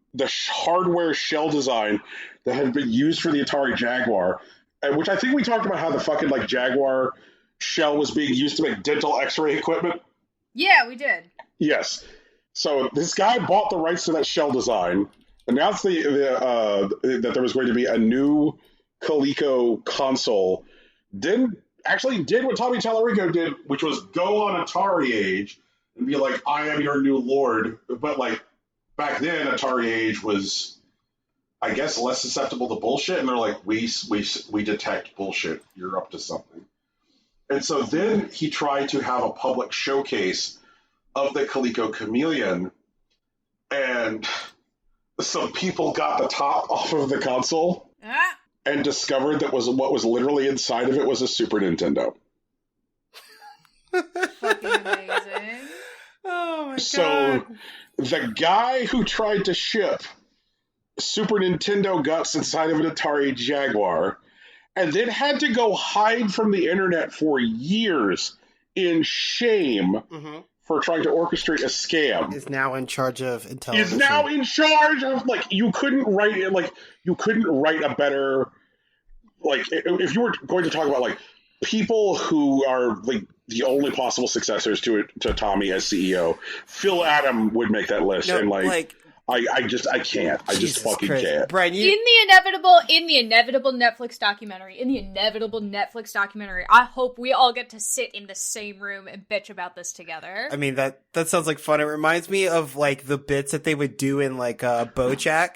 hardware shell design that had been used for the Atari Jaguar, which I think we talked about how the fucking Jaguar shell was being used to make dental x-ray equipment.
Yeah, we did.
Yes. So this guy bought the rights to that shell design, announced that there was going to be a new Coleco console, did what Tommy Tallarico did, which was go on Atari Age and be like, I am your new lord. But back then, Atari Age was, I guess, less susceptible to bullshit, and they're like, we detect bullshit. You're up to something. And so then he tried to have a public showcase of the Coleco Chameleon, and some people got the top off of the console and discovered that what was literally inside of it was a Super Nintendo.
Fucking amazing.
Oh my god.
So the guy who tried to ship Super Nintendo guts inside of an Atari Jaguar and then had to go hide from the internet for years in shame for trying to orchestrate a scam
Is now in charge of intelligence.
is now in charge of, like, you couldn't write a better, like, if you were going to talk about, like, people who are, like, the only possible successors to Tommy as CEO, Phil Adam would make that list.
No,
and,
like
I can't. I just fucking
Christ.
can't.
Brian,
In the inevitable Netflix documentary, I hope we all get to sit in the same room and bitch about this together.
I mean, that sounds like fun. It reminds me of, like, the bits that they would do in, like, BoJack,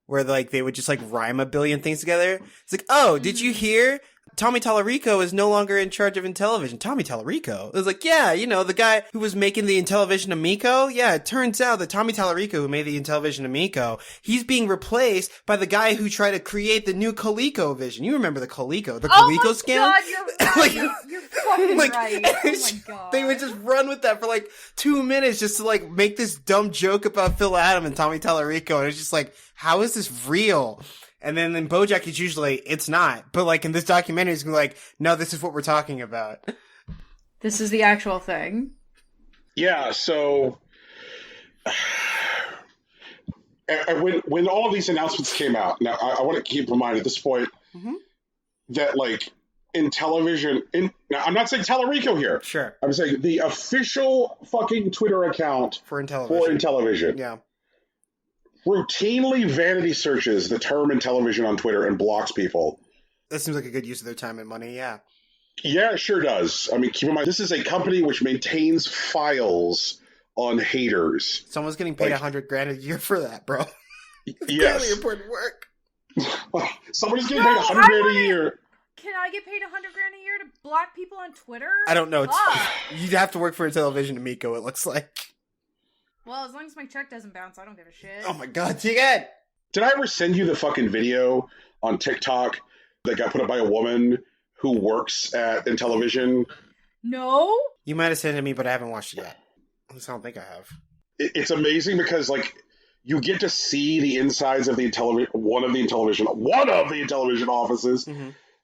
where, like, they would just, like, rhyme a billion things together. It's like, oh, did you hear? Tommy Tallarico is no longer in charge of Intellivision. Tommy Tallarico? It was like, yeah, you know, the guy who was making the Intellivision Amico? Yeah, it turns out that Tommy Tallarico, who made the Intellivision Amico, he's being replaced by the guy who tried to create the new ColecoVision. You remember the Coleco scam?
God, you're right.
Like,
you're fucking
like,
right. Oh my god.
They would just run with that for like 2 minutes just to like make this dumb joke about Phil Adam and Tommy Tallarico. And it's just like, how is this real? And then in BoJack, it's usually, it's not. But like in this documentary, it's gonna be like, no, this is what we're talking about.
This is the actual thing.
Yeah, so when all of these announcements came out, now I want to keep in mind at this point that, like, in television, now I'm not saying Tallarico here.
Sure.
I'm saying the official fucking Twitter account
For Intellivision. Yeah.
Routinely vanity searches the term Intellivision on Twitter and blocks people.
That seems like a good use of their time and money, yeah.
Yeah, it sure does. I mean, keep in mind, this is a company which maintains files on haters.
Someone's getting paid
Like,
$100,000 a year for that, bro. It's
yes.
really important work.
Somebody's getting paid $100,000 a year.
Can I get paid $100,000 a year to block people on Twitter?
I don't know.
Fuck.
You'd have to work for Intellivision Amico, it looks like.
Well, as long as my check doesn't bounce, I don't give a shit.
Oh my god, Tegan!
Did I ever send you the fucking video on TikTok that got put up by a woman who works at Intellivision?
No?
You might have sent it to me, but I haven't watched it yet. At least I don't think I have.
It's amazing because, like, you get to see the insides of the one of the Intellivision offices,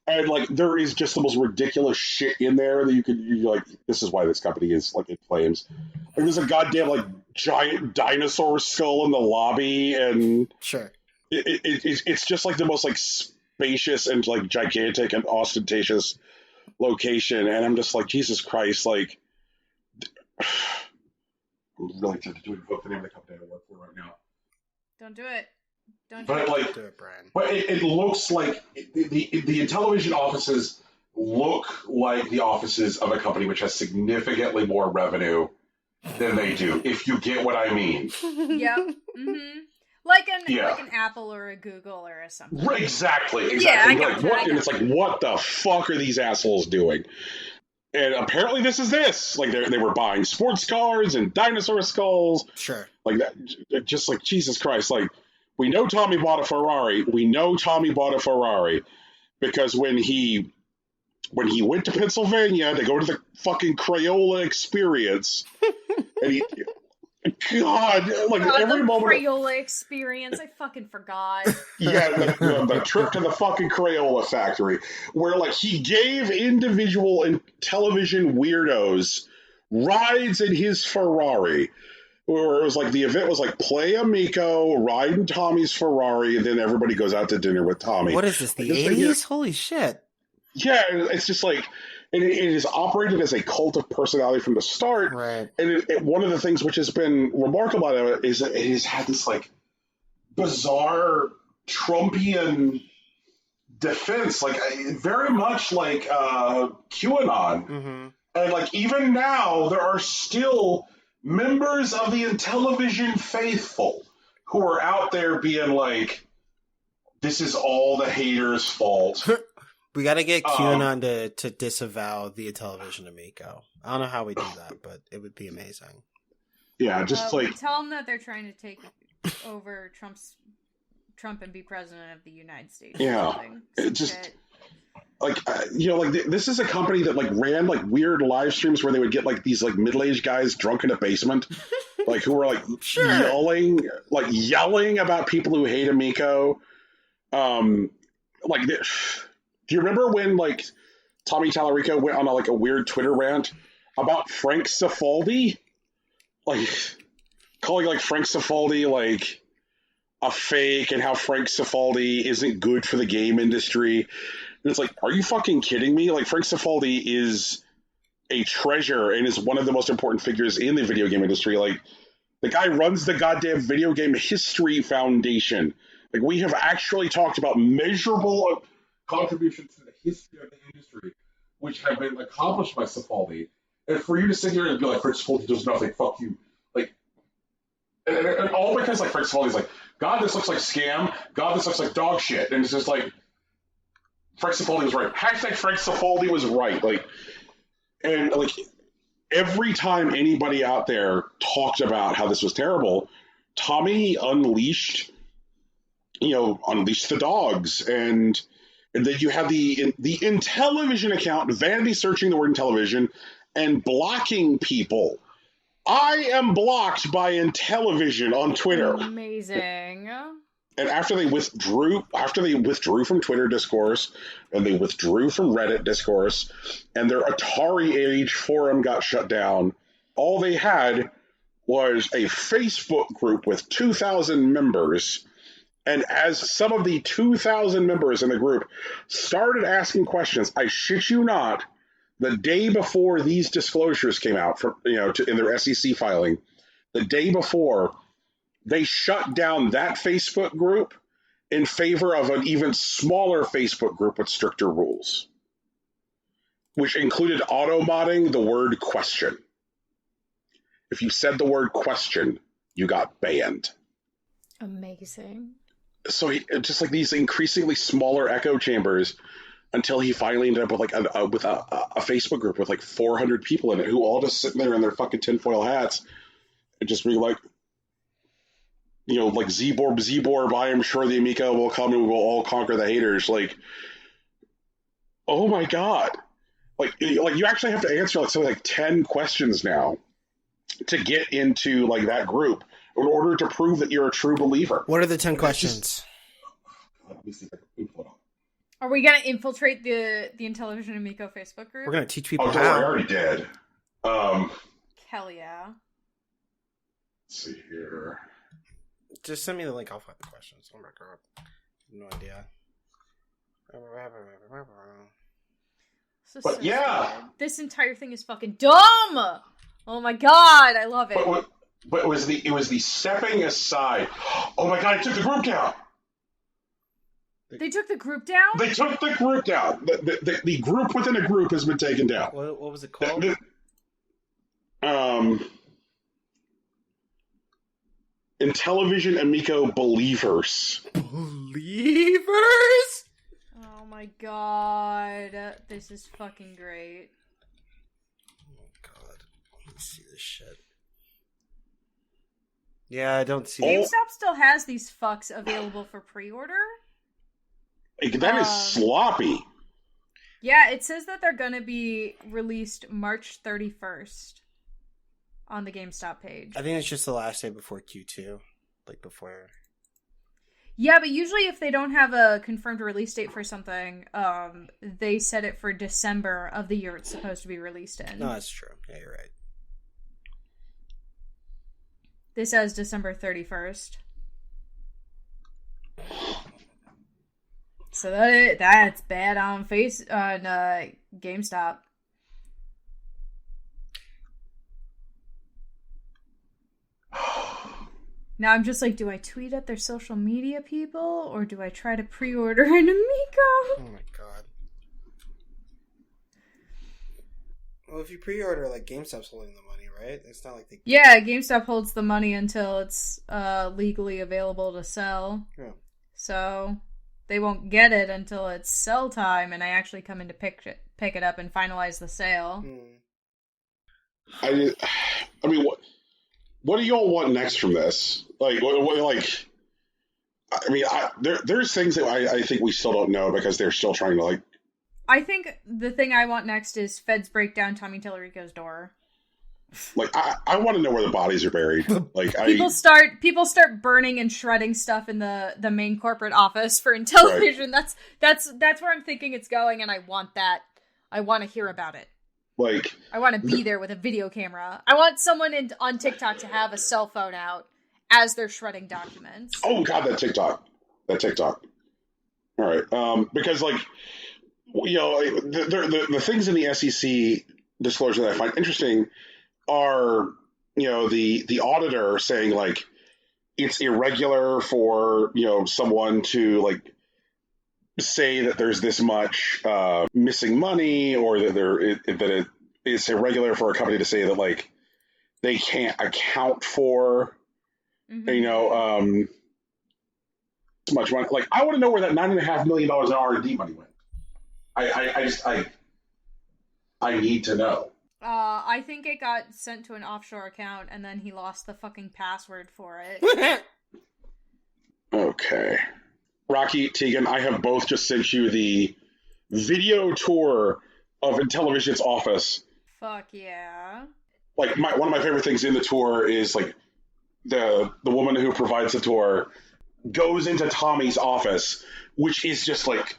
and, like, there is just the most ridiculous shit in there that you're like, this is why this company is, like, in flames. Like, there's a goddamn, like, giant dinosaur skull in the lobby, and
Sure.
it's just, like, the most, like, spacious and, like, gigantic and ostentatious location, and I'm just like, Jesus Christ, like, I'm really tempted to invoke the name of the company I work for right now.
Don't do it. Don't do
But,
it.
like,
Do it, Brian.
but it looks like the Intellivision offices look like the offices of a company which has significantly more revenue than they do, if you get what I mean.
Yep. Mm-hmm. Like
Yeah.
an Apple or a Google or a something.
Exactly.
Yeah, I
You're
got
like,
you,
what?
I
And
got
it's like, what the fuck are these assholes doing? And apparently this is this. Like, they were buying sports cars and dinosaur skulls.
Sure.
Like that, just like, Jesus Christ. Like, we know Tommy bought a Ferrari. Because when he went to Pennsylvania to go to the fucking Crayola experience, and he, God, like, every
the
moment.
Crayola experience. I fucking forgot.
Yeah, the trip to the fucking Crayola factory, where, like, he gave individual Intellivision weirdos rides in his Ferrari. Or it was like, the event was like, play Amico, ride in Tommy's Ferrari, and then everybody goes out to dinner with Tommy.
What is this, the
Like,
80s? Holy shit.
Yeah, it's just like, and it is operated as a cult of personality from the start.
Right.
And one of the things which has been remarkable about it is that it has had this, like, bizarre Trumpian defense, like, very much like QAnon.
Mm-hmm.
And, like, even now, there are still members of the Intellivision faithful who are out there being like, this is all the haters' fault.
We gotta get QAnon to disavow the Intellivision Amico. I don't know how we do that, but it would be amazing.
Yeah, just
we
like,
tell them that they're trying to take over Trump and be president of the United States.
Yeah,
or something.
it just like, like, this is a company that, like, ran, like, weird live streams where they would get, like, these, like, middle-aged guys drunk in a basement, like, who were, like,
Sure.
yelling about people who hate Amico. Like, do you remember when, like, Tommy Tallarico went on a weird Twitter rant about Frank Cifaldi? like calling like Frank Cifaldi like a fake and how Frank Cifaldi isn't good for the game industry. And it's like, are you fucking kidding me? Like, Frank Cifaldi is a treasure and is one of the most important figures in the video game industry. Like, the guy runs the goddamn Video Game History Foundation. Like, we have actually talked about measurable contributions to the history of the industry, which have been accomplished by Cifaldi. And for you to sit here and be like, Frank Cifaldi does nothing, fuck you. Like, and all because, like, Frank Cifaldi's like, God, this looks like scam. God, this looks like dog shit. And it's just like, Frank Cifaldi was right. Hashtag Frank Cifaldi was right. Like, and like, every time anybody out there talked about how this was terrible, Tommy unleashed the dogs. And then you have the Intellivision account, vanity searching the word Intellivision and blocking people. I am blocked by Intellivision on Twitter.
Amazing.
And after they withdrew from Twitter discourse, and they withdrew from Reddit discourse, and their Atari Age forum got shut down, all they had was a Facebook group with 2,000 members. And as some of the 2,000 members in the group started asking questions, I shit you not, the day before these disclosures came out in their SEC filing, the day before, they shut down that Facebook group in favor of an even smaller Facebook group with stricter rules, which included auto-modding the word question. If you said the word question, you got banned.
Amazing.
So just like these increasingly smaller echo chambers until he finally ended up with a Facebook group with like 400 people in it who all just sitting there in their fucking tinfoil hats and just being like, like Zborb, I am sure the Amico will come and we will all conquer the haters. Like, oh my God. Like you actually have to answer something like 10 questions now to get into like that group in order to prove that you're a true believer.
What are the 10 questions?
Let me see if I can pull it up.
Are we gonna infiltrate the Intellivision Amico Facebook group?
We're gonna teach people
how.
how.
I already did.
Hell yeah.
Let's see here.
Just send me the link. I'll find the questions. Oh my God. No idea.
But yeah.
Stupid. This entire thing is fucking dumb! Oh my God, I love it.
But it was the stepping aside. Oh my God, I took the group down.
They took the group down?
They took the group down. The group within a group has been taken down.
What was it called?
Intellivision Amico Believers.
Believers?
Oh my God. This is fucking great.
Oh God. Let's see this shit. Yeah, I don't see
GameStop still has these fucks available for pre-order.
That is sloppy.
Yeah, it says that they're gonna be released March 31st on the GameStop page.
I think it's just the last day before Q2. Like before.
Yeah, but usually if they don't have a confirmed release date for something, they set it for December of the year it's supposed to be released in.
No, that's true. Yeah, you're right.
This says December 31st. So that's bad on GameStop. Now I'm just like, do I tweet at their social media people or do I try to pre-order an Amico?
Oh my God. Well, if you pre-order, like, GameStop's holding the money, right? It's not like they...
Yeah, GameStop holds the money until it's legally available to sell.
Yeah.
So they won't get it until it's sell time and I actually come in to pick it up and finalize the sale.
I mean, what do y'all want next from this? Like, there's things that I think we still don't know because they're still trying to, like...
I think the thing I want next is Feds break down Tommy Tallarico's door.
Like, I want to know where the bodies are buried. Like,
people start burning and shredding stuff in the main corporate office for Intellivision. Right. That's where I'm thinking it's going, and I want that. I want to hear about it.
Like,
I want to be there with a video camera. I want someone on TikTok to have a cell phone out as they're shredding documents.
oh god, that TikTok. All right, because like, you know, the things in the SEC disclosure that I find interesting are, you know, the auditor saying like it's irregular for, you know, someone to like say that there's this much missing money, or that it's irregular for a company to say that like they can't account for, you know, so much money. Like, I want to know where that $9.5 million in R&D money went. I need to know.
I think it got sent to an offshore account, and then he lost the fucking password for it.
Okay. Rocky, Tegan, I have both just sent you the video tour of Intellivision's office.
Fuck yeah.
Like, one of my favorite things in the tour is, like, the woman who provides the tour goes into Tommy's office, which is just, like,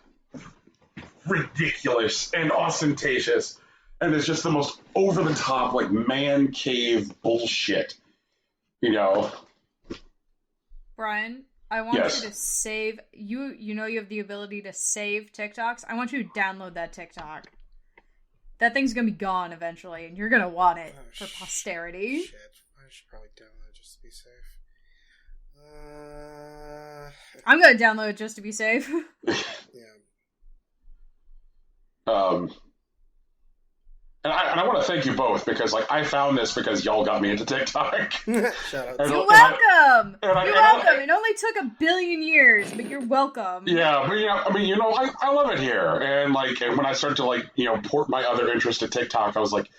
ridiculous and ostentatious. And it's just the most over-the-top, like, man cave bullshit. You know?
Brian, I want you to save... You know you have the ability to save TikToks? I want you to download that TikTok. That thing's gonna be gone eventually, and you're gonna want it for posterity.
Shit. I should probably download it just to be safe.
I'm gonna download it just to be safe.
Yeah.
And I want to thank you both, because like I found this because y'all got me into TikTok.
Shout out.
You're welcome. You're welcome. It only took 1 billion years, but you're welcome.
Yeah, but yeah, I mean, you know, I love it here, and when I started to like, you know, port my other interest to TikTok, I was like,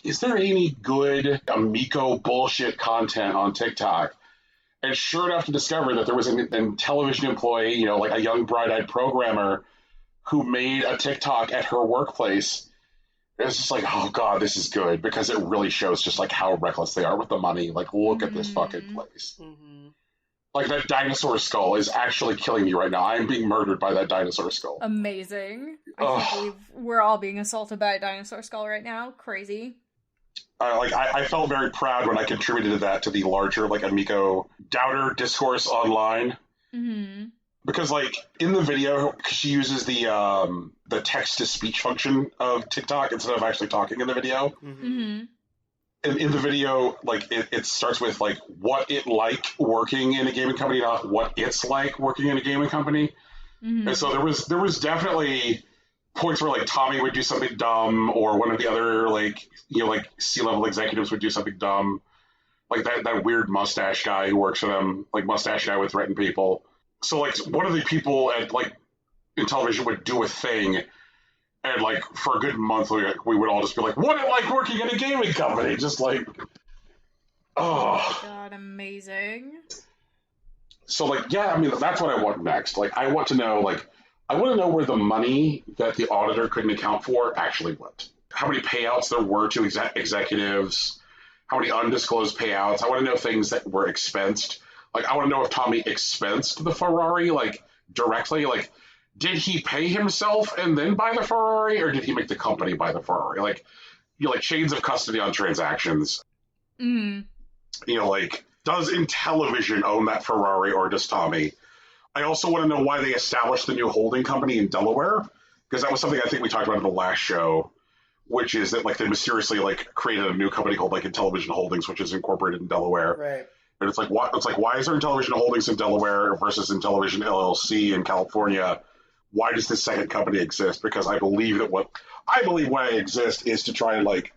is there any good Amico bullshit content on TikTok? And sure enough, to discover that there was a television employee, you know, like a young bright-eyed programmer who made a TikTok at her workplace. It's just like, oh god, this is good, because it really shows just like how reckless they are with the money. Like, look at this fucking place.
Mm-hmm.
Like, that dinosaur skull is actually killing me right now. I am being murdered by that dinosaur skull.
Amazing. I can't believe we're all being assaulted by a dinosaur skull right now. Crazy.
I felt very proud when I contributed to the larger like Amico doubter discourse online.
Mm-hmm.
Because, like, in the video, she uses the text-to-speech function of TikTok instead of actually talking in the video.
Mm-hmm.
In the video, like, it starts with, like, what it like working in a gaming company, not what it's like working in a gaming company.
Mm-hmm.
And so there was definitely points where, like, Tommy would do something dumb, or one of the other, like, you know, like, C-level executives would do something dumb. Like, that weird mustache guy who works for them, like, mustache guy would threaten people. So, like, one of the people at, like, Intellivision would do a thing, and, like, for a good month, we would all just be like, what it like working in a gaming company? Just, like, oh.
God, amazing.
So, like, yeah, I mean, that's what I want next. Like, I want to know where the money that the auditor couldn't account for actually went. How many payouts there were to executives, how many undisclosed payouts. I want to know things that were expensed. Like, I want to know if Tommy expensed the Ferrari, like, directly. Like, did he pay himself and then buy the Ferrari, or did he make the company buy the Ferrari? Like, you know, like, chains of custody on transactions.
Mm.
You know, like, does Intellivision own that Ferrari, or does Tommy? I also want to know why they established the new holding company in Delaware, because that was something I think we talked about in the last show, which is that, like, they mysteriously, like, created a new company called, like, Intellivision Holdings, which is incorporated in Delaware.
Right.
And it's like, why is there Intellivision Holdings in Delaware versus Intellivision LLC in California? Why does this second company exist? Because I believe why it exists is to try and, like,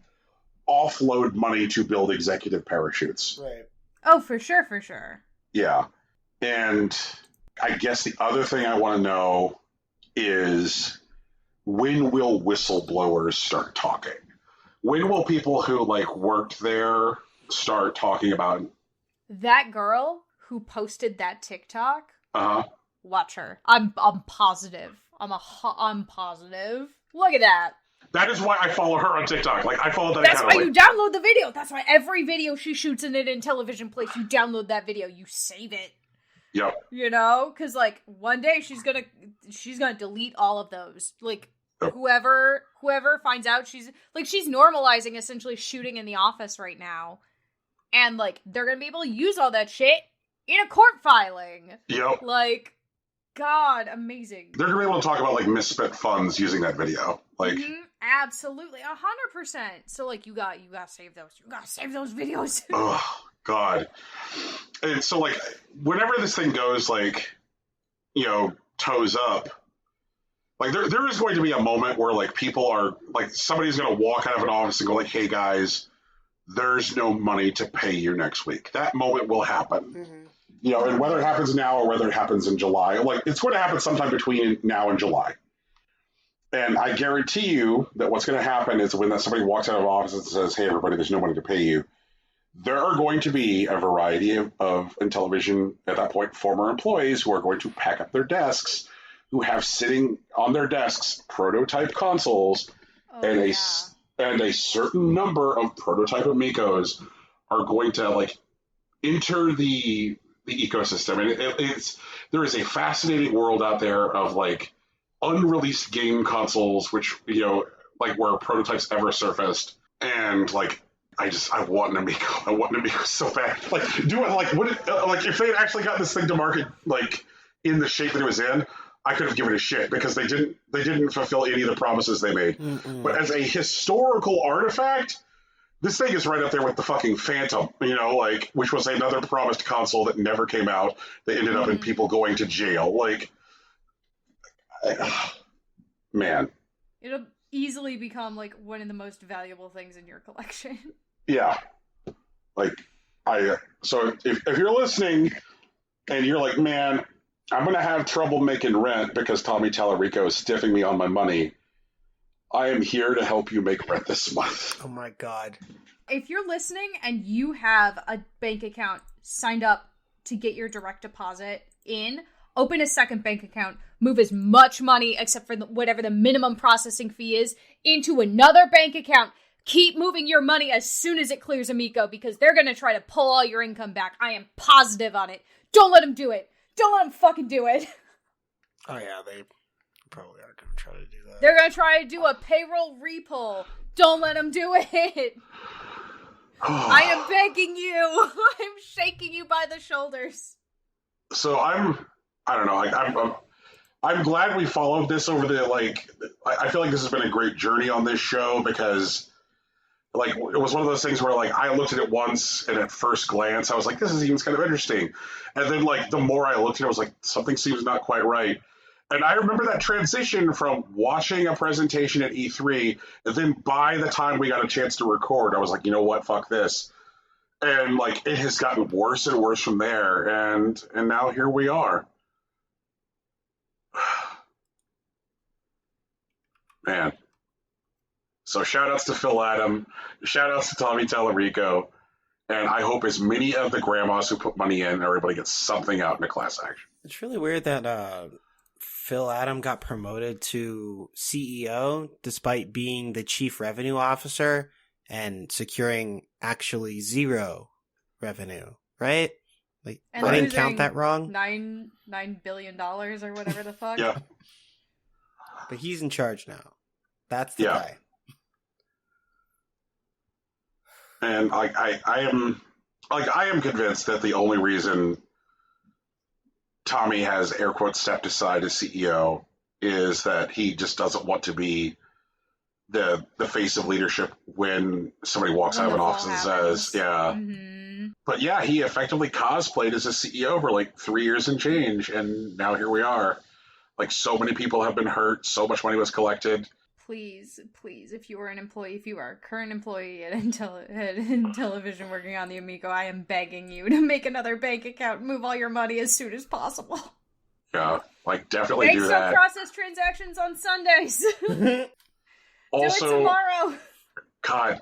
offload money to build executive parachutes.
Right.
Oh, for sure, for sure.
Yeah. And I guess the other thing I want to know is, when will whistleblowers start talking? When will people who, like, worked there start talking about...
That girl who posted that TikTok, watch her. I'm positive. I'm positive. Look at that.
That is why I follow her on TikTok. Like, I follow that.
That's why you download the video. That's why every video she shoots in an Intellivision place, you download that video. You save it.
Yep.
You know, because like one day she's gonna delete all of those. Like,
Yep.
whoever finds out, she's normalizing essentially shooting in the office right now. And, like, they're gonna be able to use all that shit in a court filing.
Yep.
Like, God, amazing.
They're gonna be able to talk about, like, misspent funds using that video. Like,
absolutely, 100%. So, like, you gotta save those. You gotta save those videos.
oh, God. And so, like, whenever this thing goes, like, you know, toes up, like, there is going to be a moment where, like, people are, like, somebody's gonna walk out of an office and go, like, hey, guys, there's no money to pay you next week. That moment will happen.
Mm-hmm.
You know, and whether it happens now or whether it happens in July, like, it's going to happen sometime between now and July. And I guarantee you that what's going to happen is when somebody walks out of office and says, hey, everybody, there's no money to pay you, there are going to be a variety of in television, at that point, former employees who are going to pack up their desks, who have sitting on their desks prototype consoles and a certain number of prototype Amigos are going to, like, enter the ecosystem. And there is a fascinating world out there of, like, unreleased game consoles, which, you know, like, where prototypes ever surfaced. And, like, I want an Amigo. I want an Amigo so bad. Like, do it, like, like, if they had actually got this thing to market, like, in the shape that it was in, I could have given a shit, because they didn't fulfill any of the promises they made. Mm-mm. But as a historical artifact, this thing is right up there with the fucking Phantom, you know, like, which was another promised console that never came out, that ended up in people going to jail. Like, man.
It'll easily become, like, one of the most valuable things in your collection.
Yeah. Like, so if you're listening and you're like, man, I'm going to have trouble making rent because Tommy Tallarico is stiffing me on my money, I am here to help you make rent this month.
Oh my God.
If you're listening and you have a bank account signed up to get your direct deposit in, open a second bank account, move as much money, except for whatever the minimum processing fee is, into another bank account. Keep moving your money as soon as it clears Amico, because they're going to try to pull all your income back. I am positive on it. Don't let them do it. Don't let them fucking do it.
Oh yeah, they probably are going to try to do that.
They're going to try to do a payroll repull. Don't let them do it. I am begging you. I'm shaking you by the shoulders.
So I don't know. I'm glad we followed this over the, like, I feel like this has been a great journey on this show, because, like, it was one of those things where, like, I looked at it once and at first glance I was like, this seems kind of interesting. And then, like, the more I looked at it, I was like, something seems not quite right. And I remember that transition from watching a presentation at E3, and then by the time we got a chance to record, I was like, you know what, fuck this. And, like, it has gotten worse and worse from there, and now here we are. Man. So shout-outs to Phil Adam, shout-outs to Tommy Tallarico, and I hope as many of the grandmas who put money in, everybody gets something out in a class action.
It's really weird that Phil Adam got promoted to CEO despite being the chief revenue officer and securing actually zero revenue, right? Like,
and
I didn't count that wrong.
$9 billion or whatever the fuck.
Yeah.
But he's in charge now. That's the guy.
And I am convinced that the only reason Tommy has air quotes stepped aside as CEO is that he just doesn't want to be the face of leadership when somebody walks out of an office and says, yeah. Mm-hmm. But yeah, he effectively cosplayed as a CEO for like 3 years and change, and now here we are. Like, so many people have been hurt, so much money was collected.
Please, if you are a current employee at Intellivision working on the Amico, I am begging you to make another bank account, move all your money as soon as possible.
Yeah, like, definitely do that.
Make some process transactions on Sundays.
Also,
do it tomorrow.
God,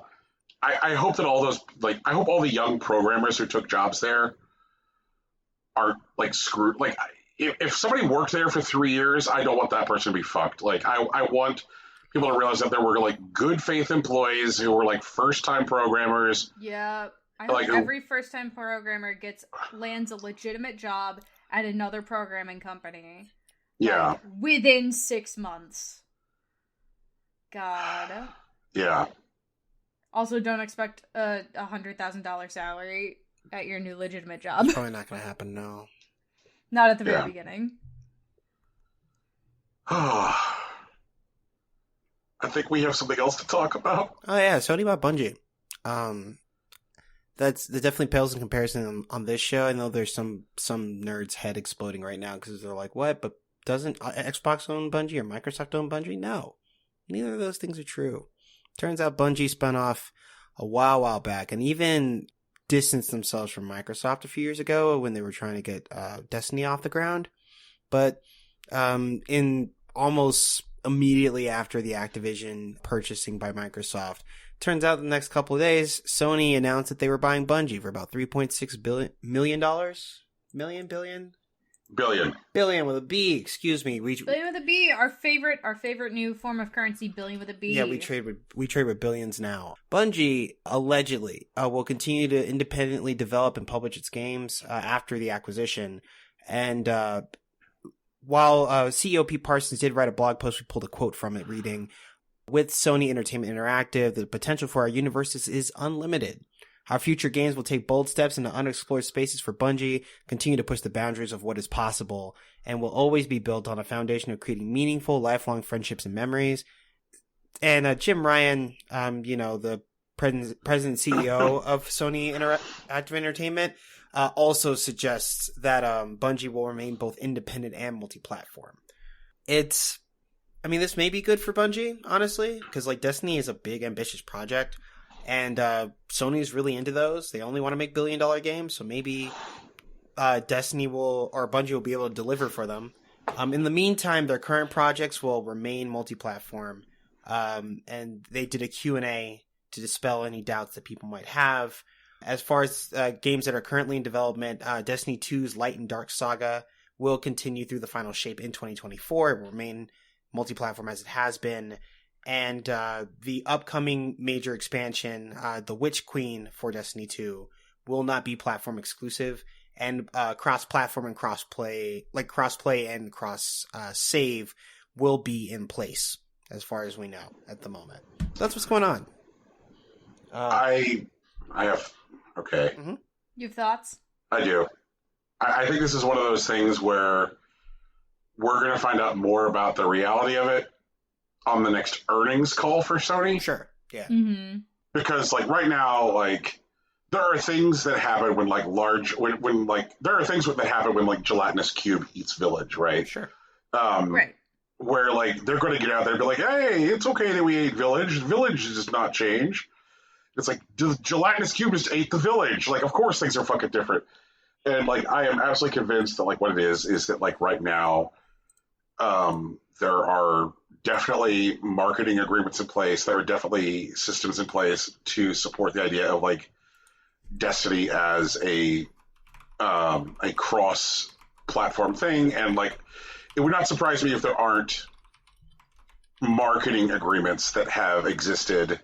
I hope that all those, like, I hope all the young programmers who took jobs there are, like, screwed. Like, if somebody worked there for 3 years, I don't want that person to be fucked. Like, I want people to realize that there were, like, good faith employees who were, like, first-time programmers.
Yeah. I hope every first-time programmer lands a legitimate job at another programming company.
Yeah.
Like, within 6 months. God.
Yeah.
Also, don't expect a $100,000 salary at your new legitimate job.
It's probably not going to happen, no.
Not at the very beginning.
I think we have something else to talk about.
Oh yeah, Sony bought Bungie. That definitely pales in comparison on this show. I know there's some nerds' head exploding right now because they're like, what? But doesn't Xbox own Bungie or Microsoft own Bungie? No. Neither of those things are true. Turns out Bungie spun off a while back and even distanced themselves from Microsoft a few years ago when they were trying to get Destiny off the ground. But in almost immediately after the Activision purchasing by Microsoft, turns out the next couple of days, Sony announced that they were buying Bungie for about $3.6 billion. Billion with a B, excuse me.
Billion with a B, our favorite new form of currency, billion with a B.
Yeah, we trade with billions now. Bungie allegedly will continue to independently develop and publish its games after the acquisition. And while CEO Pete Parsons did write a blog post, we pulled a quote from it reading, "With Sony Entertainment Interactive, the potential for our universes is unlimited. Our future games will take bold steps into unexplored spaces for Bungie, continue to push the boundaries of what is possible, and will always be built on a foundation of creating meaningful, lifelong friendships and memories." And Jim Ryan, the president and CEO of Sony Interactive Entertainment, also suggests that Bungie will remain both independent and multi-platform. This may be good for Bungie, honestly, because Destiny is a big, ambitious project. And Sony's really into those. They only want to make billion-dollar games, so maybe Bungie will be able to deliver for them. In the meantime, their current projects will remain multi-platform. And they did a Q&A to dispel any doubts that people might have. As far as games that are currently in development, Destiny 2's Light and Dark Saga will continue through the final shape in 2024. It will remain multi-platform as it has been. And the upcoming major expansion, The Witch Queen for Destiny 2, will not be platform exclusive, and cross-platform and cross-play and cross-save will be in place, as far as we know at the moment. That's what's going on.
I have... Okay.
Mm-hmm. You have thoughts?
I do. I think this is one of those things where we're going to find out more about the reality of it on the next earnings call for Sony.
Sure. Yeah.
Mm-hmm.
Because right now, there are things that happen when there are things that happen when Gelatinous Cube eats Village, right?
Sure.
Right. Where they're going to get out there and be like, hey, it's okay that we ate Village. Village does not change. It's Gelatinous Cube just ate the Village. Of course things are fucking different. And I am absolutely convinced that what it is that right now, there are definitely marketing agreements in place. There are definitely systems in place to support the idea of Destiny as a cross-platform thing. And it would not surprise me if there aren't marketing agreements that have existed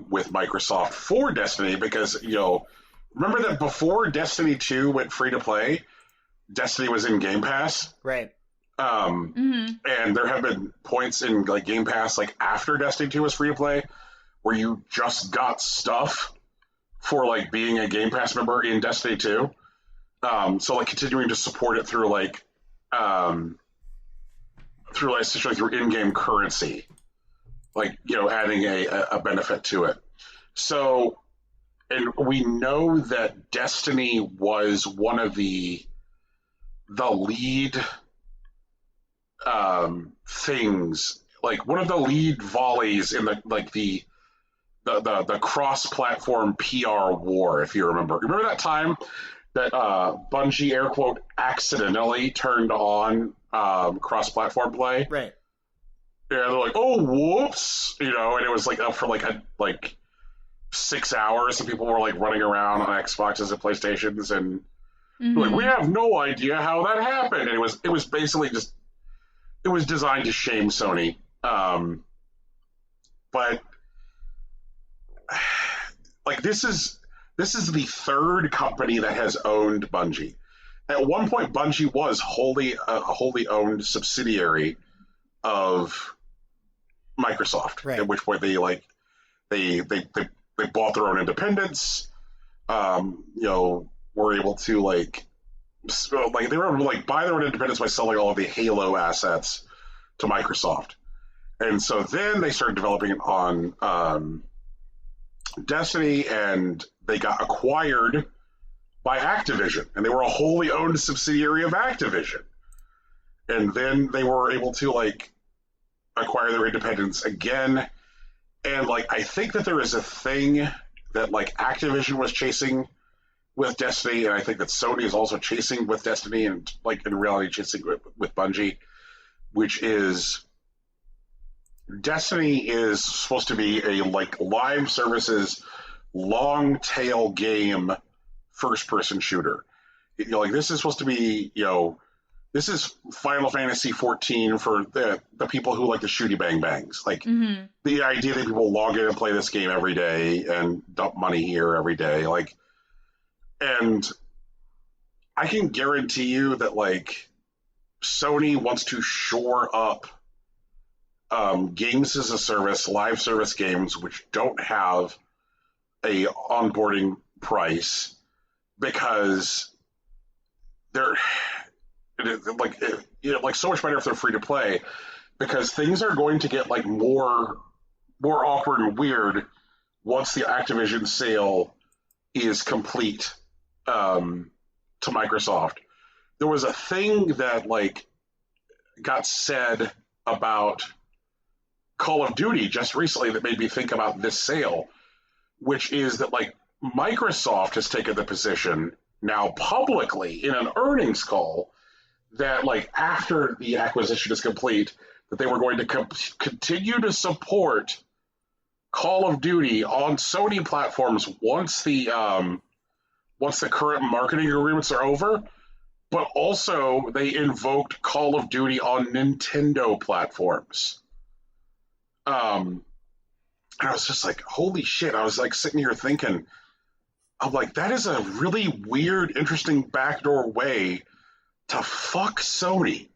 with Microsoft for Destiny, because remember that before Destiny 2 went free to play, Destiny was in Game Pass,
right?
Mm-hmm.
And there have been points in Game Pass after Destiny 2 was free to play where you just got stuff for being a Game Pass member in Destiny 2. So continuing to support it through essentially through in-game currency, adding a benefit to it. So, and we know that Destiny was one of the lead things, one of the lead volleys in the cross-platform PR war, if you remember. Remember that time that Bungie, air quote, accidentally turned on cross-platform play?
Right.
Yeah, they're like, oh, whoops, and it was up for 6 hours, and people were running around on Xboxes and PlayStations, and
Mm-hmm.
we have no idea how that happened. And it was basically just, it was designed to shame Sony. But this is the third company that has owned Bungie. At one point, Bungie was a wholly owned subsidiary of Microsoft.
Right.
At which point they bought their own independence. Were able to they were able to buy their own independence by selling all of the Halo assets to Microsoft. And so then they started developing it on Destiny, and they got acquired by Activision, and they were a wholly owned subsidiary of Activision. And then they were able to acquire their independence again. And I think that there is a thing that Activision was chasing with Destiny, and I think that Sony is also chasing with Destiny, and in reality chasing with Bungie, which is Destiny is supposed to be a live services long tail game first person shooter. This is supposed to be this is Final Fantasy 14 for the people who like the shooty bang bangs. The idea that people log in and play this game every day and dump money here every day. And I can guarantee you that Sony wants to shore up games as a service, live service games, which don't have a onboarding price, because they're so much better if they're free to play, because things are going to get more awkward and weird once the Activision sale is complete to Microsoft. There was a thing that got said about Call of Duty just recently that made me think about this sale, which is that Microsoft has taken the position now publicly in an earnings call that after the acquisition is complete, that they were going to continue to support Call of Duty on Sony platforms once the current marketing agreements are over, but also they invoked Call of Duty on Nintendo platforms. And I was just holy shit. I was sitting here thinking, I'm that is a really weird, interesting backdoor way to fuck Sony.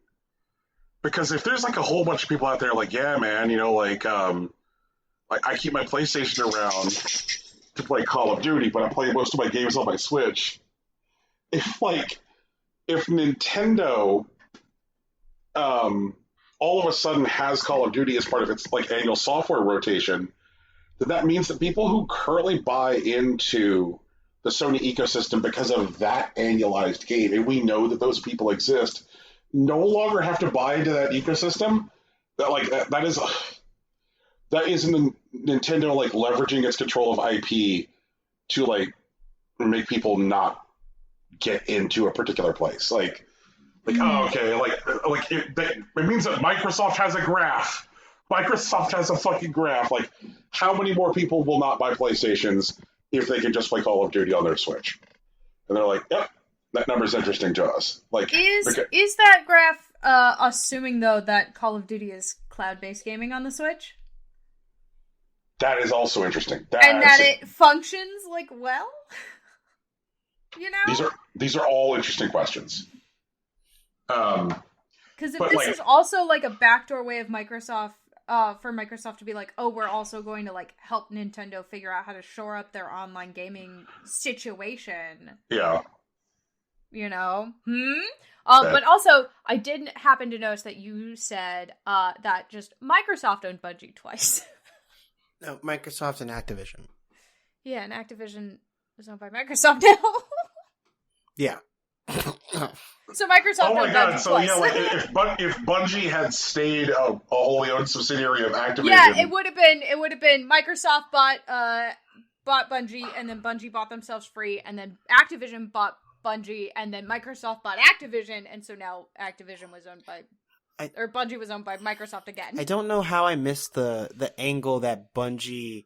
Because if there's a whole bunch of people out there yeah, man, I keep my PlayStation around to play Call of Duty, but I play most of my games on my Switch. If Nintendo all of a sudden has Call of Duty as part of its annual software rotation, then that means that people who currently buy into the Sony ecosystem because of that annualized game, and we know that those people exist, no longer have to buy into that ecosystem. That is Nintendo leveraging its control of IP to make people not get into a particular place. Oh, okay, it means that Microsoft has a graph. Microsoft has a fucking graph. How many more people will not buy PlayStations if they can just play Call of Duty on their Switch? And they're yep, that number's interesting to us.
Is that graph assuming though that Call of Duty is cloud-based gaming on the Switch?
That is also interesting.
That it functions well?
These are all interesting questions.
Because if this is also a backdoor way of Microsoft, for Microsoft to be oh, we're also going to help Nintendo figure out how to shore up their online gaming situation.
Yeah.
But also, I did happen to notice that you said that just Microsoft owned Bungie twice.
No, Microsoft and Activision.
Yeah, and Activision is owned by Microsoft now.
Yeah.
So Microsoft owned Bungie twice.
If Bungie had stayed a wholly owned subsidiary of Activision,
yeah, it would have been Microsoft bought Bungie, and then Bungie bought themselves free, and then Activision bought Bungie, and then Microsoft bought Activision, and so now Activision was owned by Bungie was owned by Microsoft again.
I don't know how I missed the angle that Bungie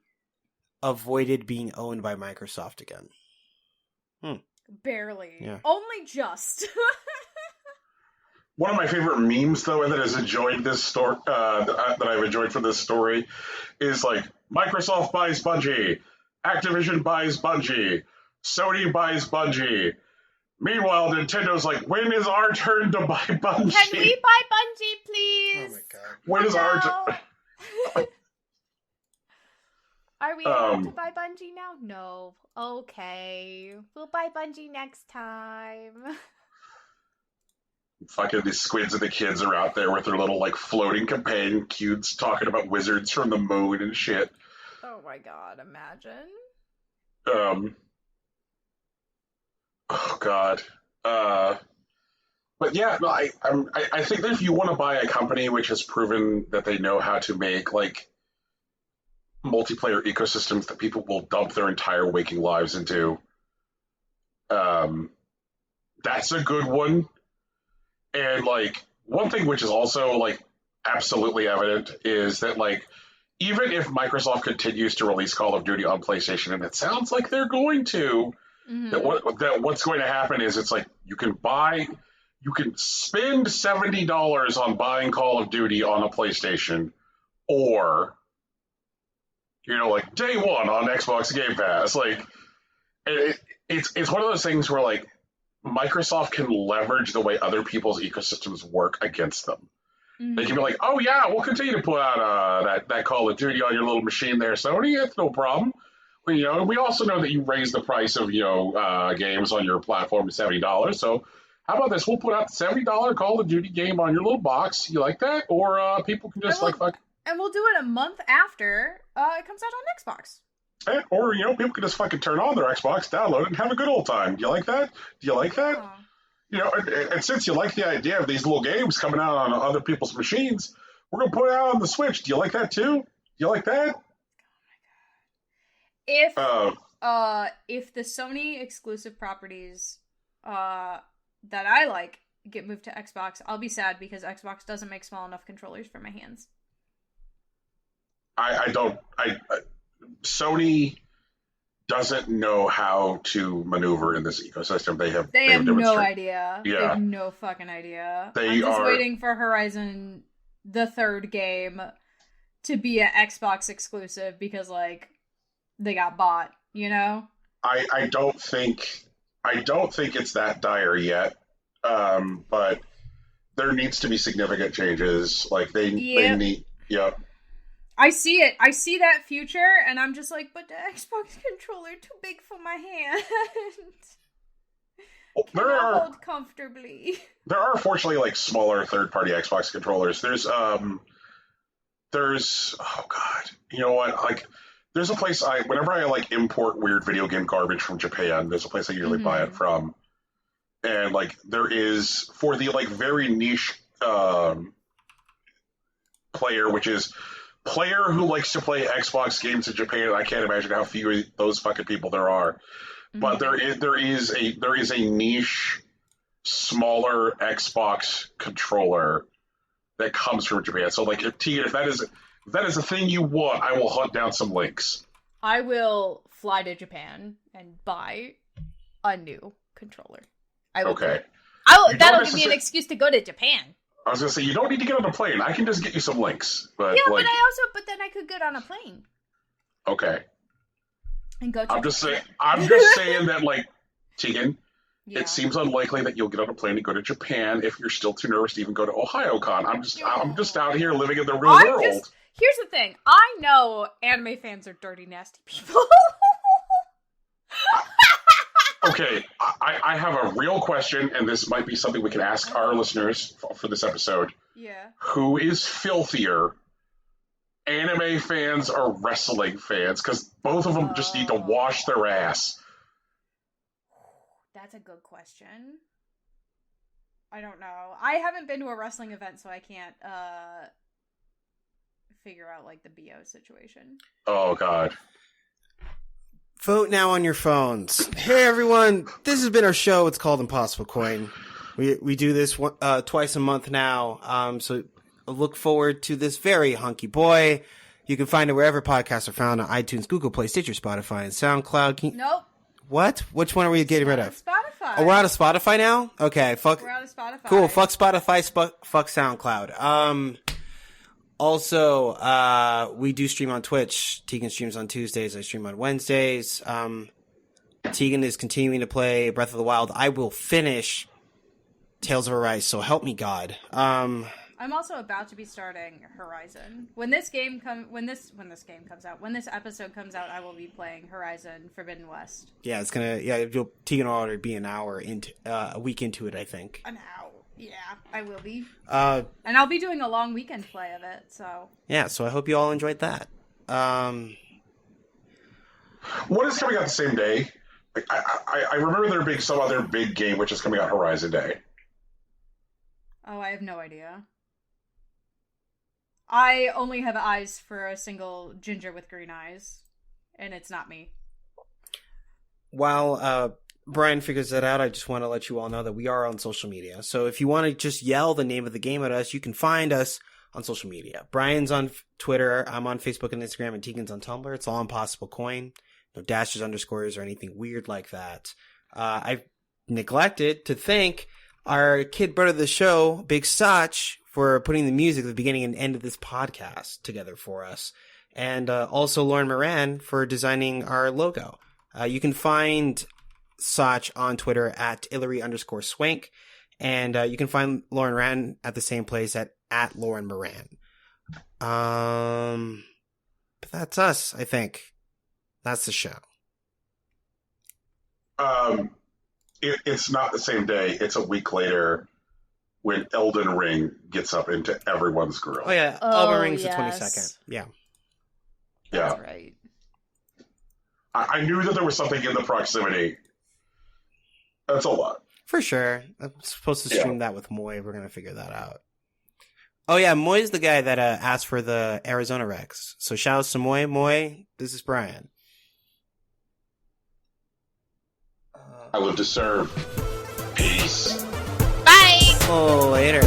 avoided being owned by Microsoft again.
Barely.
Yeah.
Only just.
One of my favorite memes, though, that has enjoyed this story, that I've enjoyed from this story, is Microsoft buys Bungie, Activision buys Bungie, Sony buys Bungie. Meanwhile, Nintendo's when is our turn to buy Bungie?
Can we buy Bungie, please?
Oh my god.
When is our turn?
Are we allowed to buy Bungie now? No. Okay. We'll buy Bungie next time.
Fucking these squids and the kids are out there with their little like floating companion cubes talking about wizards from the moon and shit.
Oh my god, imagine.
Oh god. But yeah, no, I think that if you want to buy a company which has proven that they know how to make like multiplayer ecosystems that people will dump their entire waking lives into, that's a good one. And like one thing which is also like absolutely evident is that like even if Microsoft continues to release Call of Duty on PlayStation, and it sounds like they're going to, that what's going to happen is it's like you can spend $70 on buying Call of Duty on a PlayStation, or like day one on Xbox Game Pass. Like it's one of those things where like Microsoft can leverage the way other people's ecosystems work against them. They can be like, oh yeah, we'll continue to put out that Call of Duty on your little machine there, Sony. That's no problem. We also know that you raised the price of games on your platform to $70. So how about this? We'll put out the $70 Call of Duty game on your little box. You like that? Or people can just fuck.
And we'll do it a month after it comes out on Xbox.
Or people can just fucking turn on their Xbox, download it, and have a good old time. Do you like that? And since you like the idea of these little games coming out on other people's machines, we're gonna put it out on the Switch. Do you like that too? Do you like that?
If the Sony exclusive properties that I like get moved to Xbox, I'll be sad because Xbox doesn't make small enough controllers for my hands. Sony
doesn't know how to maneuver in this ecosystem. They have
no idea. Yeah. They have no fucking idea. I'm just waiting for Horizon, the third game, to be an Xbox exclusive because like they got bought,
I don't think it's that dire yet. But there needs to be significant changes. Like they need. Yep.
I see it. I see that future, and I'm just like, but the Xbox controller too big for my hand. Hold comfortably.
There are fortunately like smaller third-party Xbox controllers. There's oh god, you know what? Like, there's a place whenever I like import weird video game garbage from Japan, there's a place I usually buy it from, and like there is for the like very niche player, which is player who likes to play Xbox games in Japan. I can't imagine how few of those fucking people there are. But there is a niche, smaller Xbox controller that comes from Japan. So like, if that is a thing you want, I will hunt down some links.
I will fly to Japan and buy a new controller.
Okay.
That'll give me an excuse to go to Japan.
I was gonna say, you don't need to get on a plane. I can just get you some links. But
yeah, but then I could get on a plane.
Okay.
And go to
I'm just saying that, like, Tegan, it seems unlikely that you'll get on a plane and go to Japan if you're still too nervous to even go to OhioCon. I'm just out here living in the real world.
Here's the thing. I know anime fans are dirty, nasty people.
Okay, I have a real question, and this might be something we can ask our listeners for this episode.
Yeah.
Who is filthier, anime fans or wrestling fans? Because both of them just need to wash their ass.
That's a good question. I don't know. I haven't been to a wrestling event, so I can't figure out like the BO situation.
Oh, God.
Vote now on your phones. Hey everyone, this has been our show. It's called Impossible Coin. We do this twice a month now. So look forward to this very hunky boy. You can find it wherever podcasts are found on iTunes, Google Play, Stitcher, Spotify, and SoundCloud.
Nope.
What? Which one are we getting rid of?
Spotify.
Oh, we're out of Spotify now? Okay.
We're out of Spotify.
Cool. Fuck Spotify. Fuck SoundCloud. Also, we do stream on Twitch. Tegan streams on Tuesdays. I stream on Wednesdays. Tegan is continuing to play Breath of the Wild. I will finish Tales of Arise, so help me God.
I'm also about to be starting Horizon. When this episode comes out, I will be playing Horizon Forbidden West.
Yeah, Tegan will already be a week into it, I think.
An hour. Yeah, I will be.
And
I'll be doing a long weekend play of it, so.
Yeah, so I hope you all enjoyed that.
What is coming out the same day? I remember there being some other big game which is coming out Horizon Day.
Oh, I have no idea. I only have eyes for a single ginger with green eyes, and it's not me.
While Brian figures that out, I just want to let you all know that we are on social media. So if you want to just yell the name of the game at us, you can find us on social media. Brian's on Twitter, I'm on Facebook and Instagram, and Tegan's on Tumblr. It's all Impossible Coin. No dashes, underscores, or anything weird like that. I've neglected to thank our kid brother of the show, Big Sach, for putting the music at the beginning and end of this podcast together for us. And also Lauren Moran for designing our logo. You can find Sach on Twitter at Hillary_Swank. And you can find Lauren Moran at the same place at Lauren Moran. But that's us, I think. That's the show.
It's not the same day. It's a week later when Elden Ring gets up into everyone's grill.
Oh, yeah. Elden Ring's the 22nd. Yeah.
That's right.
I knew that there was something in the proximity. That's a lot.
For sure. I'm supposed to stream that with Moy. We're going to figure that out. Oh, yeah. Moy's the guy that asked for the Arizona Rex. So shout out to Moy. Moy, this is Brian.
I live to serve. Peace.
Bye!
Oh, later.